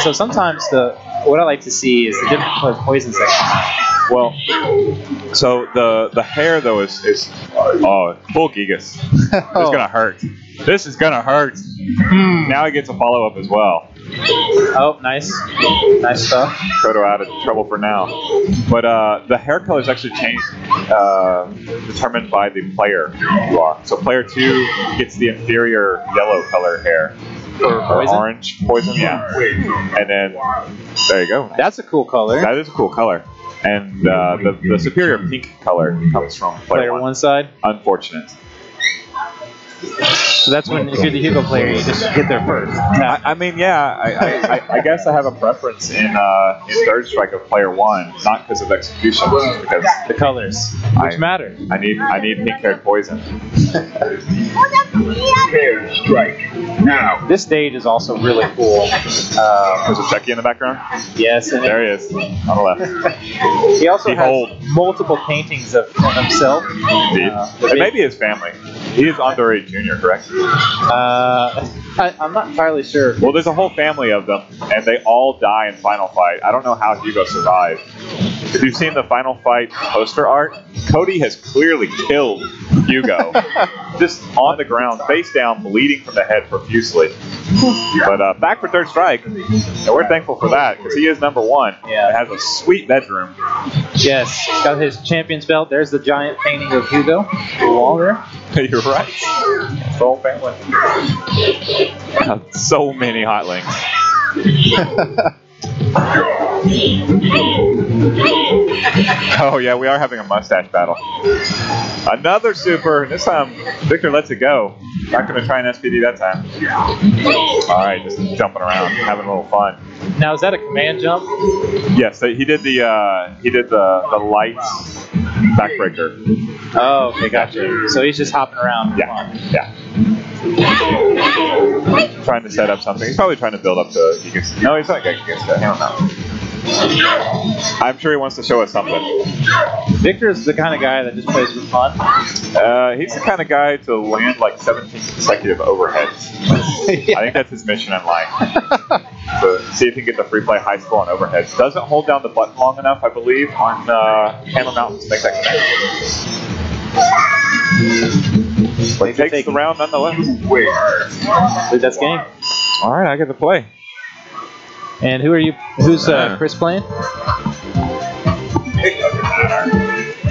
So sometimes what I like to see is the different color poisons that come out. Well, so the hair though is full Gigas. It's gonna hurt. This is gonna hurt. Now he gets a follow up as well. Oh, nice stuff. Kodo out of trouble for now. But the hair color is actually changed, determined by the player you are. So player 2 gets the inferior yellow color hair. Or poison? Orange poison, yeah. And then there you go. That's a cool color. That is a cool color. And the superior pink color comes from player 1 side. Unfortunate. So that's when, if you're the Hugo player, you just get there first. I mean, yeah, I guess I have a preference in third strike of player 1, not because of execution, just because the colors, which matter. I need pink-haired poison. Fair strike. Now. This stage is also really cool. There's a Chucky in the background? Yes. And there he is, on the left. He also has multiple paintings of himself. Indeed. It may be his family. He is underage junior, correct? I'm not entirely sure. Well, there's a whole family of them, and they all die in Final Fight. I don't know how Hugo survived. If you've seen the Final Fight poster art, Cody has clearly killed Hugo. Just on the ground, face down, bleeding from the head profusely. But back for third strike, and we're thankful for that, because he is number 1. Yeah. It has a sweet bedroom. Yes, he's got his champion's belt. There's the giant painting of Hugo on the wall there. You're right. The whole family. So many hot links. Oh yeah, we are having a mustache battle. Another super. This time, Victor lets it go. Not going to try an SPD that time. All right, just jumping around, having a little fun. Now, is that a command jump? Yes, he did the light backbreaker. Oh, okay, gotcha. So he's just hopping around. Yeah. Trying to set up something. He's probably trying to build up to. No, he's not getting against that. I don't know. I'm sure he wants to show us something. Victor's the kind of guy that just plays for fun. He's the kind of guy to land like 17 consecutive overheads. I think that's his mission in life. So see if he can get the free play high score on overheads. Doesn't hold down the button long enough, I believe, on Hammer Mountain to make that connect. But he takes the round nonetheless. That's game. All right, I get to play. And who's Chris playing?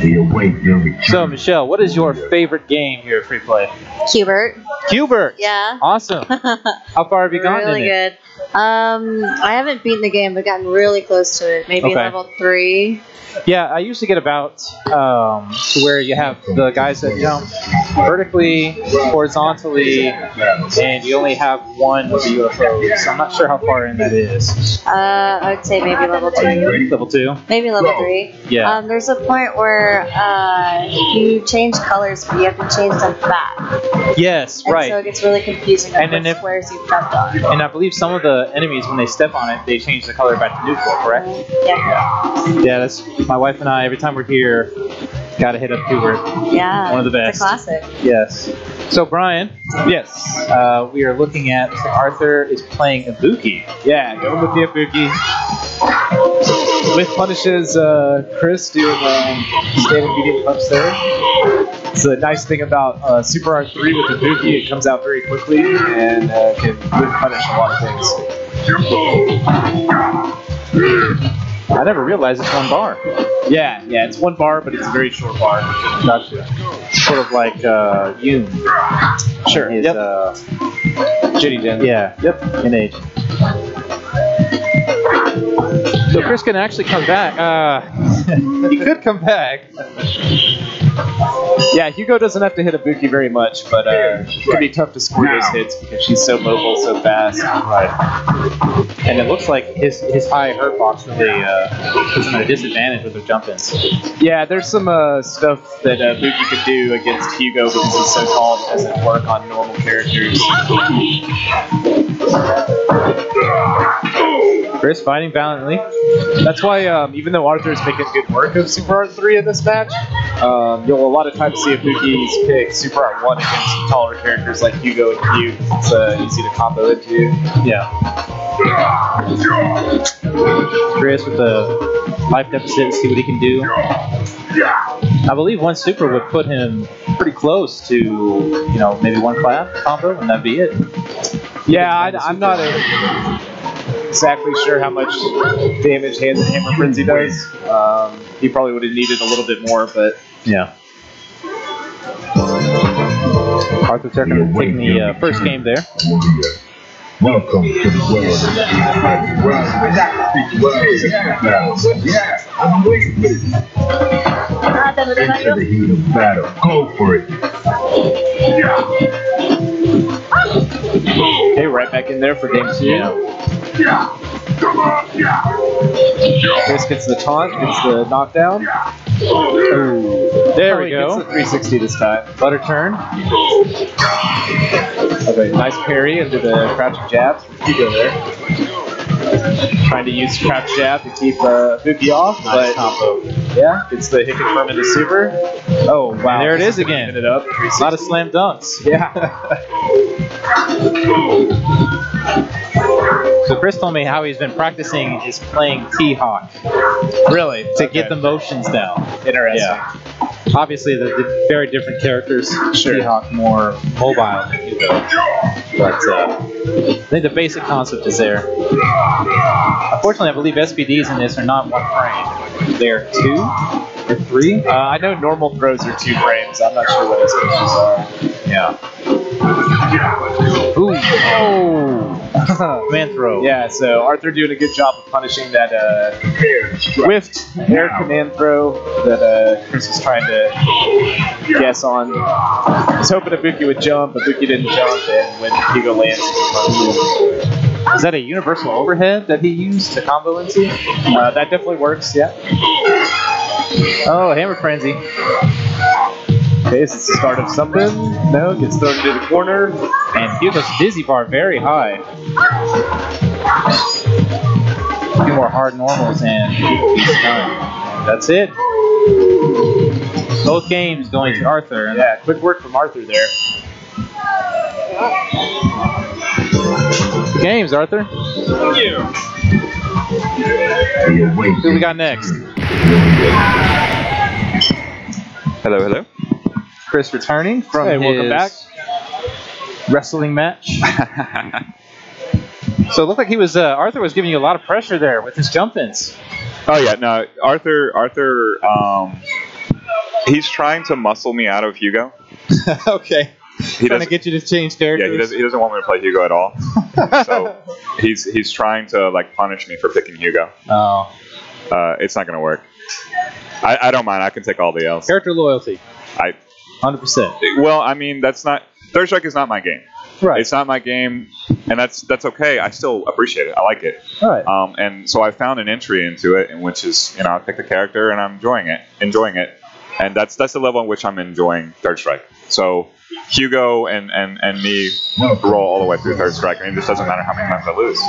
We await your return. So, Michelle, what is your favorite game here at Free Play? Hubert. Hubert. Yeah. Awesome. How far have you gone Really in it? good. I haven't beaten the game, but gotten really close to it. Maybe Okay. level 3. Yeah, I usually get about to where you have the guys that jump vertically, horizontally, and you only have one of the UFOs. So I'm not sure how far in that is. I would say maybe level 2. Level 2? Maybe level 3. Yeah. There's a point where you change colors, but you have to change them back. Yes, And right. so it gets really confusing And then what if- squares you stepped on. And I believe some of the enemies, when they step on it, they change the color back to neutral, correct? Yeah. Yeah, that's my wife and I, every time we're here, gotta hit up Hubert. Yeah. One of the It's best. a classic. Yes. So, Brian. Yes. We are looking at Arthur is playing Ibuki. Yeah, going with the Ibuki. With punishes Chris doing standing medium punch there. It's the nice thing about Super R3 with Ibuki, it comes out very quickly and can really punish a lot of things. I never realized it's one bar. Yeah, it's one bar, but it's a very short bar. Gotcha. Sort of like Yoon. Sure. His, Yep. Jitty Jin. Yeah. Yep. In age. So Chris can actually come back. He could come back. Yeah, Hugo doesn't have to hit Ibuki very much, but it can be tough to score those hits because she's so mobile, so fast. Right. And it looks like his high hurt box really puts him at a disadvantage with their jump-ins. Yeah, there's some stuff that Ibuki could do against Hugo because he's so tall that doesn't work on normal characters. Chris fighting valiantly. That's why, even though Arthur is making good work of Super Art 3 in this match, you'll a lot of times see Ibuki's pick Super Art 1 against taller characters like Hugo and Q. It's easy to combo into. Yeah. Chris with the life deficit, see what he can do. I believe one super would put him pretty close to, maybe one clap combo, and that'd be it. Yeah, I'm not exactly sure how much damage Hammer Frenzy does. He probably would have needed a little bit more, but yeah. Arthur taking the first game there. Welcome to the world of I'm waiting for it. Into the heat of battle. Go for it. Okay, right back in there for game 2. Chris gets the taunt, gets the knockdown. Ooh, there we go. Gets the 360 this time. Butter turn. Okay, nice parry into the crouching jabs from Hugo there. Trying to use crouch jab to keep Ibuki off, Nice but combo. yeah, gets the hit confirm into super. Oh wow! And there it is again. Ended up A lot of slam dunks. yeah. So Chris told me how he's been practicing is playing T-Hawk Really? to get the motions down. Interesting. Yeah. Obviously, the very different characters. Sure. T-Hawk more mobile than Hugo. But I think the basic concept is there. Unfortunately, I believe SPDs in this are not 1 frame. They're 2 or 3. I know normal throws are 2 frames. I'm not sure what his pitches are. Yeah. Ooh. Oh. Man throw. Yeah, so Arthur doing a good job of punishing that whiffed air command throw that Chris was trying to guess on. I was hoping Ibuki would jump, but Ibuki didn't jump, and when Hugo lands, Is that a universal overhead that he used to combo into? that definitely works, yeah. Oh, Hammer Frenzy. Okay, is this the start of something? No, gets thrown into the corner. And Hugo's dizzy bar very high. A few more hard normals and he's done. And that's it. Both games going to Arthur. Yeah, quick work from Arthur there. The games, Arthur. Who we got next? Hello, hello. Chris returning from his welcome back. Wrestling match. So it looked like he was Arthur was giving you a lot of pressure there with his jump-ins. Oh yeah, no, Arthur He's trying to muscle me out of Hugo. Okay. He trying to get you to change characters. Yeah, he doesn't want me to play Hugo at all. So he's trying to like punish me for picking Hugo. Oh. It's not gonna work. I don't mind. I can take all the L's. Character loyalty. 100%. Well, I mean, Third Strike is not my game. Right. It's not my game, and that's okay. I still appreciate it. I like it. All right. And so I found an entry into it, in which is I pick the character and I'm enjoying it, and that's the level in which I'm enjoying Third Strike. So Hugo and me roll all the way through Third Strike, and it just doesn't matter how many times I lose.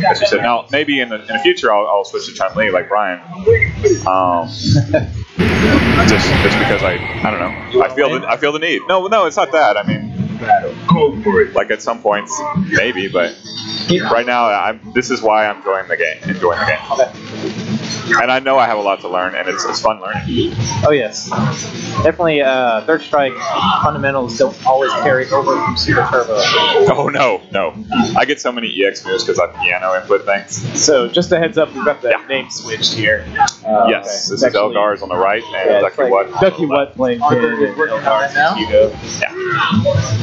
As you said. Now, maybe in the future I'll switch to Chun-Li like Brian. Just because I don't know. I feel the need. No, it's not that. I mean, like at some points, maybe, but right now, this is why I'm enjoying the game. Okay. And I know I have a lot to learn, and it's fun learning. Oh yes, definitely. Third Strike fundamentals don't always carry over from Super Turbo. Oh no! I get so many EX moves because I piano input things. So just a heads up, we've got the name switched here. Yes, okay. This is Elgar's on the right, and Ducky What. Ducky What playing Finn and Elgar's now. Hugo. Yeah.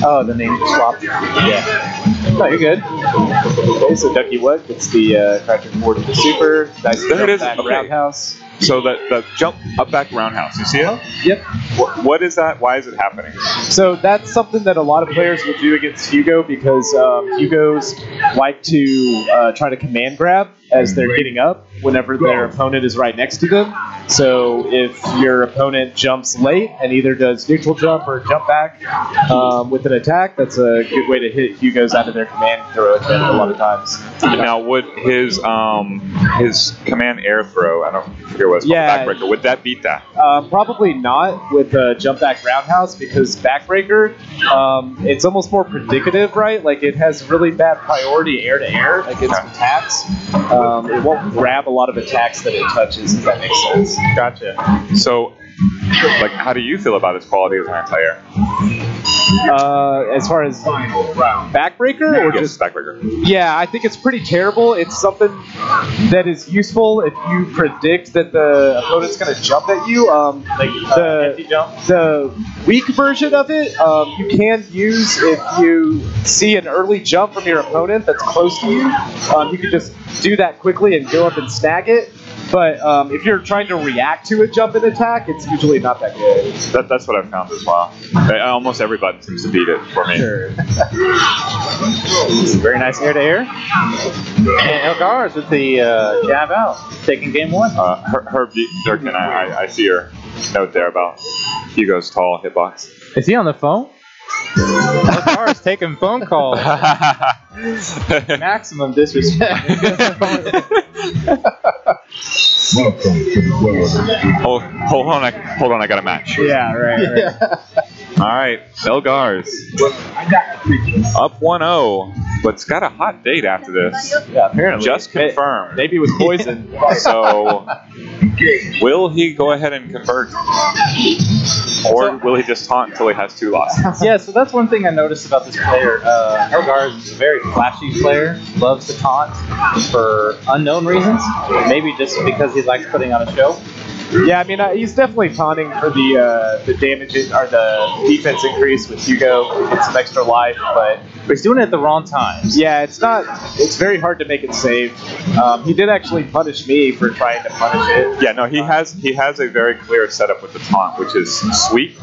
Oh, the name swapped. Yeah. No, you're good. Okay, so Ducky What gets the character forward to the super. Nice there it is. Back Okay. roundhouse. So the jump up back roundhouse. You see it? Yep. What is that? Why is it happening? So that's something that a lot of players will do against Hugo because Hugos like to try to command grab as they're getting up whenever their opponent is right next to them. So if your opponent jumps late and either does neutral jump or jump back with an attack, that's a good way to hit Hugos out of their command throw again a lot of times. Now, would his command air throw, I don't forget what it's called, backbreaker, would that beat that? Probably not with a jump back roundhouse because backbreaker, it's almost more predicative, right? Like it has really bad priority air to air against attacks. It won't grab a lot of attacks that it touches, if that makes sense. Gotcha. So, like, how do you feel about its quality as an anti-air? As far as backbreaker or yes, just backbreaker? Yeah, I think it's pretty terrible. It's something that is useful if you predict that the opponent's going to jump at you. The weak version of it, you can use if you see an early jump from your opponent that's close to you. You can just do that quickly and go up and snag it. But if you're trying to react to a jump and attack, it's usually not that good. That's what I've found as well. Almost every button seems to beat it for me. Sure. Very nice air to air. And Elgar's with the jab out, taking game one. Herb Durkin, I see your note there about Hugo's tall hitbox. Is he on the phone? Elgar's taking phone calls. Maximum disrespect. Welcome to the world. Hold on, I got a match. Yeah, right. All right, Elgar's up 1-0, but it's got a hot date after this. Yeah, apparently. Just confirmed. Maybe with poison. So, will he go ahead and convert? Or will he just taunt until he has 2 losses? Yeah, so that's one thing I noticed about this player. Elgar is a very flashy player, loves to taunt for unknown reasons, maybe just because he likes putting on a show. Yeah, I mean, he's definitely taunting for the damage or the defense increase with Hugo. Get some extra life, but he's doing it at the wrong times. Yeah, it's very hard to make it save. He did actually punish me for trying to punish it. Yeah, no, he has a very clear setup with the taunt, which is sweep,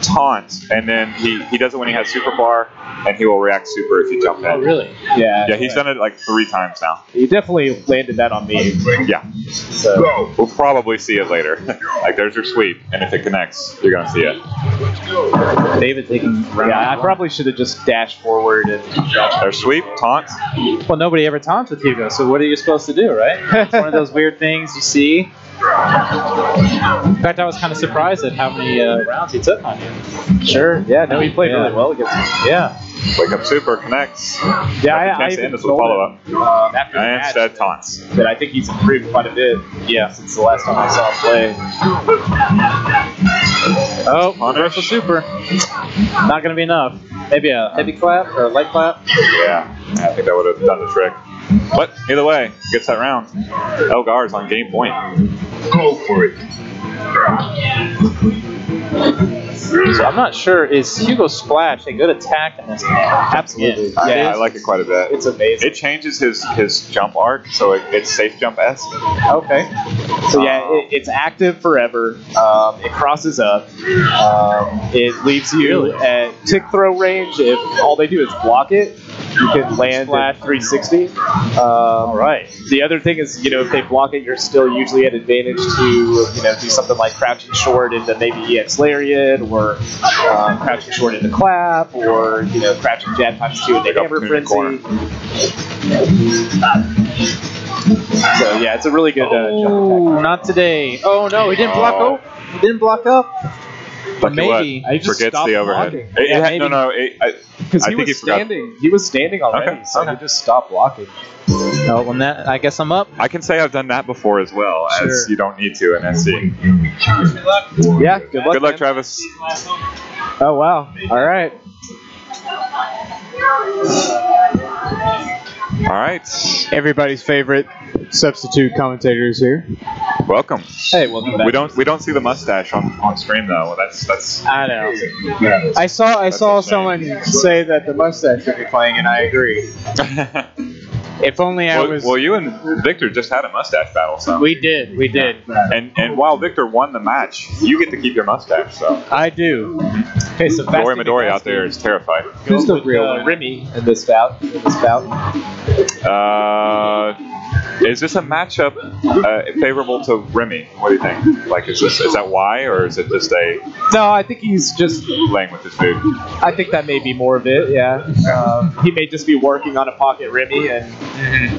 taunt, and then he does it when he has super bar, and he will react super if you jump in. Oh, really? Yeah. Yeah, he's done it like 3 times now. He definitely landed that on me. Yeah. So we'll probably see it later. Like, there's your sweep, and if it connects, you're going to see it. David taking round. Yeah, I probably should have just dashed forward and there's sweep, taunt. Well, nobody ever taunts with Hugo, so what are you supposed to do, right? It's one of those weird things you see. In fact, I was kind of surprised at how many rounds he took on you. Sure. Yeah, no, he played really well against me. Yeah. Wake up super, connects. Yeah, I even told follow him, up. after the And match instead taunts. that I think he's improved quite a bit. Yeah. Since the last time I saw him play. Oh, reversal super. Not going to be enough. Maybe a heavy clap or a light clap. Yeah, I think that would have done the trick. But either way, gets that round. Elgar's on game point. Go for it. So I'm not sure. Is Hugo Splash a good attack in this game? Absolutely. Yeah, I like it quite a bit. It's amazing. It changes his jump arc, so it's safe jump-esque. Okay. So yeah, it's active forever. It crosses up. It leaves you at tick throw range. If all they do is block it, you can land at 360. All right. The other thing is, if they block it, you're still usually at advantage to, do something like crouching short into maybe EX Lariat, or crouching short into clap, or, crouching jab ×2 into hammer frenzy. So yeah, it's a really good jump attack. Not today. Oh no, he didn't block up. He didn't block up. But maybe I just forgets stopped the overhead. blocking. Because he was standing. He was standing already, so he just stopped blocking. Oh, on that, I guess I'm up. I can say I've done that before as well, as Sure. you don't need to in SC. Yeah, good luck. Good luck, Travis. Oh wow! All right. All right. Everybody's favorite substitute commentators here. Welcome. Hey, welcome back. We don't see the mustache on stream though. That's. I know. I saw someone say that the mustache should be playing, and I agree. If only I was. Well, you and Victor just had a mustache battle, so. We did. And while Victor won the match, you get to keep your mustache. So. I do. Okay, so Dory Midori out there is terrified. Who's the real Remy in this bout? Is this a matchup favorable to Remy? What do you think? Like, is that why, or is it just a? No, I think he's just playing with his food. I think that may be more of it. Yeah, he may just be working on a pocket Remy, and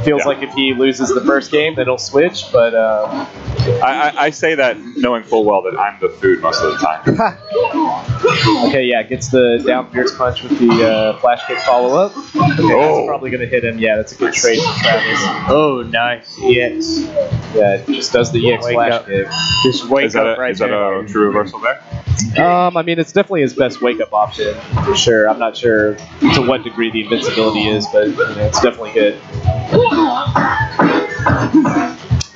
feels like if he loses the first game, then he'll switch. But I say that knowing full well that I'm the food most of the time. Okay, yeah, gets the down fierce punch with the flash kick follow up. Okay, that's probably gonna hit him. Yeah, that's a good trade for Travis. Oh, nice. EX. Yeah, it just does the EX flash kick. Just wake up right Is that a true reversal there? I mean, it's definitely his best wake-up option, for sure. I'm not sure to what degree the invincibility is, but it's definitely good.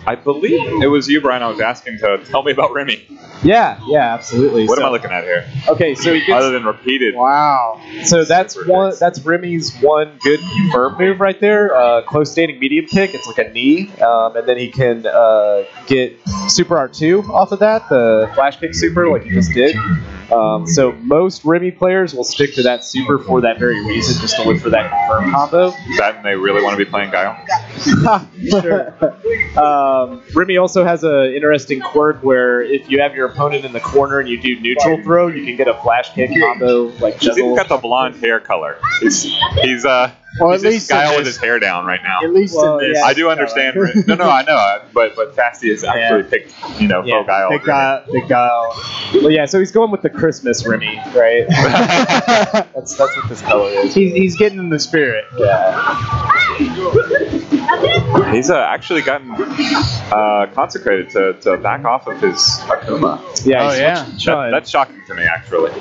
I believe it was you, Brian. I was asking to tell me about Remy. Yeah, absolutely. What am I looking at here? Okay, so he gets, other than repeated. Wow. So that's Remy's one good confirmed move right there. Close standing medium kick. It's like a knee, and then he can get Super R2 off of that, the flash kick super, like he just did. So most Remy players will stick to that super for that very reason, just to look for that confirmed combo. That and they really want to be playing Guile. Sure. Remy also has an interesting quirk where if you have your opponent in the corner and you do neutral throw, you can get a flash kick combo like He's even got the blonde hair color. He's Well, at just least Guile with his hair down right now. At least in this. I do understand. No, I know. But Fasty has actually picked, faux Guile. Big Guile. Well, yeah, so he's going with the Christmas Remy, right? that's what this color is. He's getting in the spirit. Yeah. He's actually gotten consecrated to back off of his Akuma. Yeah. That's shocking to me, actually.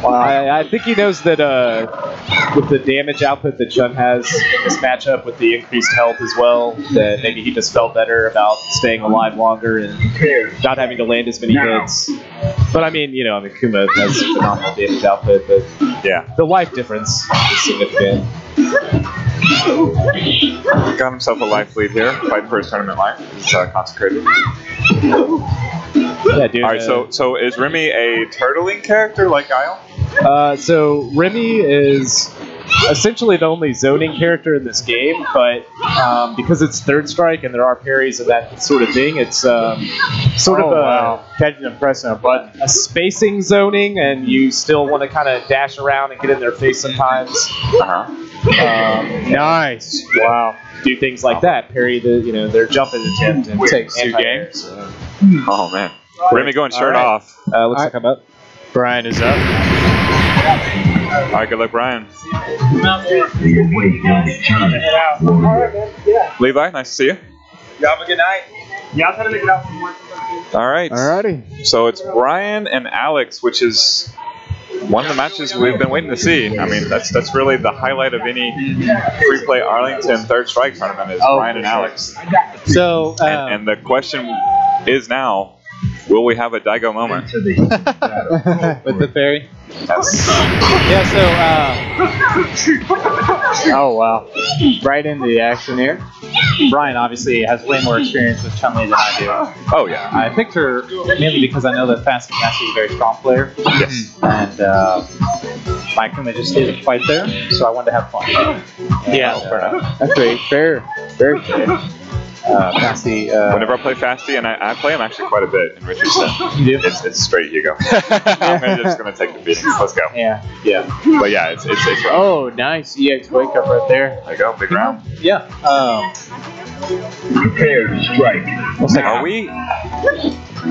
I think he knows that with the damage output that Chun has in this matchup, with the increased health as well, that maybe he just felt better about staying alive longer and not having to land as many hits. But I mean, Kuma has phenomenal damage output, but yeah, the life difference is significant. Got himself a life lead here, fighting for his tournament life. He's consecrated. Yeah, dude. All right, so is Remy a turtling character like Guile? So Remy is essentially the only zoning character in this game, but because it's third strike and there are parries and that sort of thing, it's sort of catching and pressing a button. A spacing zoning, and you still want to kind of dash around and get in their face sometimes. Nice. Wow. Do things like that, parry their jumping attempt and take anti-air. Oh man, Remy going shirt off. Looks like I'm up. Brian is up. All right, good luck, Brian. Levi, nice to see you. You have a good night. Yeah, I'll make it out. All right. Alrighty. So it's Brian and Alex, which is one of the matches we've been waiting to see. I mean, that's really the highlight of any free play Arlington third strike tournament is Brian and Alex. So and the question is now, Will we have a Daigo moment? Into the heat of battle. With the fairy. Yes. Yeah, so Oh, wow. Right into the action here. Brian obviously has way more experience with Chun-Li than I do. Oh, yeah. I picked her mainly because I know that Fast Master is a very strong player. Yes. And my Akuma just isn't quite there, so I wanted to have fun. Yeah. That's very fair. Very fair. Fasty. Whenever I play Fasty, and I play him actually quite a bit in Richardson, it's straight Hugo. I'm just going to take the beatings. Let's go. Yeah. But yeah, it's rough. Oh, nice. EX wake up right there. There you go, big round. Yeah. Prepare to strike. Are we?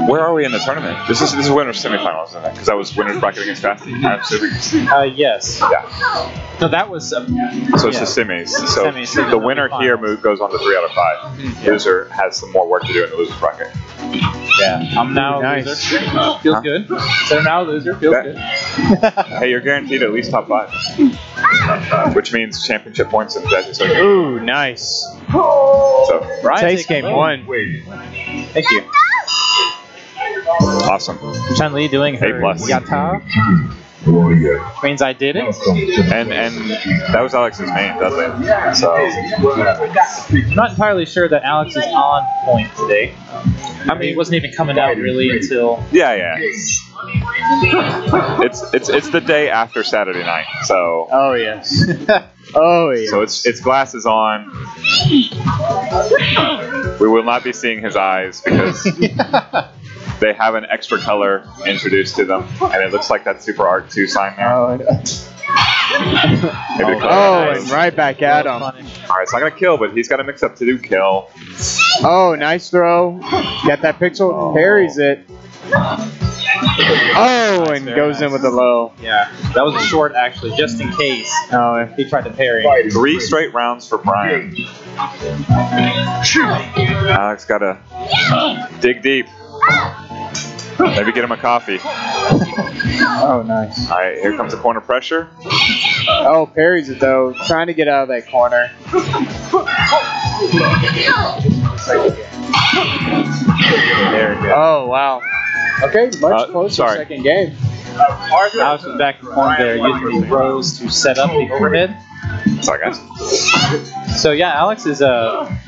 Where are we in the tournament? This is winners semifinals, isn't it? Because that was winners bracket against Fasty. Yes. Yeah. So that was. So it's the semis. So the winner here goes on to 3 out of 5. Loser has some more work to do in the losers bracket. Yeah. I'm now a loser. Feels good. So now a loser. Feels good. Hey, you're guaranteed at least top 5. Which means championship points in Jazzy Circuit. Ooh, nice. So, Taste game 1. Thank you. Awesome. Chun-Li doing her A+. yata, Warrior. which means I did it. And that was Alex's main, doesn't it? So I'm not entirely sure that Alex is on point today. I mean, he wasn't even coming out really until. yeah. It's the day after Saturday night. So. Oh, yes. Oh, yeah. So it's glasses on. We will not be seeing his eyes because they have an extra color introduced to them, and it looks like that Super Art 2 sign there. Oh, and right back at him. All right, it's not gonna kill, but he's got a mix-up to do kill. Oh, nice throw. Got that pixel, parries it. Oh, and goes in with the low. Yeah, that was a short actually, just in case. Oh, he tried to parry. 3 straight rounds for Brian. Alex gotta dig deep. Maybe get him a coffee. Oh, nice. All right, here comes the corner pressure. Oh, parries it though. Trying to get out of that corner. There we go. Oh, wow. Okay, much closer second game. Alex was back in the corner there, using the throws to set up the overhead. Sorry, guys. So yeah, Alex is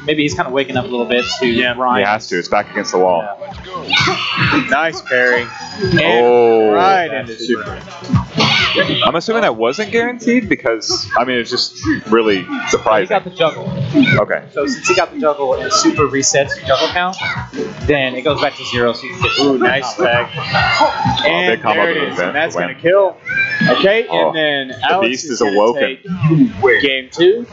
maybe he's kind of waking up a little bit to Brian. He has to. It's back against the wall. Nice parry. And right into super. I'm assuming that wasn't guaranteed because, I mean, it's just really surprising. He got the juggle. Okay. So since he got the juggle and super resets your juggle count, then it goes back to 0, so you can get ooh, nice tag. And big combo there it is, and that's going to kill. Okay, and then the Alex beast is awoken. Game 2.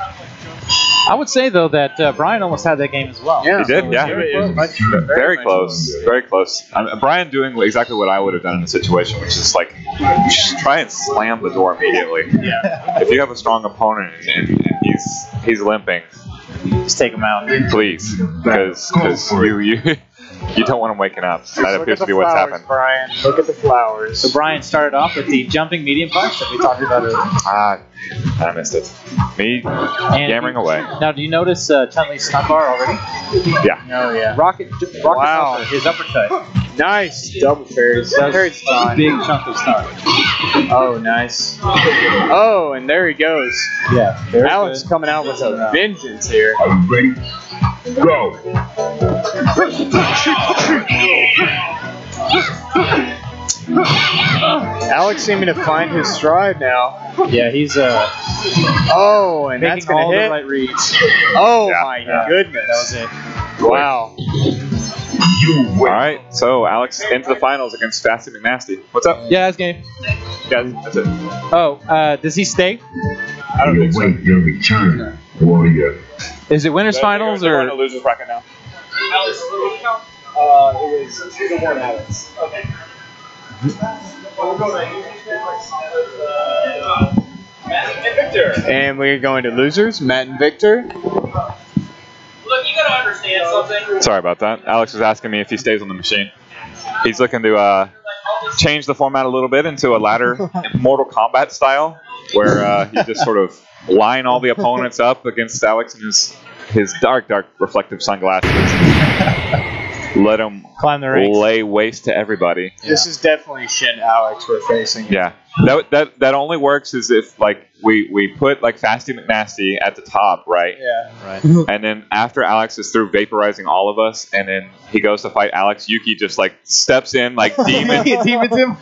I would say, though, that Brian almost had that game as well. Yeah, he did, yeah. Very close. Close. Very close. Brian doing exactly what I would have done in the situation, which is like, just try and slam the door immediately. Yeah. If you have a strong opponent and he's limping, just take him out. Please, because you don't want him waking up. That appears to be what's happened. Brian. Look at the flowers. So Brian started off with the jumping medium punch that we talked about earlier. I missed it. Me yammering away. Now, do you notice Chun-Li's stun bar already? Yeah. Oh, yeah. Rocket wow. His uppercut. Nice. Double parries. Parries stun. Big chunk of stun. Oh, nice. Oh, and there he goes. Yeah. Alex coming out with a vengeance here. Are you ready? Go. Alex seeming to find his stride now. Yeah, he's oh, and that's gonna all hit. the right reads. Oh my goodness. That was it. Wow. All right, so Alex into the finals against Fasty McNasty. What's up? Yeah, that's game. Yeah, that's it. Oh, does he stay? I don't think so. Wait your return, warrior. Is it winners finals or? The losers bracket now. Alex, what was the count? It was 2-1 Alex. Okay. Matt and Victor. And we're going to losers, Matt and Victor. Look, you gotta understand something. Sorry about that. Alex was asking me if he stays on the machine. He's looking to change the format a little bit into a ladder Mortal Kombat style, where you just sort of line all the opponents up against Alex and his dark reflective sunglasses. let him climb the ranks. lay waste to everybody. This is definitely Shin Alex we're facing. Yeah, that only works is if like we put like Fasty McNasty at the top, right? Yeah. Right. And then after Alex is through vaporizing all of us, and then he goes to fight Alex, Yuki just like steps in like demons him,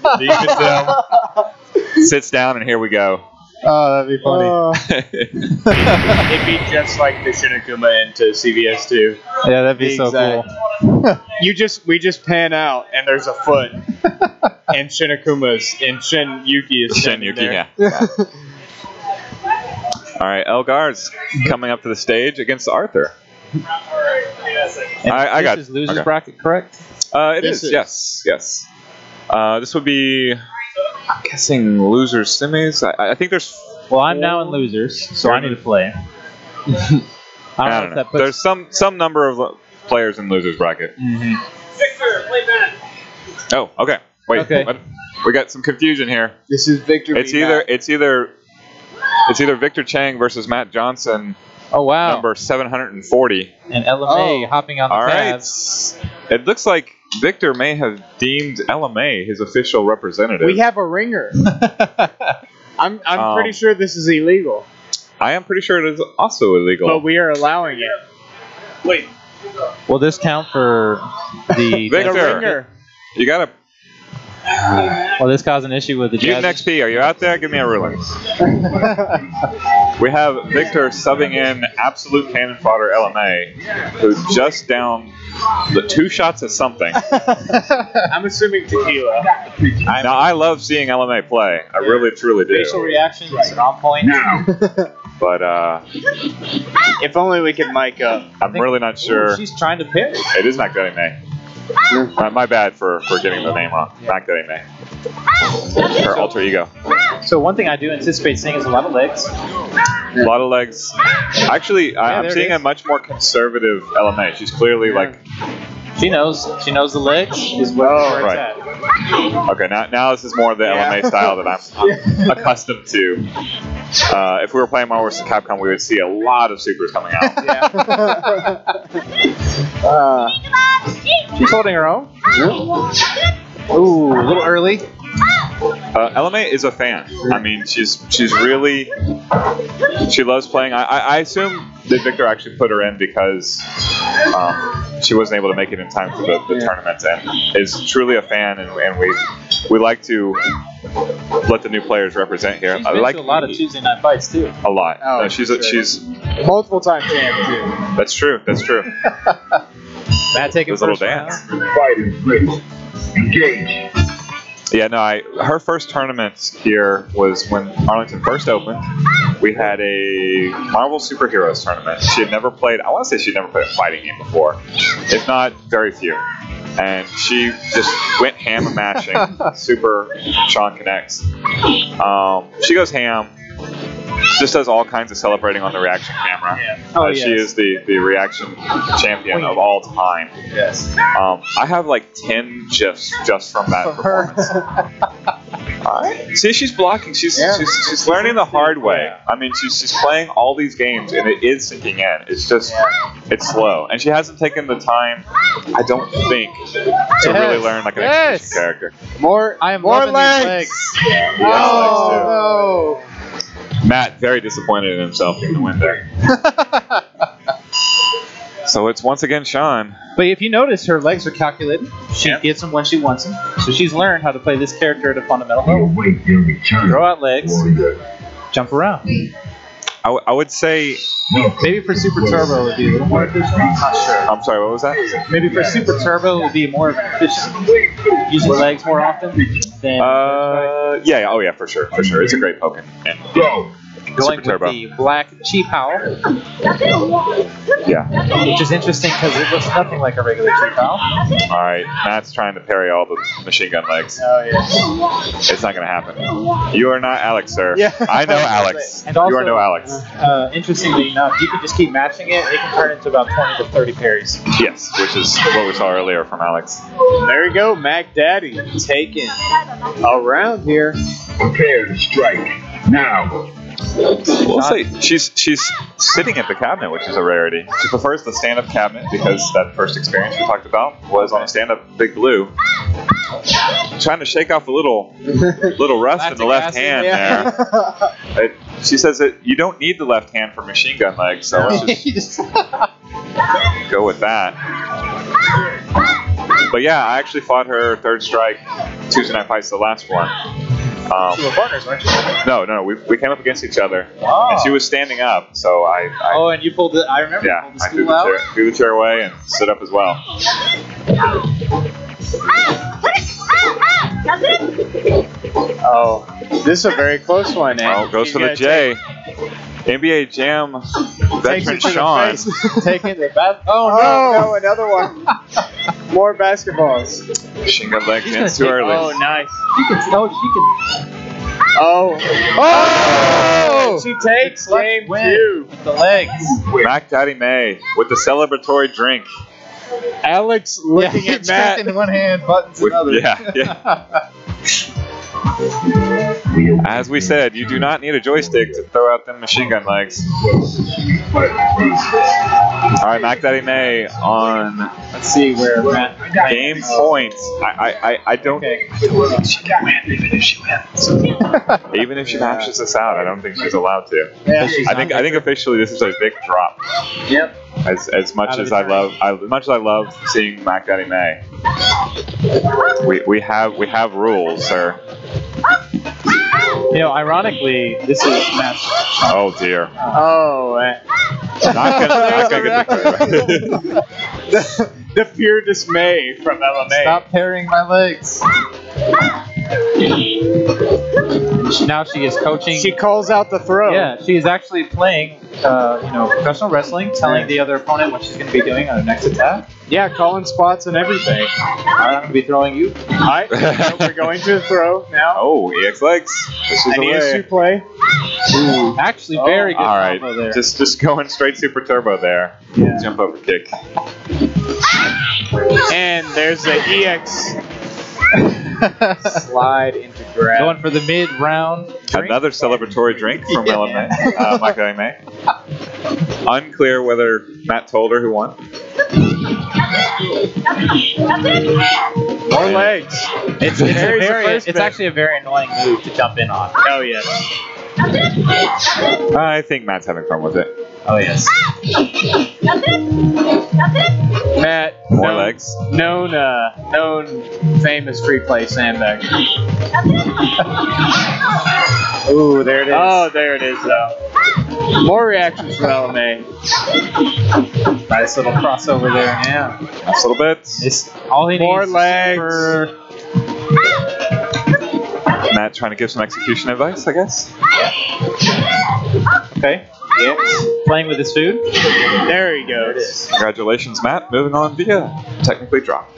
sits down, and here we go. Oh, that'd be funny. It'd be just like the Shinakuma into CVS 2. Yeah, that'd be so cool. We just pan out and there's a foot, and Shinakuma's and Shin Yuki is Shin Yuki, there. yeah. All right, Elgar's coming up to the stage against Arthur. And I got this is losers bracket, correct? It is. Yes. This would be, I'm guessing, losers semis. I think there's. Well, I'm now in losers, so I need to play. I don't know. There's some number of players in losers bracket. Victor, play Bennett. Oh, okay. Wait. Okay. We got some confusion here. This is Victor. It's either Victor Chang versus Matt Johnson. Oh wow. Number 740. And LMA hopping on the tabs. It looks like Victor may have deemed LMA his official representative. We have a ringer. I'm pretty sure this is illegal. I am pretty sure it is also illegal. But we are allowing it. Wait. Will this count for the Victor? ringer. You gotta. Will this cause an issue with the Jazzy? Mutant XP, are you out there? Give me a ruling. We have Victor subbing in Absolute Cannon Fodder LMA, who just downed the 2 shots of something. I'm assuming tequila. Now, I love seeing LMA play. I really, truly do. Facial reactions are on point. But, if only we could mic up. I'm really not sure. She's trying to parry. It is Magdalene. My bad for getting the name wrong. Magdalene. Her alter ego. So one thing I do anticipate seeing is a lot of legs. A lot of legs. Actually, I'm seeing a much more conservative LMA. She's clearly like. She knows the legs is where it's at. Okay, now this is more of the LMA style that I'm accustomed to. If we were playing Marvel vs. Capcom, we would see a lot of supers coming out. She's holding her own. Ooh, a little early. LMA is a fan. I mean, she's really, she loves playing. I assume that Victor actually put her in because she wasn't able to make it in time for the tournament, and is truly a fan, and we like to let the new players represent here. She's been to a lot of Tuesday night fights too. A lot. Oh, she's multiple time champ too. That's true. Matt taking a little dance. Fighting ready. Engage. Yeah, no, her first tournament here was when Arlington first opened. We had a Marvel Superheroes tournament. She had never played, I want to say she'd never played a fighting game before, if not very few. And she just went ham and mashing. Super Sean connects. She goes ham. Just does all kinds of celebrating on the reaction camera. She is the reaction champion of all time. Yes. I have like 10 GIFs just from that performance. See, she's blocking. She's learning the hard way. I mean, she's playing all these games, and it is sinking in. It's just, it's slow. And she hasn't taken the time, I don't think, to really learn like an execution character. More legs. No. Matt, very disappointed in himself in the win there. So it's once again Sean. But if you notice, her legs are calculated. She gets them when she wants them. So she's learned how to play this character at a fundamental level. Throw out legs, jump around. I would say maybe for Super Turbo it would be a little more efficient. I'm not sure. I'm sorry, what was that? Maybe for Super Turbo it would be more efficient. Using legs more often than yeah, for sure. It's a great poke. And going with the black Chi Pow. Yeah. Which is interesting because it looks nothing like a regular Chi Pow. Alright, Matt's trying to parry all the machine gun legs. Oh, yeah. It's not going to happen. You are not Alex, sir. Yeah. I know Alex. And also, you are no Alex. Interestingly enough, you can just keep matching it. It can turn into about 20 to 30 parries. Yes, which is what we saw earlier from Alex. There we go, Mac Daddy taking a round here. Prepare to strike. Now. We'll say she's sitting at the cabinet, which is a rarity. She prefers the stand-up cabinet because that first experience we talked about was on a stand-up Big Blue. Trying to shake off a little rust in the left hand there. She says that you don't need the left hand for machine gun legs, so let's just go with that. But yeah, I actually fought her third strike Tuesday Night Fights, the last one. You were partners, weren't you? No, we came up against each other, and she was standing up, so I and you pulled it. I remember. Yeah, you pulled the I threw the chair away and stood up as well. Oh, this is a very close one, eh? Oh, goes for the J. NBA Jam veteran Sean. Taking the bat. Oh, no, another one. More basketballs. Machine gun legs in too early. Oh, nice. She can. Oh! She takes game 2 with the legs. Mac Daddy May with the celebratory drink. Alex looking at Matt. in one hand, buttons in another. Yeah. As we said, you do not need a joystick to throw out them machine gun legs. Alright, Mac Daddy May on. Let's see where Matt. Game points. I don't think she can win, even if she wins. Even if she mashes us out, I don't think she's allowed to. Yeah, I think officially this is a big drop. Yep. As much as I love seeing Mac Daddy May. We have rules, sir. You know, ironically, this is Matt's. Oh dear. Oh. Not gonna get The pure dismay from LMA. Stop tearing my legs. Now she is coaching. She calls out the throw. Yeah, she is actually playing, professional wrestling, telling the other opponent what she's going to be doing on her next attack. Yeah, calling spots and everything. I'm going to be throwing you. Alright, so we're going to throw now. Oh, EX legs. This is An the way. ESU play. Ooh, actually, very good. All right, combo there. just going straight super turbo there. Yeah. Jump over kick. And there's the EX slide into grab. Going for the mid-round drink. Another celebratory drink from LMA. Mac Daddy May. Unclear whether Matt told her who won. More legs. It's actually a very annoying move to jump in on. Oh, yes. I think Matt's having fun with it. Oh, yes. Matt. More legs. Known famous free play sandbag. Ooh, there it is. Oh, there it is, though. More reactions from LMA. Nice little crossover there. Yeah. Nice little bit. All he More needs legs. is Matt trying to give some execution advice, I guess. Okay. Yes. Playing with his food. There he There it goes. is. Congratulations, Matt. Moving on via technically drop.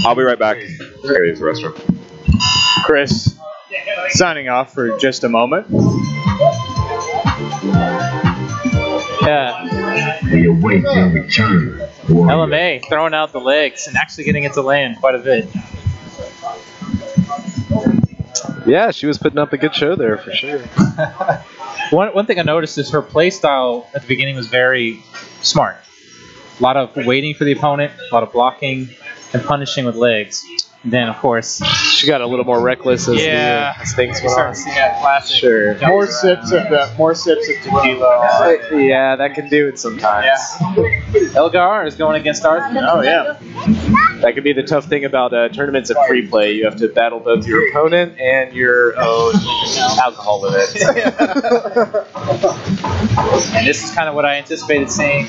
I'll be right back. Here is the restroom. Chris, signing off for just a moment. Yeah. We await your return. LMA throwing out the legs and actually getting it to land quite a bit. Yeah, she was putting up a good show there for sure. One thing I noticed is her play style at the beginning was very smart. A lot of waiting for the opponent, a lot of blocking, and punishing with legs. And then, of course, She got a little more reckless as, as things went on. seeing that classic. Sure. More sips of tequila. Yeah, that can do it sometimes. Elgar is going against Arthur. Oh yeah. That could be the tough thing about tournaments of free play. You have to battle both your opponent and your own alcohol with it. And this is kind of what I anticipated seeing.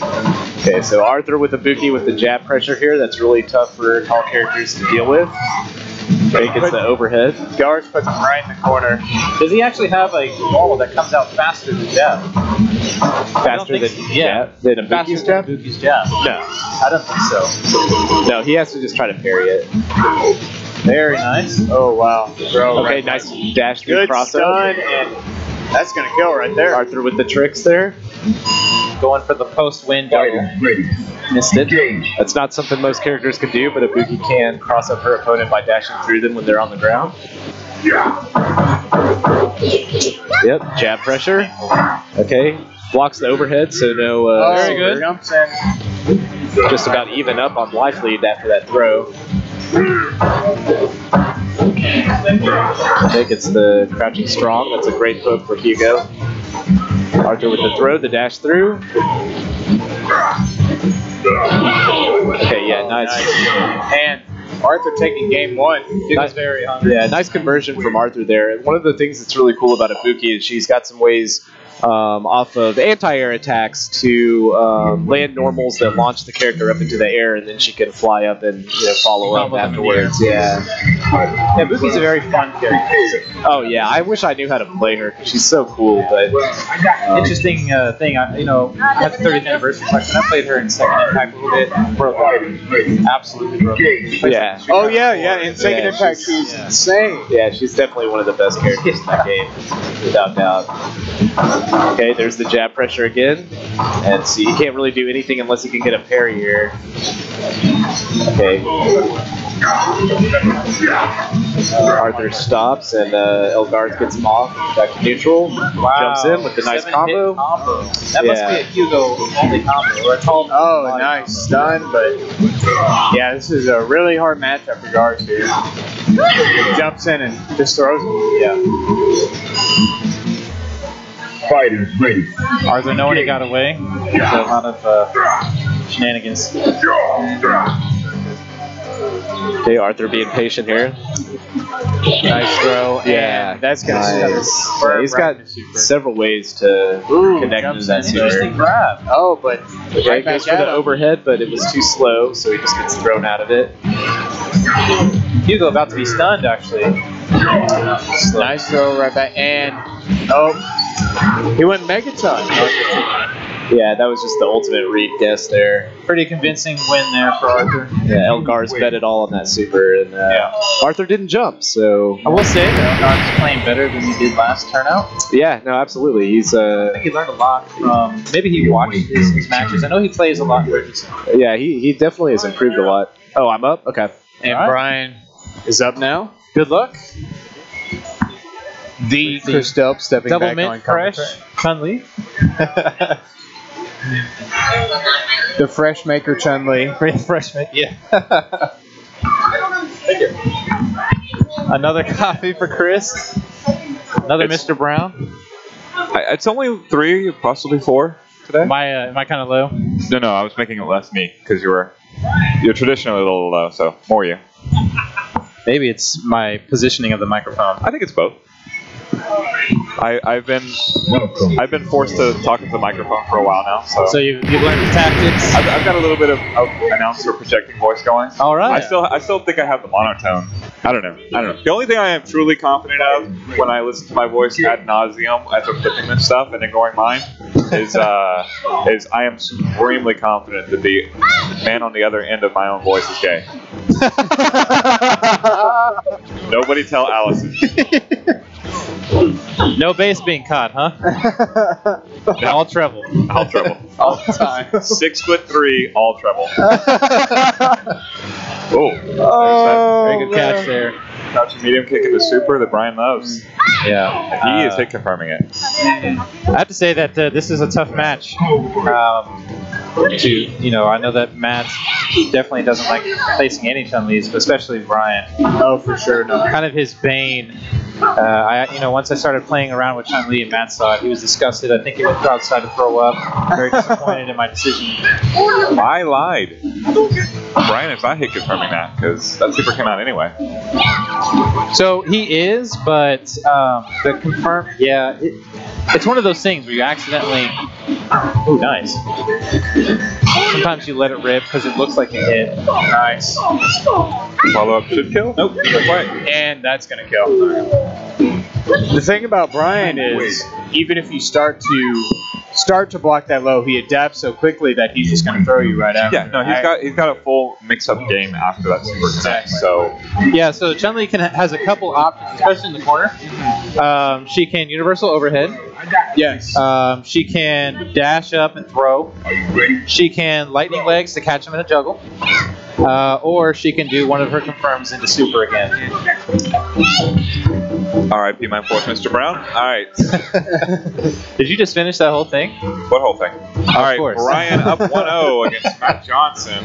Okay, so Arthur with the Buki with the jab pressure here. That's really tough for tall characters to deal with. Fake gets the overhead. Garge puts him right in the corner. Does he actually have a wall that comes out faster than jab? Faster than than a Buki's jab? Buki's jab. No. I don't think so. No, he has to just try to parry it. Very nice. Oh wow. Throw Okay, right nice dash through Good crossover. stun, and that's gonna kill right there. Arthur with the tricks there. Going for the post win double. Ready. Missed it. Engage. That's not something most characters can do, but Ibuki can cross up her opponent by dashing through them when they're on the ground. Yep, jab pressure. Okay, blocks the overhead, so no. Very good. Jumps in. Just about even up on life lead after that throw. Okay, gets the crouching strong. That's a great hook for Hugo. Arthur with the throw, the dash through. Okay, yeah, nice. And Arthur taking game one. He was very hungry. Yeah, nice conversion from Arthur there. And one of the things that's really cool about Ibuki is she's got some ways off of anti-air attacks to land normals that launch the character up into the air, and then she can fly up and follow up afterwards. Yeah. Yeah, Ibuki's a very fun character. Oh yeah, I wish I knew how to play her because she's so cool. But interesting thing, at the 30th anniversary collection, I played her in Second Impact a little bit. Broke out. Absolutely broke. Yeah. Oh yeah. In Second Impact, she's insane. Yeah, she's definitely one of the best characters in that game, without doubt. Okay, there's the jab pressure again. And see, he can't really do anything unless he can get a parry here. Okay. Arthur stops and Elgarth gets him off. Back to neutral. Wow. Jumps in with the nice combo. That must be a Hugo only combo. Or a tall nice stun, but yeah, this is a really hard matchup for Garth here. Jumps in and just throws him. Yeah. Fighters ready. Arthur knowing he got away. There's a lot of shenanigans. Okay, Arthur being patient here. Nice throw. Yeah, and that's gonna Yeah, he's got several ways to connect to that Interesting grab. Oh, but right goes for the overhead, but it was too slow, so he just gets thrown out of it. Hugo about to be stunned, actually. Nice throw right back, and he went Megaton. Yeah, that was just the ultimate read guess there. Pretty convincing win there for Arthur. Yeah, Elgar's bet it all on that super, and Arthur didn't jump, so... I will say that Elgar's playing better than he did last turnout. Yeah, no, absolutely. He's I think he learned a lot from... Maybe he watched his matches. I know he plays a lot in Richardson. Yeah, he definitely has improved a lot. Oh, I'm up? Okay. And Brian is up now. Good luck. The Chris Delp stepping Double back mint on fresh commentary. Chun-Li. The fresh maker Chun-Li. Fresh maker. Yeah. Another copy for Chris. Another Mr. Brown. It's only 3, possibly 4 today. Am I kind of low? No, I was making it less me because you're traditionally a little low, so more you. Maybe it's my positioning of the microphone. I think it's both. I've been forced to talk into the microphone for a while now, so you've learned the tactics. I've got a little bit of announcer projecting voice going. All right. I still think I have the monotone. I don't know. The only thing I am truly confident of when I listen to my voice ad nauseum as I'm clipping this stuff and ignoring mine is I am supremely confident that the man on the other end of my own voice is gay. Nobody tell Allison. No bass being caught, huh? All treble. All treble. All the time. 6'3", all treble. Very good catch there. Crouching medium kick into super that Brian loves. Yeah. He is hit confirming it. I have to say that this is a tough match. I know that Matt definitely doesn't like facing any Chun-Lis, but especially Brian. Oh, for sure. No. Kind of his bane. Once I started playing around with Chun-Li and Matt saw it, he was disgusted. I think he went outside to throw up. Very disappointed in my decision. I lied. Brian is not hit confirming that because that super came out anyway. So he is, but the confirm, it's one of those things where you accidentally. Oh, nice. Sometimes you let it rip because it looks like a hit. Nice. Follow up should kill? Nope. And that's gonna kill. The thing about Brian is, even if you start to block that low, he adapts so quickly that he's just going to throw you right after. Yeah, no, he's got a full mix-up game after that super connect. So Chun-Li has a couple options, especially in the corner. She can universal overhead. Yes. She can dash up and throw. She can lightning legs to catch him in a juggle. Or she can do one of her confirms into super again. R.I.P. my fourth, Mr. Brown. All right. Did you just finish that whole thing? What whole thing? All right, course. Brian up 1-0 against Matt Johnson.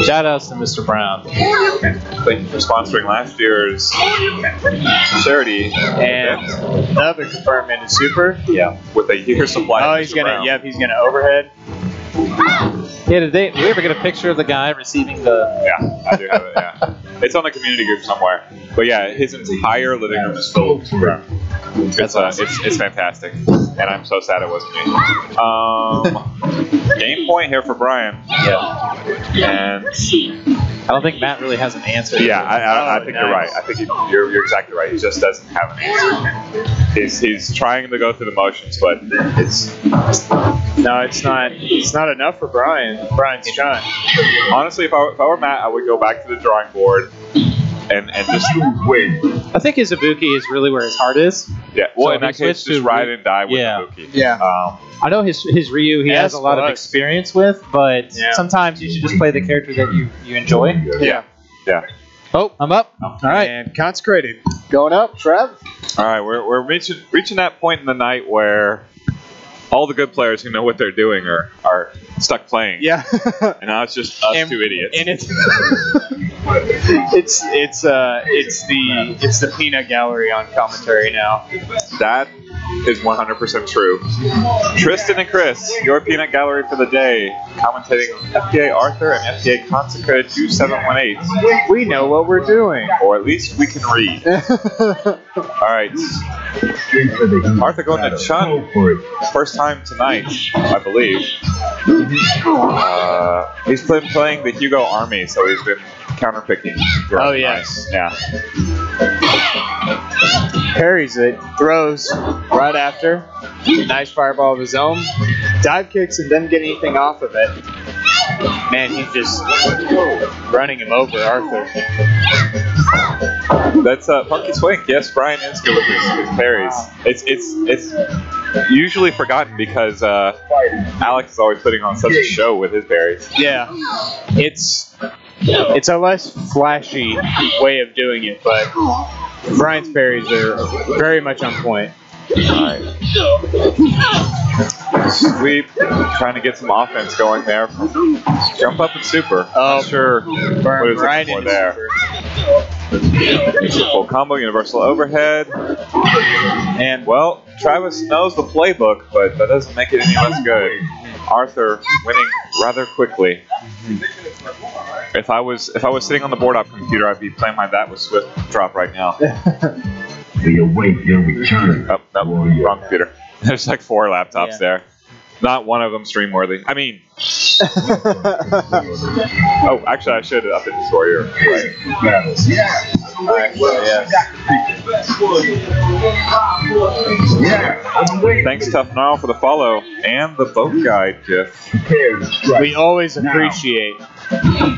Shout outs to Mr. Brown. Thank you for sponsoring last year's charity. And another confirmed into super. Yeah. With a year's supply. Oh, of he's Mr. gonna. Brown. Yep, he's gonna overhead. Yeah, did we ever get a picture of the guy receiving the... Yeah, I do have it, yeah. It's on the community group somewhere. But yeah, his entire living room is full of Mr. Brown. It's fantastic. And I'm so sad it wasn't me. Game point here for Brian. Yeah. And I don't think Matt really has an answer. yeah, I think you're right. I think you're exactly right. He just doesn't have an answer. He's trying to go through the motions, but it's No, it's not. It's not enough for Brian. Brian's shot. honestly, if I were Matt, I would go back to the drawing board and just I think his Ibuki is really where his heart is. yeah. Well, So in that he case, switched just to ride and die with yeah. the Buki. Yeah. I know his Ryu he has a lot of plus. experience with, but Yeah. sometimes you should just play the character that you enjoy. Yeah. Oh, I'm up. All right. And consecrated. Going up, Trev. All right, we're reaching that point in the night where all the good players who know what they're doing are stuck playing. Yeah. And now it's just us two idiots. And it's the peanut gallery on commentary now. That is 100% true. Tristan and Chris, your peanut gallery for the day, commentating FPA Arthur and FPA Consecrated 2718. We know what we're doing. Or at least we can read. All right. Arthur going to Chun. First time tonight, I believe. He's been playing the Hugo Army, so he's been counterpicking. Oh, yes. Yeah. Parries it, throws right after. Nice fireball of his own. Dive kicks and doesn't get anything off of it. Man, he's just running him over, Arthur. That's Funky Swink. Yes, Brian is good with his parries. It's usually forgotten because Alex is always putting on such a show with his parries. Yeah. It's a less flashy way of doing it, but Brian's parries are very much on point. Alright. Sweep, trying to get some offense going there. Jump up and super. Oh, not sure what is right for into there. Full combo, universal overhead. And, well, Travis knows the playbook, but that doesn't make it any less good. Arthur winning rather quickly. If I was sitting on the board op computer, I'd be playing my That Was Swift drop right now. We await your return. Oh, no, wrong computer. There's like 4 laptops there. Not one of them stream worthy. I mean, oh, actually, I should up in the store here. Right. Thanks, Tough Gnarl, for the follow and the boat guide GIF. We always appreciate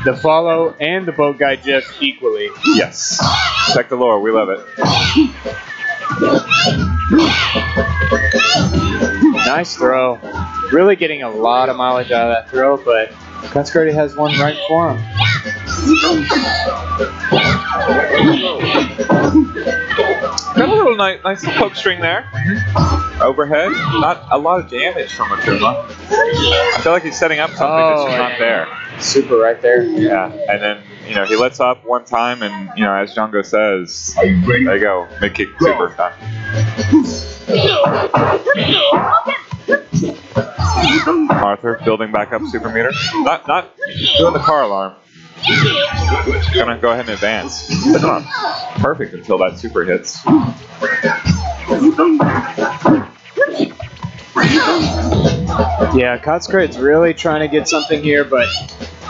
the follow and the boat guide GIF equally. Yes. Check the lore. We love it. Nice throw. Really getting a lot of mileage out of that throw, but Consecrated has one right for him. Got a little nice poke string there. Overhead. Not a lot of damage from Akuma. I feel like he's setting up something that's just not there. Super right there. Yeah. And then, he lets up one time, and, as Django says, there you go. Mid kick super done. Arthur building back up super meter. Not doing the car alarm. Gonna go ahead and advance. Perfect until that super hits. Yeah, Consecrate's really trying to get something here, but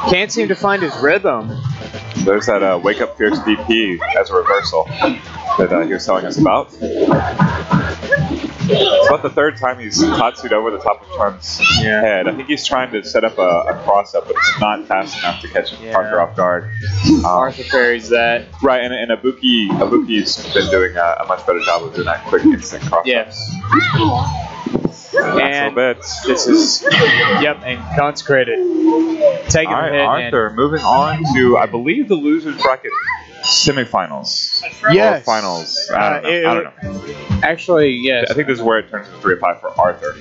can't seem to find his rhythm. There's that Wake Up Fierce DP as a reversal that he was telling us about. It's about the 3rd time he's Tatsu'd over the top of Chun's head. I think he's trying to set up a cross-up, but it's not fast enough to catch Arthur off guard. Arthur parries that. Right, and Ibuki's been doing a much better job of doing that quick instant cross-up. Yes. And this is, and Consecrated. Taking all right, a hit. Arthur moving on to, I believe, the loser's bracket semifinals. Yes. Or finals. I don't know. Actually, yes. I think this is where it turns into 3-5 for Arthur.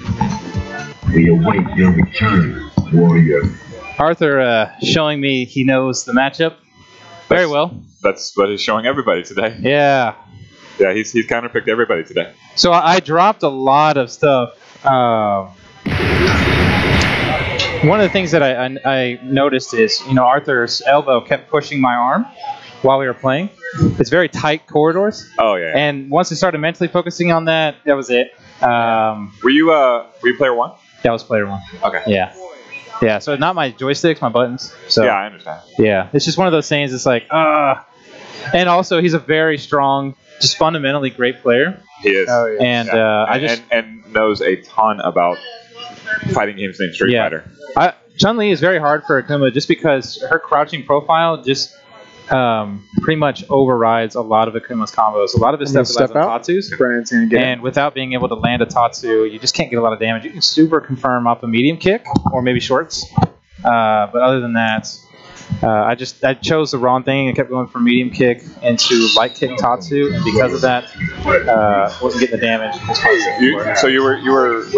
We await your return, warrior. Arthur showing me he knows the matchup very well. That's what he's showing everybody today. Yeah. Yeah, he's counterpicked everybody today. So I dropped a lot of stuff. One of the things that I noticed is, Arthur's elbow kept pushing my arm while we were playing. It's very tight corridors. Oh yeah. And once I started mentally focusing on that, that was it. Were you player 1? That was player 1. Okay. Yeah. Yeah. So not my joysticks, my buttons. So yeah, I understand. Yeah, it's just one of those things. It's like, and also he's a very strong, just fundamentally great player. He is. Oh, yeah. And and knows a ton about fighting games named Street Fighter. Chun-Li is very hard for Akuma just because her crouching profile just pretty much overrides a lot of Akuma's combos. A lot of his stuff relies on Tatsus. Brian's gonna get And without being able to land a Tatsu, you just can't get a lot of damage. You can super confirm off a medium kick or maybe shorts. But other than that, I chose the wrong thing and kept going from medium kick into light kick Tatsu, and because of that, wasn't getting the damage. So you were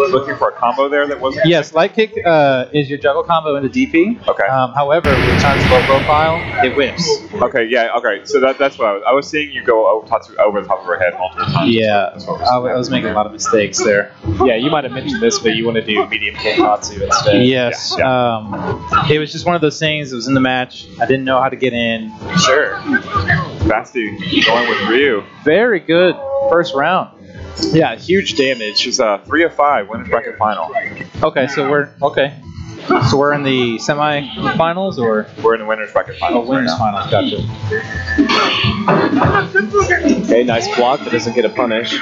looking for a combo there that wasn't. Yes, light kick is your juggle combo into DP. Okay. However, with Chan's low profile, it whips. Okay. Yeah. Okay. So that's what I was seeing you go over Tatsu over the top of her head multiple times. Yeah, I was making a lot of mistakes there. Yeah, you might have mentioned this, but you want to do medium kick Tatsu instead. Yes. Yeah. It was just one of those things. It was in the match. I didn't know how to get in. Sure. Basti going with Ryu. Very good first round. Yeah, huge damage. She's 3 of 5 winners bracket final. Okay, so we're in the semi-finals, or we're in the winners bracket finals. Oh, winners finals. Gotcha. Okay, nice block, but doesn't get a punish.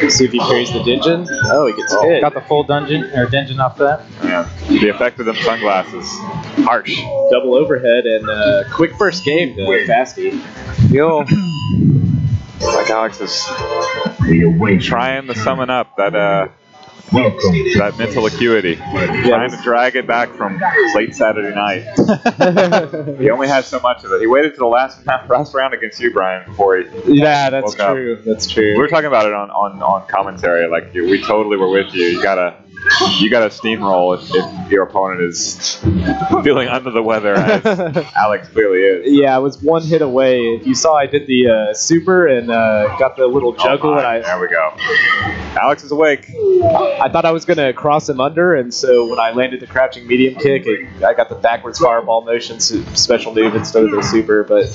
See if he parries the Dungeon. Oh, he gets hit. Got the full dungeon off that. Yeah. The effect of them sunglasses. Harsh. Double overhead and quick first game to Basti. Yo. Like Alex is trying to summon up that mental acuity. Trying to drag it back from late Saturday night. He only had so much of it. He waited to the last round against you, Brian, before he that's true. That's true. We were talking about it on commentary. Like, we totally were with you. You gotta steamroll if your opponent is feeling under the weather, as Alex clearly is. Yeah, I was one hit away. If you saw, I did the super and got the little juggle. There we go. Alex is awake. I thought I was going to cross him under, and so when I landed the crouching medium kick, I got the backwards fireball motion special move instead of the super, but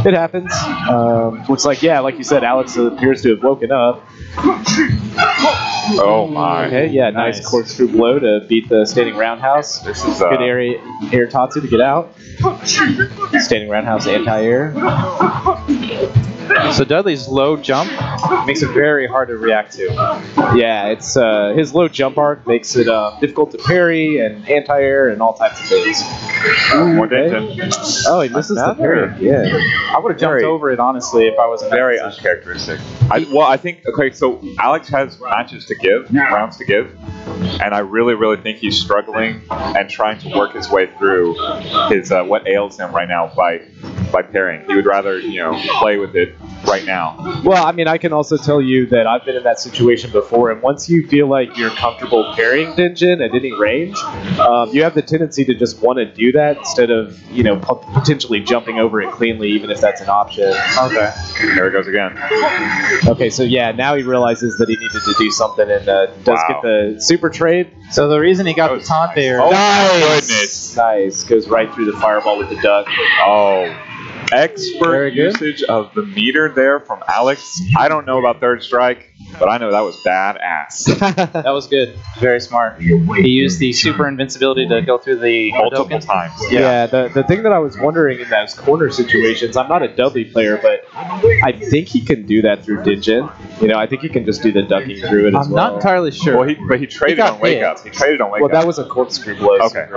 it happens. Looks like, like you said, Alex appears to have woken up. Oh my. Okay, yeah, nice corkscrew blow to beat the standing roundhouse. This is good air Tatsu to get out. Standing roundhouse anti-air. So Dudley's low jump makes it very hard to react to. Yeah, it's his low jump arc makes it difficult to parry and anti-air and all types of things. More Denton. Oh, he misses the parry. Yeah. I would have jumped over it, honestly, if I wasn't very uncharacteristic. I think, so Alex has matches to give, rounds to give, and I really, really think he's struggling and trying to work his way through his what ails him right now by parrying. He would rather, play with it right now. Well, I mean, I can also tell you that I've been in that situation before, and once you feel like you're comfortable parrying Dungeon at any range, you have the tendency to just want to do that instead of, potentially jumping over it cleanly, even if that's an option. Okay. There it goes again. Okay, so now he realizes that he needed to do something and does get the super trade. So the reason he got the taunt there. Oh, nice! Goodness. Nice. Goes right through the fireball with the duck. Oh. Expert usage of the meter there from Alex. I don't know about third strike, but I know that was badass. That was good. Very smart. He used the super invincibility to go through the multiple times. Yeah, the thing that I was wondering in those corner situations, I'm not a Dudley player, but I think he can do that through Dungeon. I think he can just do the ducking through it as well. I'm not entirely sure. Well, but he traded on Wake Up. He traded on Wake Up. Well, that was a corkscrew blow. Okay.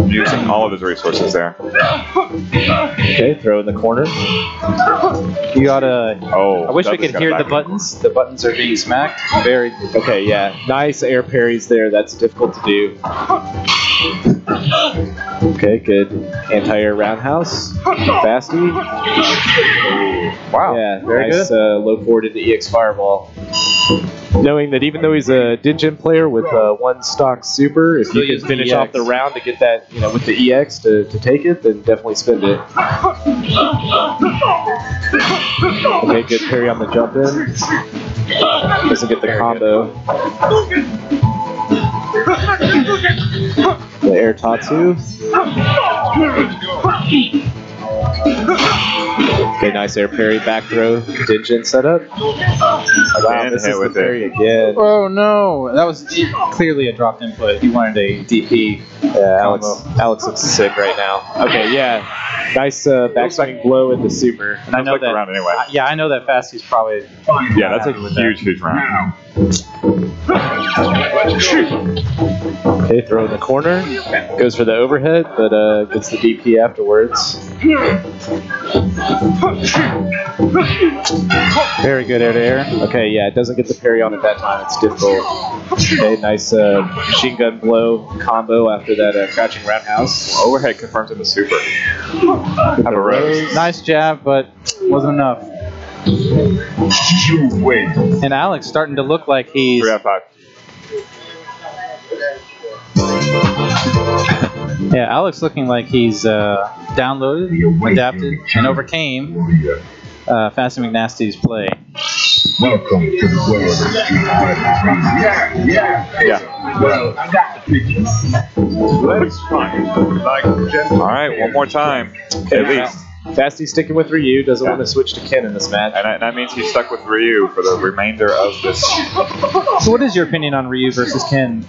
Using all of his resources there. Okay, throw in the corner. You gotta. Oh, I wish we could hear the buttons. The buttons are being smacked. Okay, yeah. Nice air parries there. That's difficult to do. Okay, good. Anti-air roundhouse. Fasty. Wow. Yeah, very nice, low forward into EX Fireball. Knowing that even though he's a Dingen player with one stock super, if you can finish off the round to get that, with the EX to take it, then definitely spend it. Okay, good parry on the jump in. Doesn't get the combo. The air Tatsu. Okay, nice air parry, back throw, Dingen setup. Wow, this is the parry again. Oh no, that was clearly a dropped input. He wanted a DP. Yeah, Alex looks sick right now. Okay, yeah, nice backswinging blow into super. And I know that round anyway. Yeah, I know that Fasty's probably. Yeah, that's a huge round. Okay, throw in the corner. Goes for the overhead, but gets the DP afterwards. Very good air to air. Okay, yeah, it doesn't get the parry on at that time. It's difficult. Okay, nice machine gun blow combo after that crouching roundhouse. Overhead confirms in the super. Have a rose. Nice jab, but wasn't enough. You win. And Alex starting to look like he's. 3 out of 5. Yeah, Alex looking like he's downloaded, adapted, and overcame Fasty McNasty's play. Welcome to the world of Street Fighter. Yeah. Well, I got the picture. Let's find All right, one more time, at least. Fasty sticking with Ryu, doesn't want to switch to Ken in this match. And that means he's stuck with Ryu for the remainder of this. So what is your opinion on Ryu versus Ken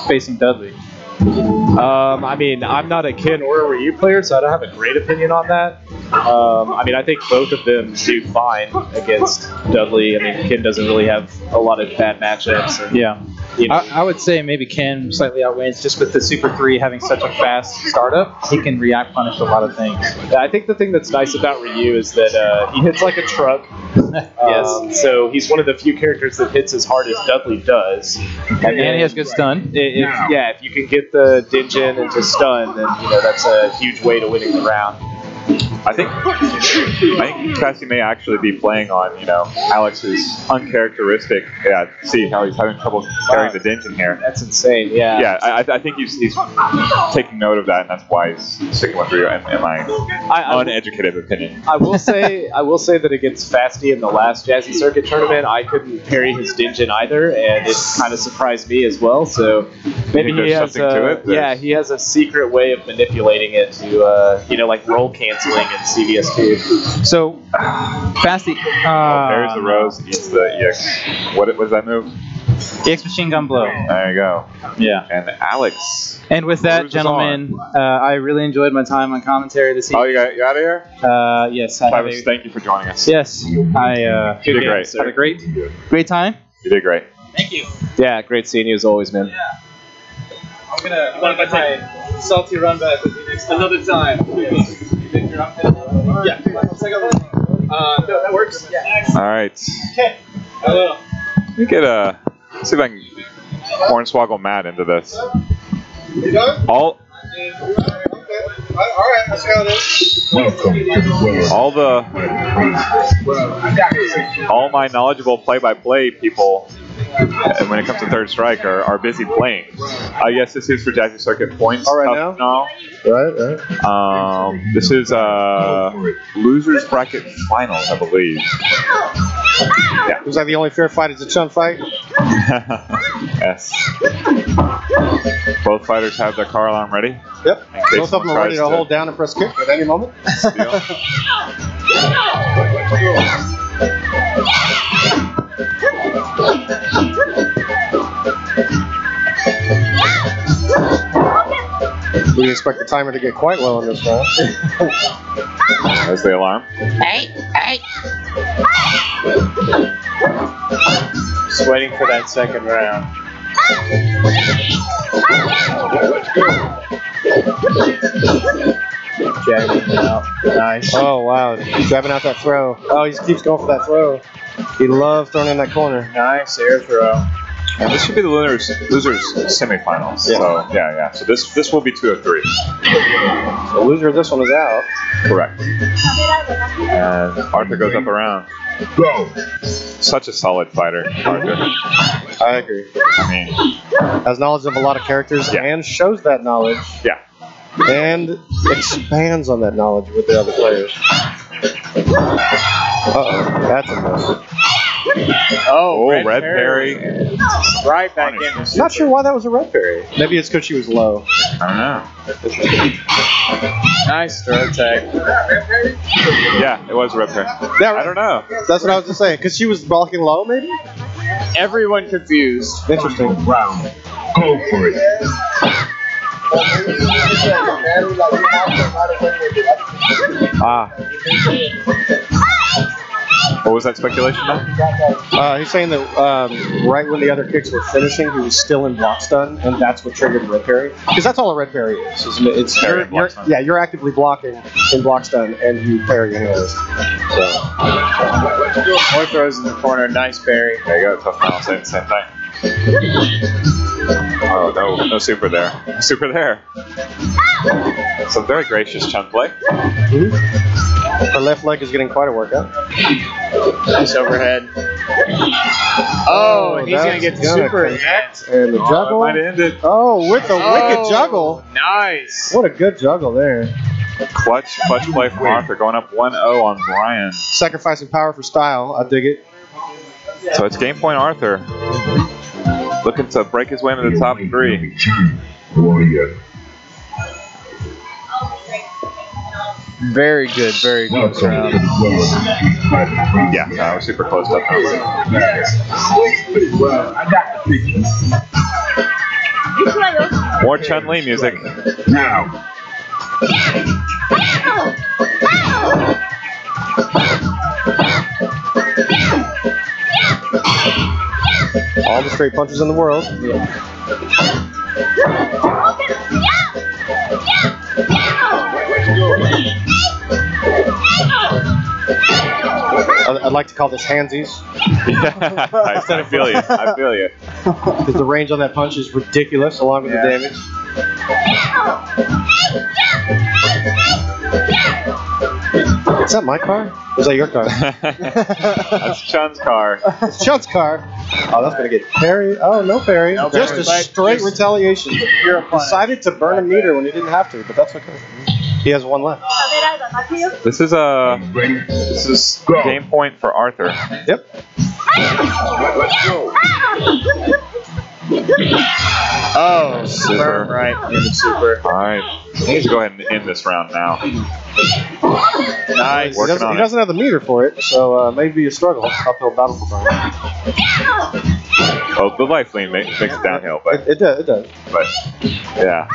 facing Dudley? I mean, I'm not a Ken or a Ryu player, so I don't have a great opinion on that. I mean, I think both of them do fine against Dudley. I mean, Ken doesn't really have a lot of bad matchups. And, yeah. I would say maybe Ken slightly outweighs just with the Super 3 having such a fast startup. He can react punish a lot of things. I think the thing that's nice about Ryu is that he hits like a truck. Yes. So he's one of the few characters that hits as hard as Dudley does. And he has good stun. If you can get the Dingen into stun, then that's a huge way to winning the round. I think Fasty may actually be playing on, Alex's uncharacteristic. Yeah, see how he's having trouble carrying the Dingen here. That's insane. Yeah. Yeah, I think he's taking note of that, and that's why he's sticking with Ryu. In my uneducated opinion, I will say that against Fasty in the last Jazzy Circuit tournament, I couldn't parry his Dingen either, and it kind of surprised me as well. So maybe he has he has a secret way of manipulating it to like roll canceling in CVS2. So Fasty, there's the rose, eats the EX. What was that move? EX machine gun blow. There you go. Yeah. And Alex. And with that, gentlemen, I really enjoyed my time on commentary this evening. Oh, you out of here? Yes. Travis, thank you for joining us. Yes. You did great. Had a great time. You did great. Thank you. Yeah, great seeing you as always, man. Yeah. I'm gonna want to take salty run back with you next another time. Yeah. I'll take a look. No, that works. Yeah. All right. Okay. Hello. Let me see if I can hornswoggle Matt into this. You done? All right, let's go then. Welcome to the world. all my knowledgeable play-by-play people, when it comes to Third Strike, are busy playing. Yes, this is for Jazzy Circuit points. All right now. Right. This is losers bracket finals, I believe. Yeah. Was that the only fair fight? Is a chump fight? Yes. Both fighters have their car alarm ready. Yep. Both of them are ready to hold down and press kick at any moment. We expect the timer to get quite low in this round. There's the alarm. Hey. Just waiting for that second round. Jabbing out. Nice. Oh, wow. Jabbing out that throw. Oh, he just keeps going for that throw. He loves throwing in that corner. Nice air throw. And this should be the losers semifinals. Yeah. So yeah. So this will be 2 of 3. The loser of this one is out. Correct. And Arthur goes up around. Go. Such a solid fighter, Arthur. I agree. I mean, Has knowledge of a lot of characters Yeah. and shows that knowledge yeah. and expands on that knowledge with the other players. Uh-oh, that's a miss. Oh, Red Perry. Right back in. Not sure why that was a red berry. Maybe it's because she was low. I Nice throw tag. don't know. Yeah, it was Red Perry. Yeah, I don't know. That's what I was just saying. Because she was blocking low, maybe? Everyone confused. Interesting. Round. Go for it. Ah. What was that speculation now? He's saying that right when the other kicks were finishing, he was still in block stun, and that's what triggered red parry. Because that's all a red parry is. Isn't it? It's Parry and block stun. yeah, you're actively blocking in block stun, and you parry anyways. So More throws in the corner. Nice parry. There you go. Tough now. Same thing. Oh, no super there. No super there. Some very gracious chunk play. her left leg is getting quite a workout. Nice overhead. Oh, and he's going to get the super connect. And the juggle. Might end it. Oh, with the wicked juggle. Nice. What a good juggle there. Clutch play from Arthur, going up 1-0 on Brian. Sacrificing power for style. I dig it. So it's game point Arthur. Looking to break his way into the top 3. Warrior. Very good Welcome to round. the world of Street Fighter 3. Yeah, that was super close up. Well, I got the picture. More Chun-Li music. Now. All the straight punches in the world. I'd like to call this handsies. Yeah, I feel you. I feel you. Because the range on that punch is ridiculous, along with the damage. Is that my car? Or is that your car? That's Chun's car. It's Chun's car. Oh, that's going to get parry. Oh, no parry. No Just parry. a straight retaliation. You're a player. Decided to burn a meter when he didn't have to, but that's okay. He has one left. This is game point for Arthur. Yep. Let's go. Oh, Super. right in the super. All right, he needs to go ahead and end this round now. Nice. He doesn't have the meter for it, so maybe a struggle. Uphill battle for Brian. Oh, the life lean makes it downhill, but It does. yeah.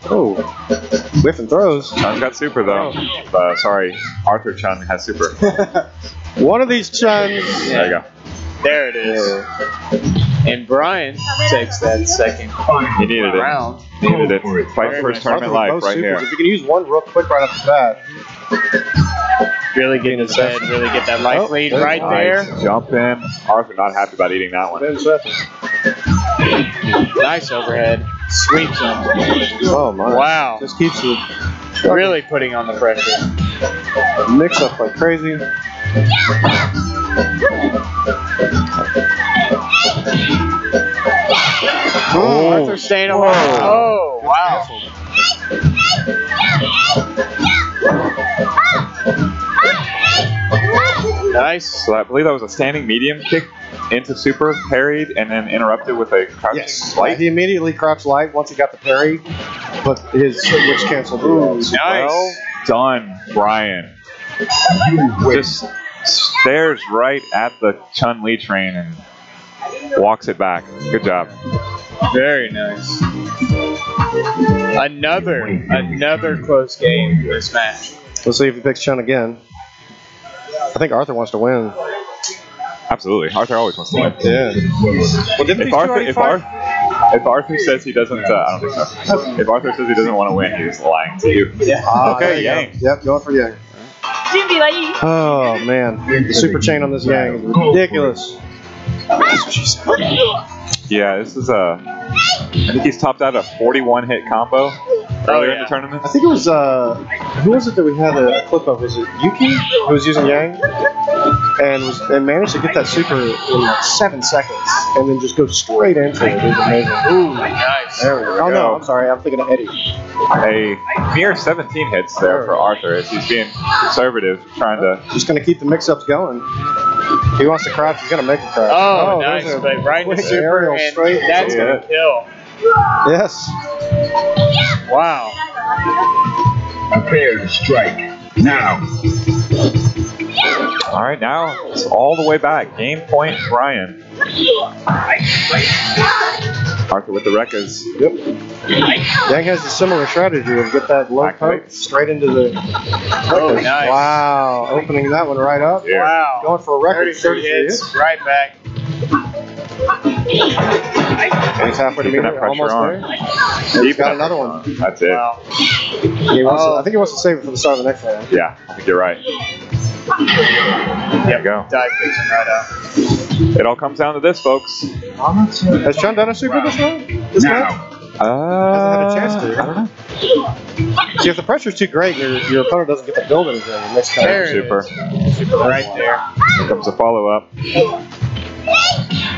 Oh, whiffing throws. Chun got super though. Sorry, Arthur Chun has super. One of these Chuns. There you go. There it is. And Brian takes that second He needed it. round. Needed it. Fight for his tournament life Both right supers. here. If you can use one real quick right off the bat. Really get his head, really get that life lead right there. Nice jump in. Arthur not happy about eating that one. Nice overhead. Sweeps him. Oh my. Wow. Just keeps you Really putting on the pressure. mix up like crazy. Oh, Arthur staying away. Oh, wow. Nice. So I believe that was a standing medium kick into super, parried, and then interrupted with a crouch light. He immediately crouched light once he got the parry, but his switch canceled. Nice. Well done, Brian. Just stares right at the Chun-Li train and walks it back. Good job. Very nice. Another close game in this match. Let's see if he picks Chun again. I think Arthur wants to win. Absolutely. Arthur always wants to win. Yeah. Well, If Arthur says he doesn't, I don't think so. If Arthur says he doesn't want to win, he's lying to you. Yeah. Okay, Yang. Yep, going for Yang. Oh man, the super chain on this Yang is ridiculous. That's what she said. Yeah, this is I think he's topped out a 41 hit combo earlier in the tournament. I think it was, who was it that we had a clip of? Was it Yuki who was using Yang? And managed to get that super in like 7 seconds and then just go straight into it. It was amazing. Ooh, Nice. there we go. Oh, no, I'm sorry. I'm thinking of Eddie. A mere 17 hits there for Arthur as he's being conservative, trying to... Just going to keep the mix-ups going. If he wants to crouch, he's going to make a crouch. Oh, nice. there's a But right in the quick super, aerial and straight. that's going to kill. Yes. Wow. Prepare to strike. Now. All right, now it's all the way back. Game point, Brian. Arthur with the Rekkas. Yep. Yang has a similar strategy of get that low Back poke leg. straight into the... Oh, nice. Wow. Opening that one right up. Yeah. Wow. Going for a record 33 hits. Right back. And he's halfway to Keeping meet that it, pressure almost on. there. He's got another one. That's it. Wow. He wants to, I think he wants to save it for the start of the next round. Yeah, I think you're right. There you go. Dive kicks him right out. It all comes down to this, folks. Has Sean done a super this round? This match? Hasn't had a chance to. I don't know. See, if the pressure's too great, your opponent doesn't get the build anything. The next time. There it Super. Super right there. Here comes the follow-up.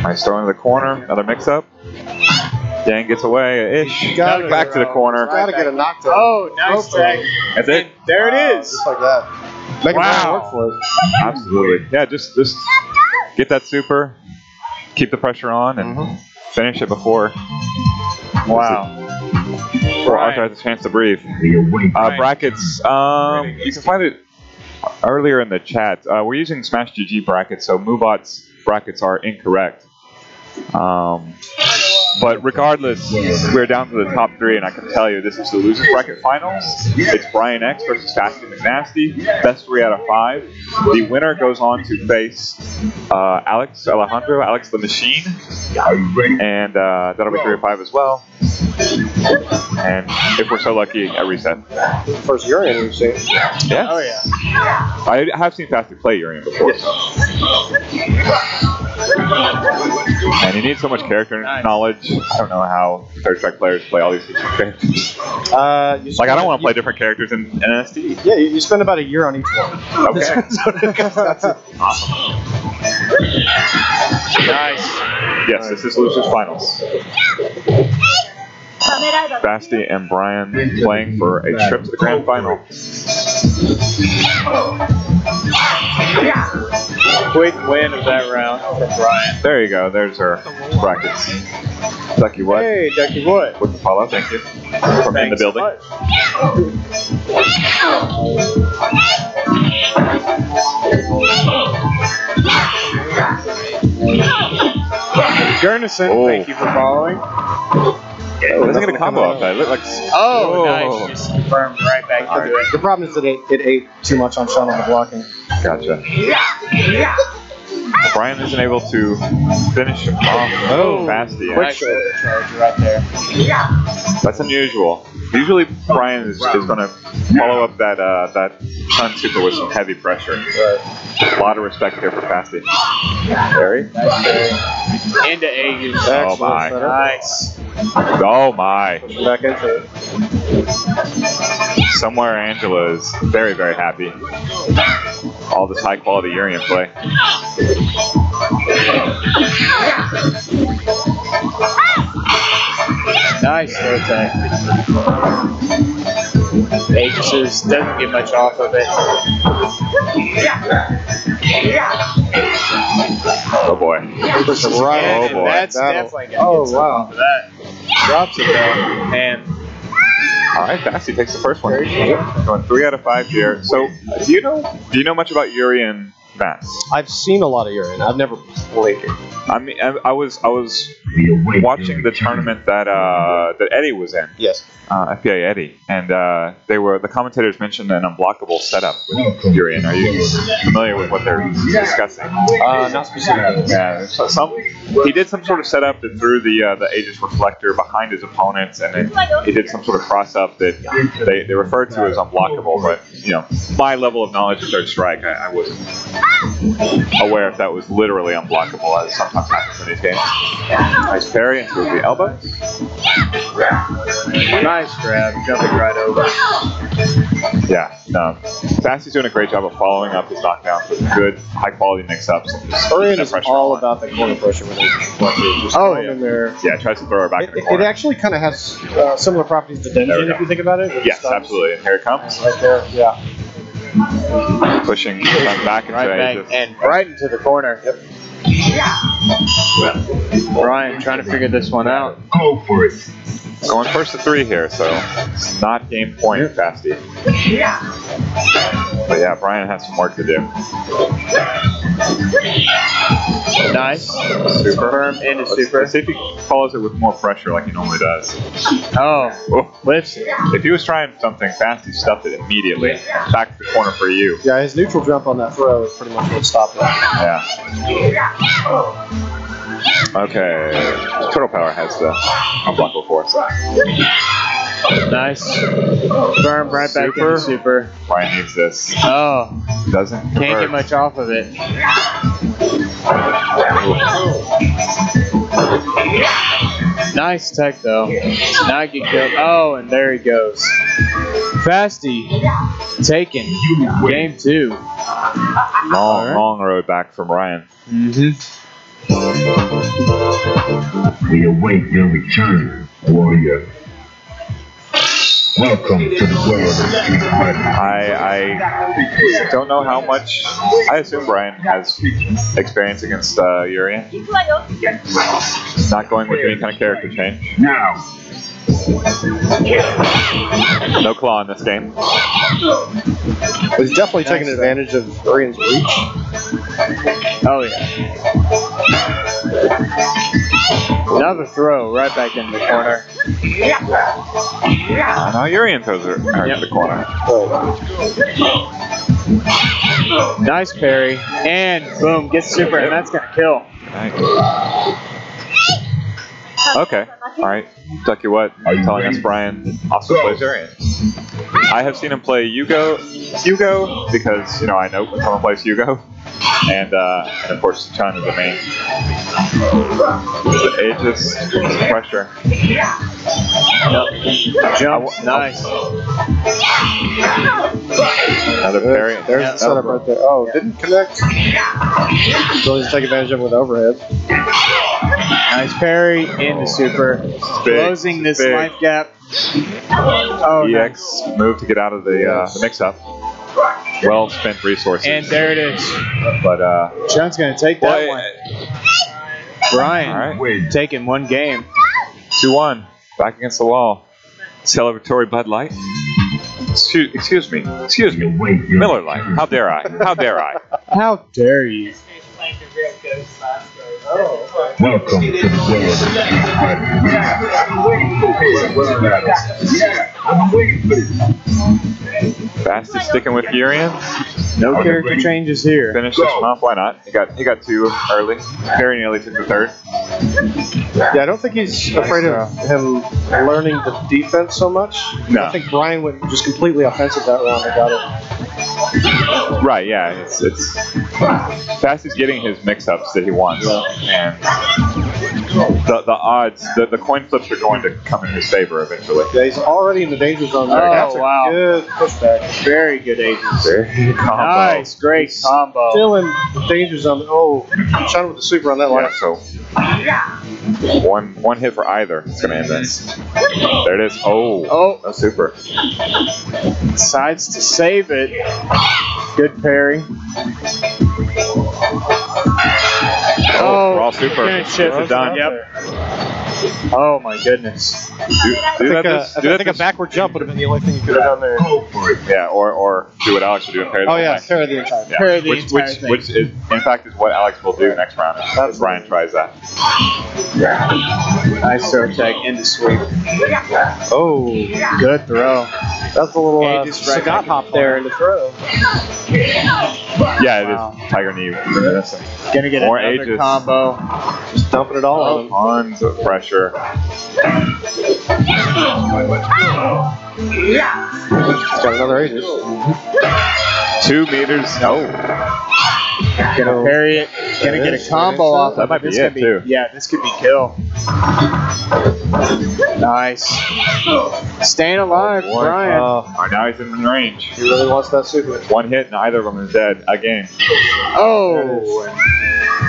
Nice throw into the corner. Another mix-up. Dan gets away. Ish. Got it. Back to the corner. Gotta get a knockdown. Oh, nice tag. That's it. There it is. Just like that. Make him work for it. Absolutely. Yeah, just get that super, keep the pressure on, and finish it before Arthur has a chance to breathe. Brackets. You can find it earlier in the chat. We're using Smash GG brackets, so Moobot's brackets are incorrect. But regardless, we're down to the top 3, and I can tell you this is the losers bracket finals. It's Brian X versus Fasty McNasty. Best 3 out of 5. The winner goes on to face Alex the Machine, and that'll be 3 of 5 as well. And if we're so lucky, a reset. First Urian we've seen. Yeah. Oh, yeah. I have seen Fasty play Urian before. And you need so much character knowledge. I don't know how Third Strike players play all these different characters. Like, I don't want to play different characters in NSD. Yeah, you spend about a year on each one. Okay. Awesome. Nice. Yes, this is Losers Finals. Fasty and Brian playing for a trip to the grand final. Quick win of that round from Brian. There you go. There's our brackets. Ducky Wood. Hey, Ducky Wood. With the follow, thank you. From in the building. Gurnison, thank you for following. It doesn't get a combo off that. It looked like... Oh, nice. Just confirmed right back into it. The problem is that it ate too much on Sean on the blocking. Gotcha. Brian isn't able to finish him off. Oh, Fasty. Quick shoulder charge right there. That's unusual. Usually Brian is going to follow up that Sun Super with some heavy pressure. A lot of respect here for Fasty. Barry? Nice carry. Into A. Oh my. Nice. Oh my. Back into it. Somewhere Angela is very, very happy. All this high quality Urian play. Nice throw tag. Aegis doesn't get much off of it. Oh boy. Oh boy. That's definitely going to get wow. off of that. Drops it though. And alright, Fasty takes the first one. Going 3 out of 5 here. So do you know much about Urian Vance? I've seen a lot of Urian. I've never played it. I mean, I was watching the tournament that Eddie was in. Yes. FPA Eddie, and the commentators mentioned an unblockable setup with Urian. Are you familiar with what they're discussing? Not specifically. Yeah. So he did some sort of setup that threw the Aegis Reflector behind his opponents, and then he did some sort of cross up that they referred to as unblockable. But my level of knowledge of Third Strike, I wasn't aware if that was literally unblockable, as sometimes happens in these games. Nice parry into the elbow. Nice grab, jumping right over. Yeah, no. Fasty's doing a great job of following up his knockdowns with good, high-quality mix-ups. Orion is all about the corner pressure when they just in there. Yeah, tries to throw her back in the It corner. actually kind of has similar properties to Denjin, if you think about it. Yes, absolutely. And here it comes. Right there, yeah. Pushing back into Aegis. And right into the corner. Yep. Brian trying to figure this one out. Go for it. Going first to 3 here, so it's not game point, Fasty. But yeah, Brian has some work to do. Nice. Super. Firm into super. Let's see if he follows it with more pressure like he normally does. Oh, lifts it. If he was trying something fast, he stuffed it immediately. Back to the corner for you. Yeah, his neutral jump on that throw is pretty much what stopped it. Yeah. Okay. Turtle Power has the unblockable force. Nice. Firm right back into super. Brian needs this. Oh. Doesn't Can't convert. get much off of it. Nice tech though. Now get killed. Oh, and there he goes. Fasty taken. Game 2. Long road back from Ryan. We await your return, warrior. Welcome to the world of Street Fighter. I don't know how much. I assume Brian has experience against Urian. Not going with any kind of character change. Now. No claw in this game. But he's definitely taking advantage of Urian's reach. Oh yeah. Another throw right back in the corner. Now Urian throws her into the corner. Nice parry. And boom, gets super, and that's going to kill. Nice. Okay, alright. Tell you what, telling us Brian also plays Urian. I have seen him play Hugo because, you know, I know someone plays Hugo. And of course, Chun is the main. The Aegis, pressure. Jump, nice. Another parry. There's the setup right there. Oh, didn't connect. So he's taking advantage of it with overhead. Nice parry into super. Closing this life gap. Oh, EX move to get out of the mix-up. Well spent resources. And there it is. But Chun's gonna take that one. Brian, taking one game. 2-1. Back against the wall. Celebratory Bud Light. Excuse me. Miller Lite. How dare I? How dare I? How dare you? Welcome to the world of Street Fighter. I'm waiting for this. Fasty sticking with Urian. No character changes here. Finish this one off. Why not? He got 2 early. Very nearly took the 3rd. Yeah, I don't think he's afraid of him learning the defense so much. No. I think Brian went just completely offensive that round and got it. Right, yeah. It's Fasty's getting his mix-ups that he wants. And the odds, the coin flips are going to come in his favor eventually. Yeah, he's already in the danger zone. Oh, That's a wow. good pushback. Very good Aegis. Very good combo. Nice, great combo. Still in the danger zone. Oh, Chun with the super on that line. Yeah, so one hit for either. It's going to end this. There it is. Oh, no super. Decides to save it. Good parry. Raw super. Finish it. Done. Yep. Oh my goodness. I think a backward jump would have been the only thing you could have done there. Yeah, or do what Alex would do and parry the whole thing. Parry the entire thing. Parry the entire thing. Which is, in fact, is what Alex will do next round if Brian tries that. Nice throw tech into sweep. Oh, good throw. That's a little Sagat hop there in the throw. Yeah, it is Tiger Knee reminiscent. Gonna get more another Aegis. combo. Just dumping it all on him. Tons of pressure. He's got another Aegis. 2 meters. No. Gonna parry it. Gonna get a combo off. That might be it, too. Yeah, this could be kill. Nice. Staying alive, Brian. Now he's in range. He really wants that super. One hit, neither of them is dead. Again. Oh.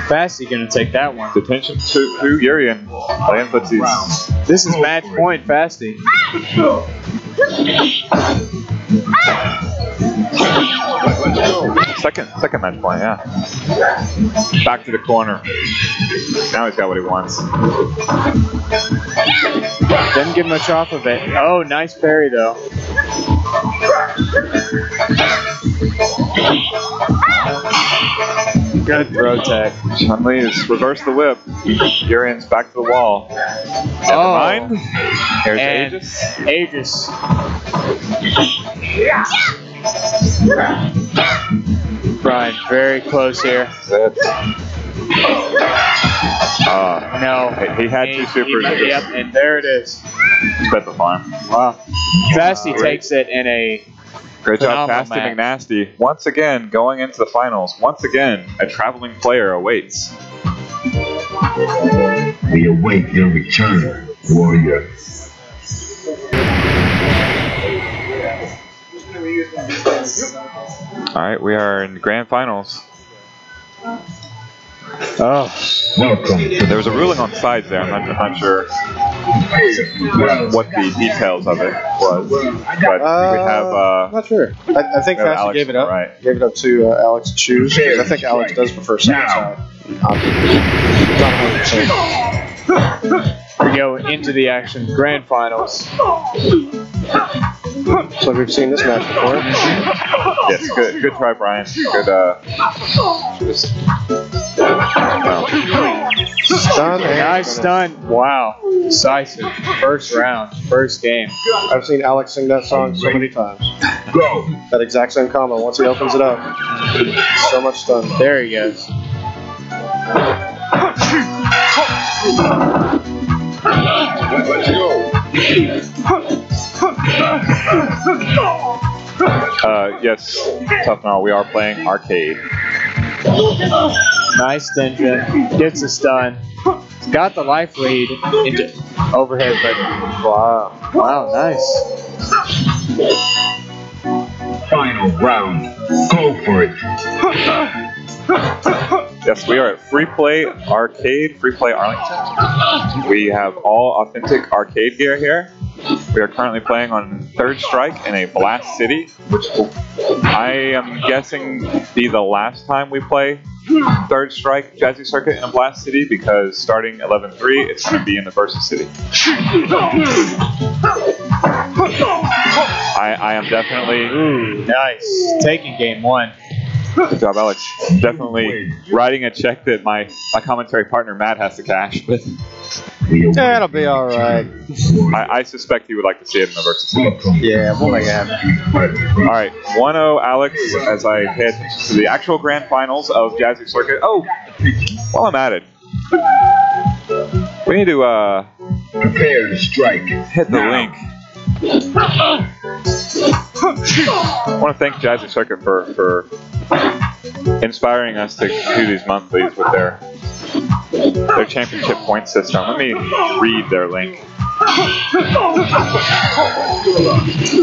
Fasty gonna take that one. Detention to Urian. Playing footsies. This is match point, Fasty. Second match point, yeah. Back to the corner. Now he's got what he wants. Didn't get much off of it. Oh, nice parry though. Good throw tag. Chun-Li has reversed the whip. Urian's back to the wall. Never mind. Here's Aegis. Brian, very close here. No. He had two supers. Yep, and there it is. Special farm. Wow. Fasty takes it in a great job, Fasty McNasty. Once again, going into the finals. Once again, a traveling player awaits. We await your return, warrior. Alright, we are in grand finals. Welcome. There was a ruling on sides there. I'm not sure what the details of it was. But we have. I'm not sure. I think Fasty gave it up. Right. Gave it up to Alex to choose because I think Alex does prefer second side. We go into the action. Grand finals. So we've seen this match before. Yes, good try, Brian. Good. Stun. Nice stun. Wow. Decisive. First round. First game. I've seen Alex sing that song so many times. Go. That exact same combo. Once he opens it up, so much stun. There he goes. Let's go. Yes, Tough Gnarl, we are playing arcade. Nice Denja. Gets a stun. He's got the life lead into overhead, but wow, nice. Final round. Go for it. Yes, we are at Free Play Arcade, Free Play Arlington. We have all authentic arcade gear here. We are currently playing on Third Strike in a Blast City, which will, I am guessing, be the last time we play Third Strike Jazzy Circuit in a Blast City, because starting 11-3, it's going to be in the Versus City. I am definitely... Ooh, nice. Taking game one. Good job, Alex. Definitely writing a check that my commentary partner Matt has to cash, but that'll be all right. I suspect he would like to see it in the Versus. Yeah, we'll make it happen. All right, 1-0, Alex. As I pay attention to the actual grand finals of Jazzy Circuit. Oh, while I'm at it, we need to Prepare to strike. hit the link. I want to thank Jazzy Circuit for inspiring us to do these monthlies with their championship point system. Let me read their link.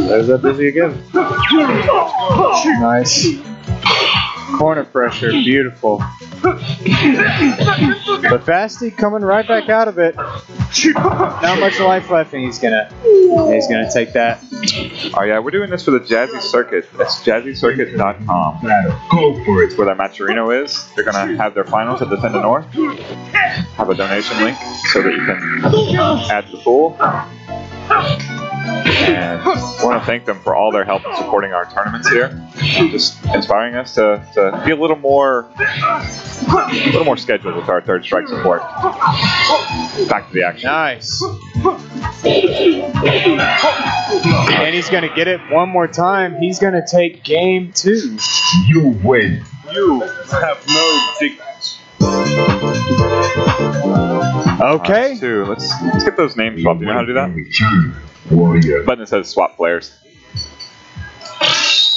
There's that busy again. Nice. Corner pressure, beautiful. But Fasty coming right back out of it. Not much life left, and he's gonna take that. Oh yeah, we're doing this for the Jazzy Circuit. That's jazzycircuit.com. Go for it. Where their Matcherino is. They're gonna have their finals at Defender North. Have a donation link so that you can add to the pool. And I want to thank them for all their help in supporting our tournaments here. Just inspiring us to be a little more scheduled with our Third Strike support. Back to the action. Nice. And he's going to get it one more time. He's going to take game two. You win. You have no dignity. Okay. Right, two. Let's get those names swapped. Do you know how to do that? Return, warrior. Button that says swap players.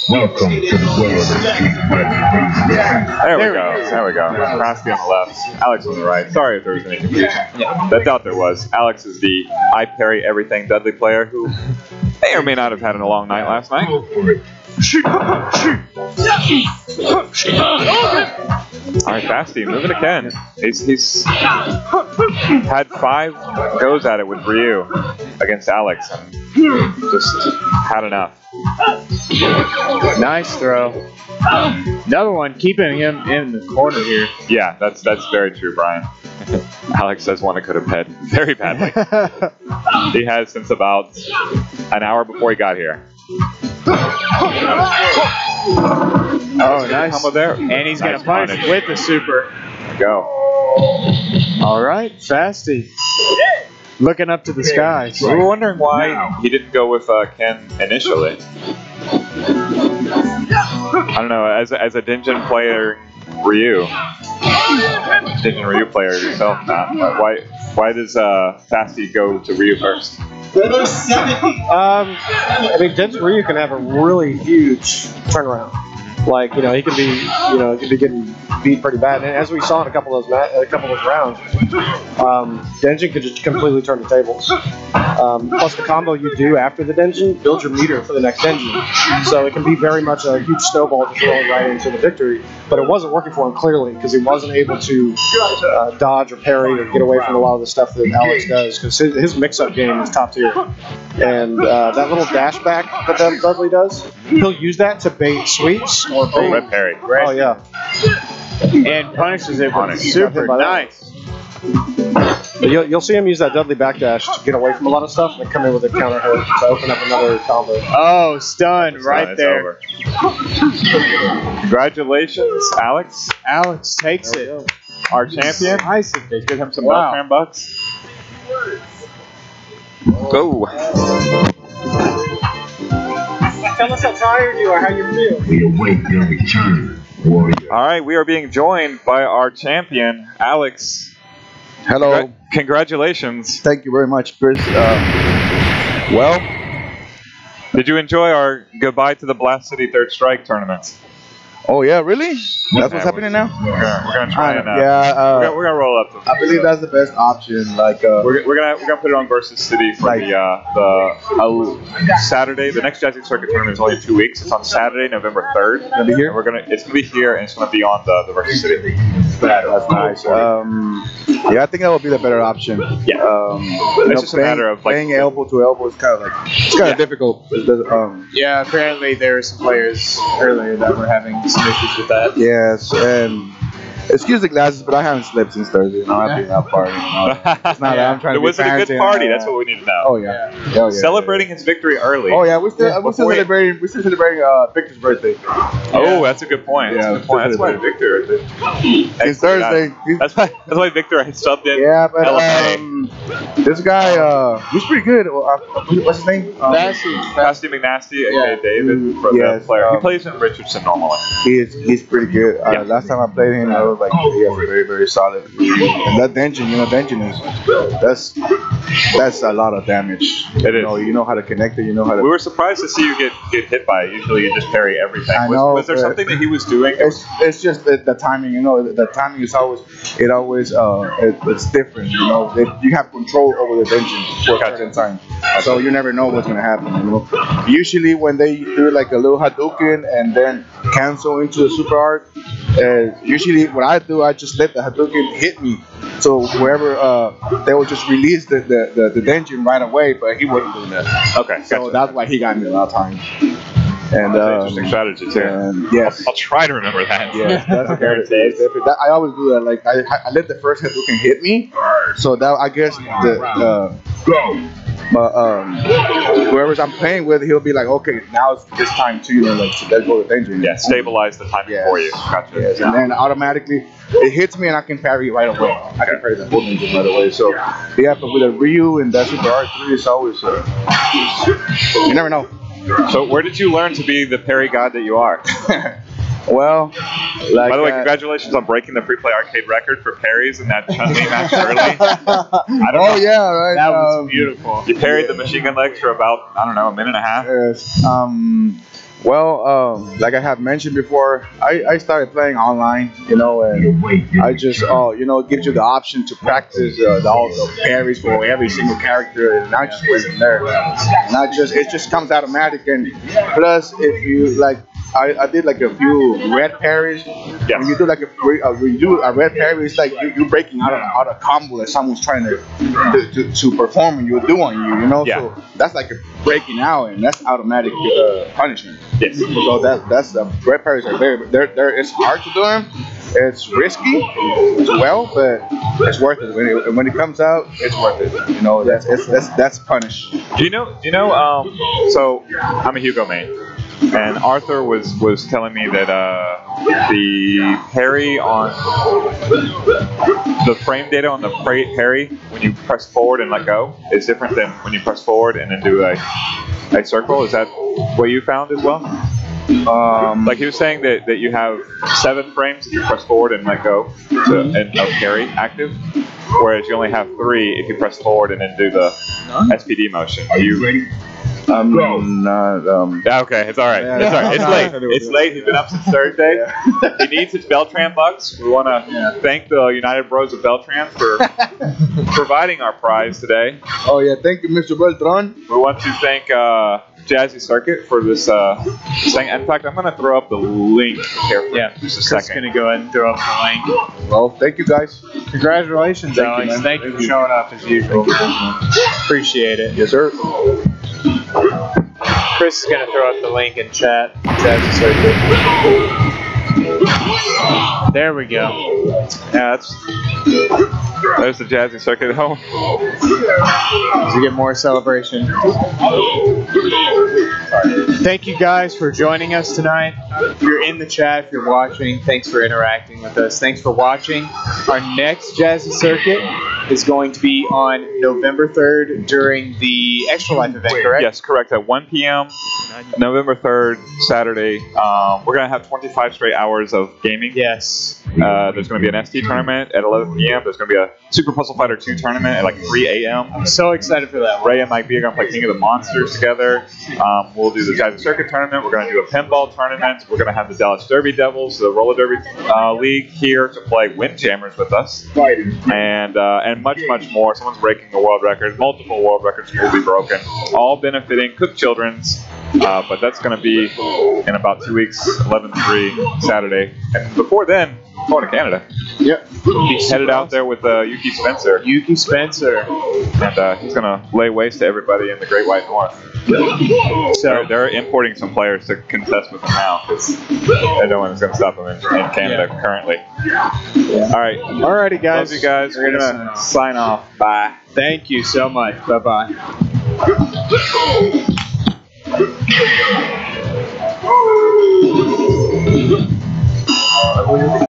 Welcome to the world of Street Fighter. There we go. There we go. Frosty on the left, Alex on the right. Sorry if there was any confusion. I doubt there was. Alex is the I parry everything Dudley player who may or may not have had a long night last night. Alright, Fasty, moving to Ken. He's had 5 goes at it with Ryu against Alex and just had enough. Nice throw. Another one, keeping him in the corner here. Yeah, that's very true, Brian. Alex does want to go to bed very badly. He has since about an hour before he got here. Oh, nice. Combo there. And he's Nice going to punish with the super. Go. All right, Fasty. Looking up to the skies. We were wondering why he didn't go with Ken initially. I don't know, as a Dinjin player, Ryu player yourself, Matt, why does Fasty go to Ryu first? I mean, Dinjin Ryu can have a really huge turnaround. Like, he can be, getting beat pretty bad. And as we saw in a couple of those rounds, Denjin could just completely turn the tables. Plus, the combo you do after the Denjin builds your meter for the next Denjin. So it can be very much a huge snowball just rolling right into the victory. But it wasn't working for him clearly because he wasn't able to dodge or parry or get away from a lot of the stuff that Alex does because his mix-up game is top tier. And that little dash back that Dudley does, he'll use that to bait sweeps or bait. Red parry. Oh, yeah. And punishes it with super nice. You'll see him use that Dudley backdash to get away from a lot of stuff and then come in with a counter hit to open up another combo. Oh, stun right there. Congratulations, Alex. Alex takes it. Our champion. Nice. Give him some Beltran bucks. Go. Tell us how tired you are, how you feel. We await your return, warrior. All right, we are being joined by our champion, Alex. Hello. Congratulations. Thank you very much, Chris. Well, did you enjoy our Goodbye to the Blast City Third Strike tournament? oh yeah, really? That's what's happening now? We're gonna try and we're gonna roll up. I believe that's the best option. Like, we're gonna put it on Versus City for the Saturday. The next Jazzy Circuit tournament is only 2 weeks. It's on Saturday, November 3rd. Gonna be here? And it's gonna be here, and it's gonna be on the Versus City. That's nice. Yeah, I think that would be the better option. Yeah. It's just a matter of playing elbow to elbow is kind of difficult. Yeah, apparently there were some players earlier that were having some issues with that. Yes, and excuse the glasses, but I haven't slept since Thursday. I've been out partying. It's not that I'm trying to be was it a fancy good party? That's what we need to know. Oh yeah. Oh, yeah. Celebrating his victory early. Oh yeah, we're still celebrating Victor's birthday. Oh, that's a good point. Yeah, that's a good point. That's why Victor. It's Thursday. That's why Victor subbed in. Yeah, but this guy, he's pretty good. What's his name? Fasty McNasty, aka David, the player. He plays in Richardson normally. He's pretty good. Last time I played him, I was like, he has a very, very solid. And that Denjin, Denjin that's a lot of damage. It is. You know how to connect it. You know how to. We were surprised to see you get hit by it. Usually you just parry everything. I know, was there something that he was doing? It's just the timing. The timing is always it's different. You have control over the Denjin for a certain time, so you never know what's gonna happen. Usually when they do like a little Hadouken and then cancel into the super art, usually what I do, I just let the Hadouken hit me. So whoever they will just release the Denjin right away, but he wasn't doing that. Okay, so that's why he got me a lot of times. And that's an interesting strategy too. And yes, I'll try to remember that. Yeah, that's a guarantee. I always do that. Like I let the first Hadouken hit me, so that I guess whoever's I'm playing with, he'll be like, okay, now it's this time to let's go to danger. Yeah, stabilize the timing for you. Gotcha. Yes, and then automatically it hits me and I can parry right away. I can parry the whole ninja right away. So yeah, but with a Ryu and that Super R3, it's always you never know. So where did you learn to be the parry god that you are? Well, by the way, congratulations on breaking the free play arcade record for parries in that Chun-Li match early. Yeah, right. That was beautiful. You parried the machine gun legs for about, a minute and a half. Yes. Well, like I have mentioned before, I started playing online, you know, and I just, you know, it gives you the option to practice all the parries for every single character, and I just went from there. Not just, it just comes automatic, and plus, if you like, I did like a few red parries. Yeah. When you do like when you do a red parry, it's like you're breaking out a combo that someone's trying to perform and you'll do on you, you know. Yeah. So that's like a breaking out, and that's automatic punishment. Yes. So that's the red parries are they're it's hard to do them. It's risky as well, but it's worth it. When it comes out, it's worth it. You know, that's punish. Do you know? So I'm a Hugo main. And Arthur was telling me that the parry on the frame data on the parry when you press forward and let go is different than when you press forward and then do a circle. Is that what you found as well? Like he was saying that you have 7 frames if you press forward and let go and parry active, whereas you only have 3 if you press forward and then do the SPD motion. Are you ready? Okay, it's all right. Yeah, it's all right. It's late. It's late. He's been up since Thursday. Yeah. He needs his Beltran bucks. We want to thank the United Bros of Beltran for providing our prize today. Oh yeah, thank you, Mr. Beltran. We want to thank Jazzy Circuit for this thing. In fact, I'm going to throw up the link here for just a second. I'm going to go ahead and throw up the link. Well, thank you guys. Congratulations, Alex. Thank you for showing up as usual. Appreciate it. Yes, sir. Chris is going to throw up the link in chat. Jazzy Circuit. There we go. Yeah, there's the Jazzy Circuit at home. To get more celebration. Thank you guys for joining us tonight. If you're in the chat, if you're watching, thanks for interacting with us. Thanks for watching. Our next Jazzy Circuit is going to be on November 3rd during the Extra Life event, correct? Yes, correct. At 1 p.m. November 3rd, Saturday. We're going to have 25 straight hours of gaming. Yes. There's going to be an ST tournament at 11 p.m. There's going to be a Super Puzzle Fighter 2 tournament at like 3 a.m. I'm so excited for that. Ray and Mike B are going to play King of the Monsters together. We'll do the Jazzy Circuit tournament. We're going to do a pinball tournament. We're going to have the Dallas Derby Devils, the Roller Derby League here to play Windjammers with us. And much, much more. Someone's breaking a world record. Multiple world records will be broken. All benefiting Cook Children's. But that's going to be in about 2 weeks, 11/3, Saturday. And before then, going to Canada. Yep. He's headed out there with Yuki Spencer. Yuki Spencer. And he's going to lay waste to everybody in the Great White North. So they're importing some players to contest with them now because no one's going to stop them in Canada currently. All right. Alrighty, guys. Love you guys. We're going to sign off. Bye. Thank you so much. Bye-bye.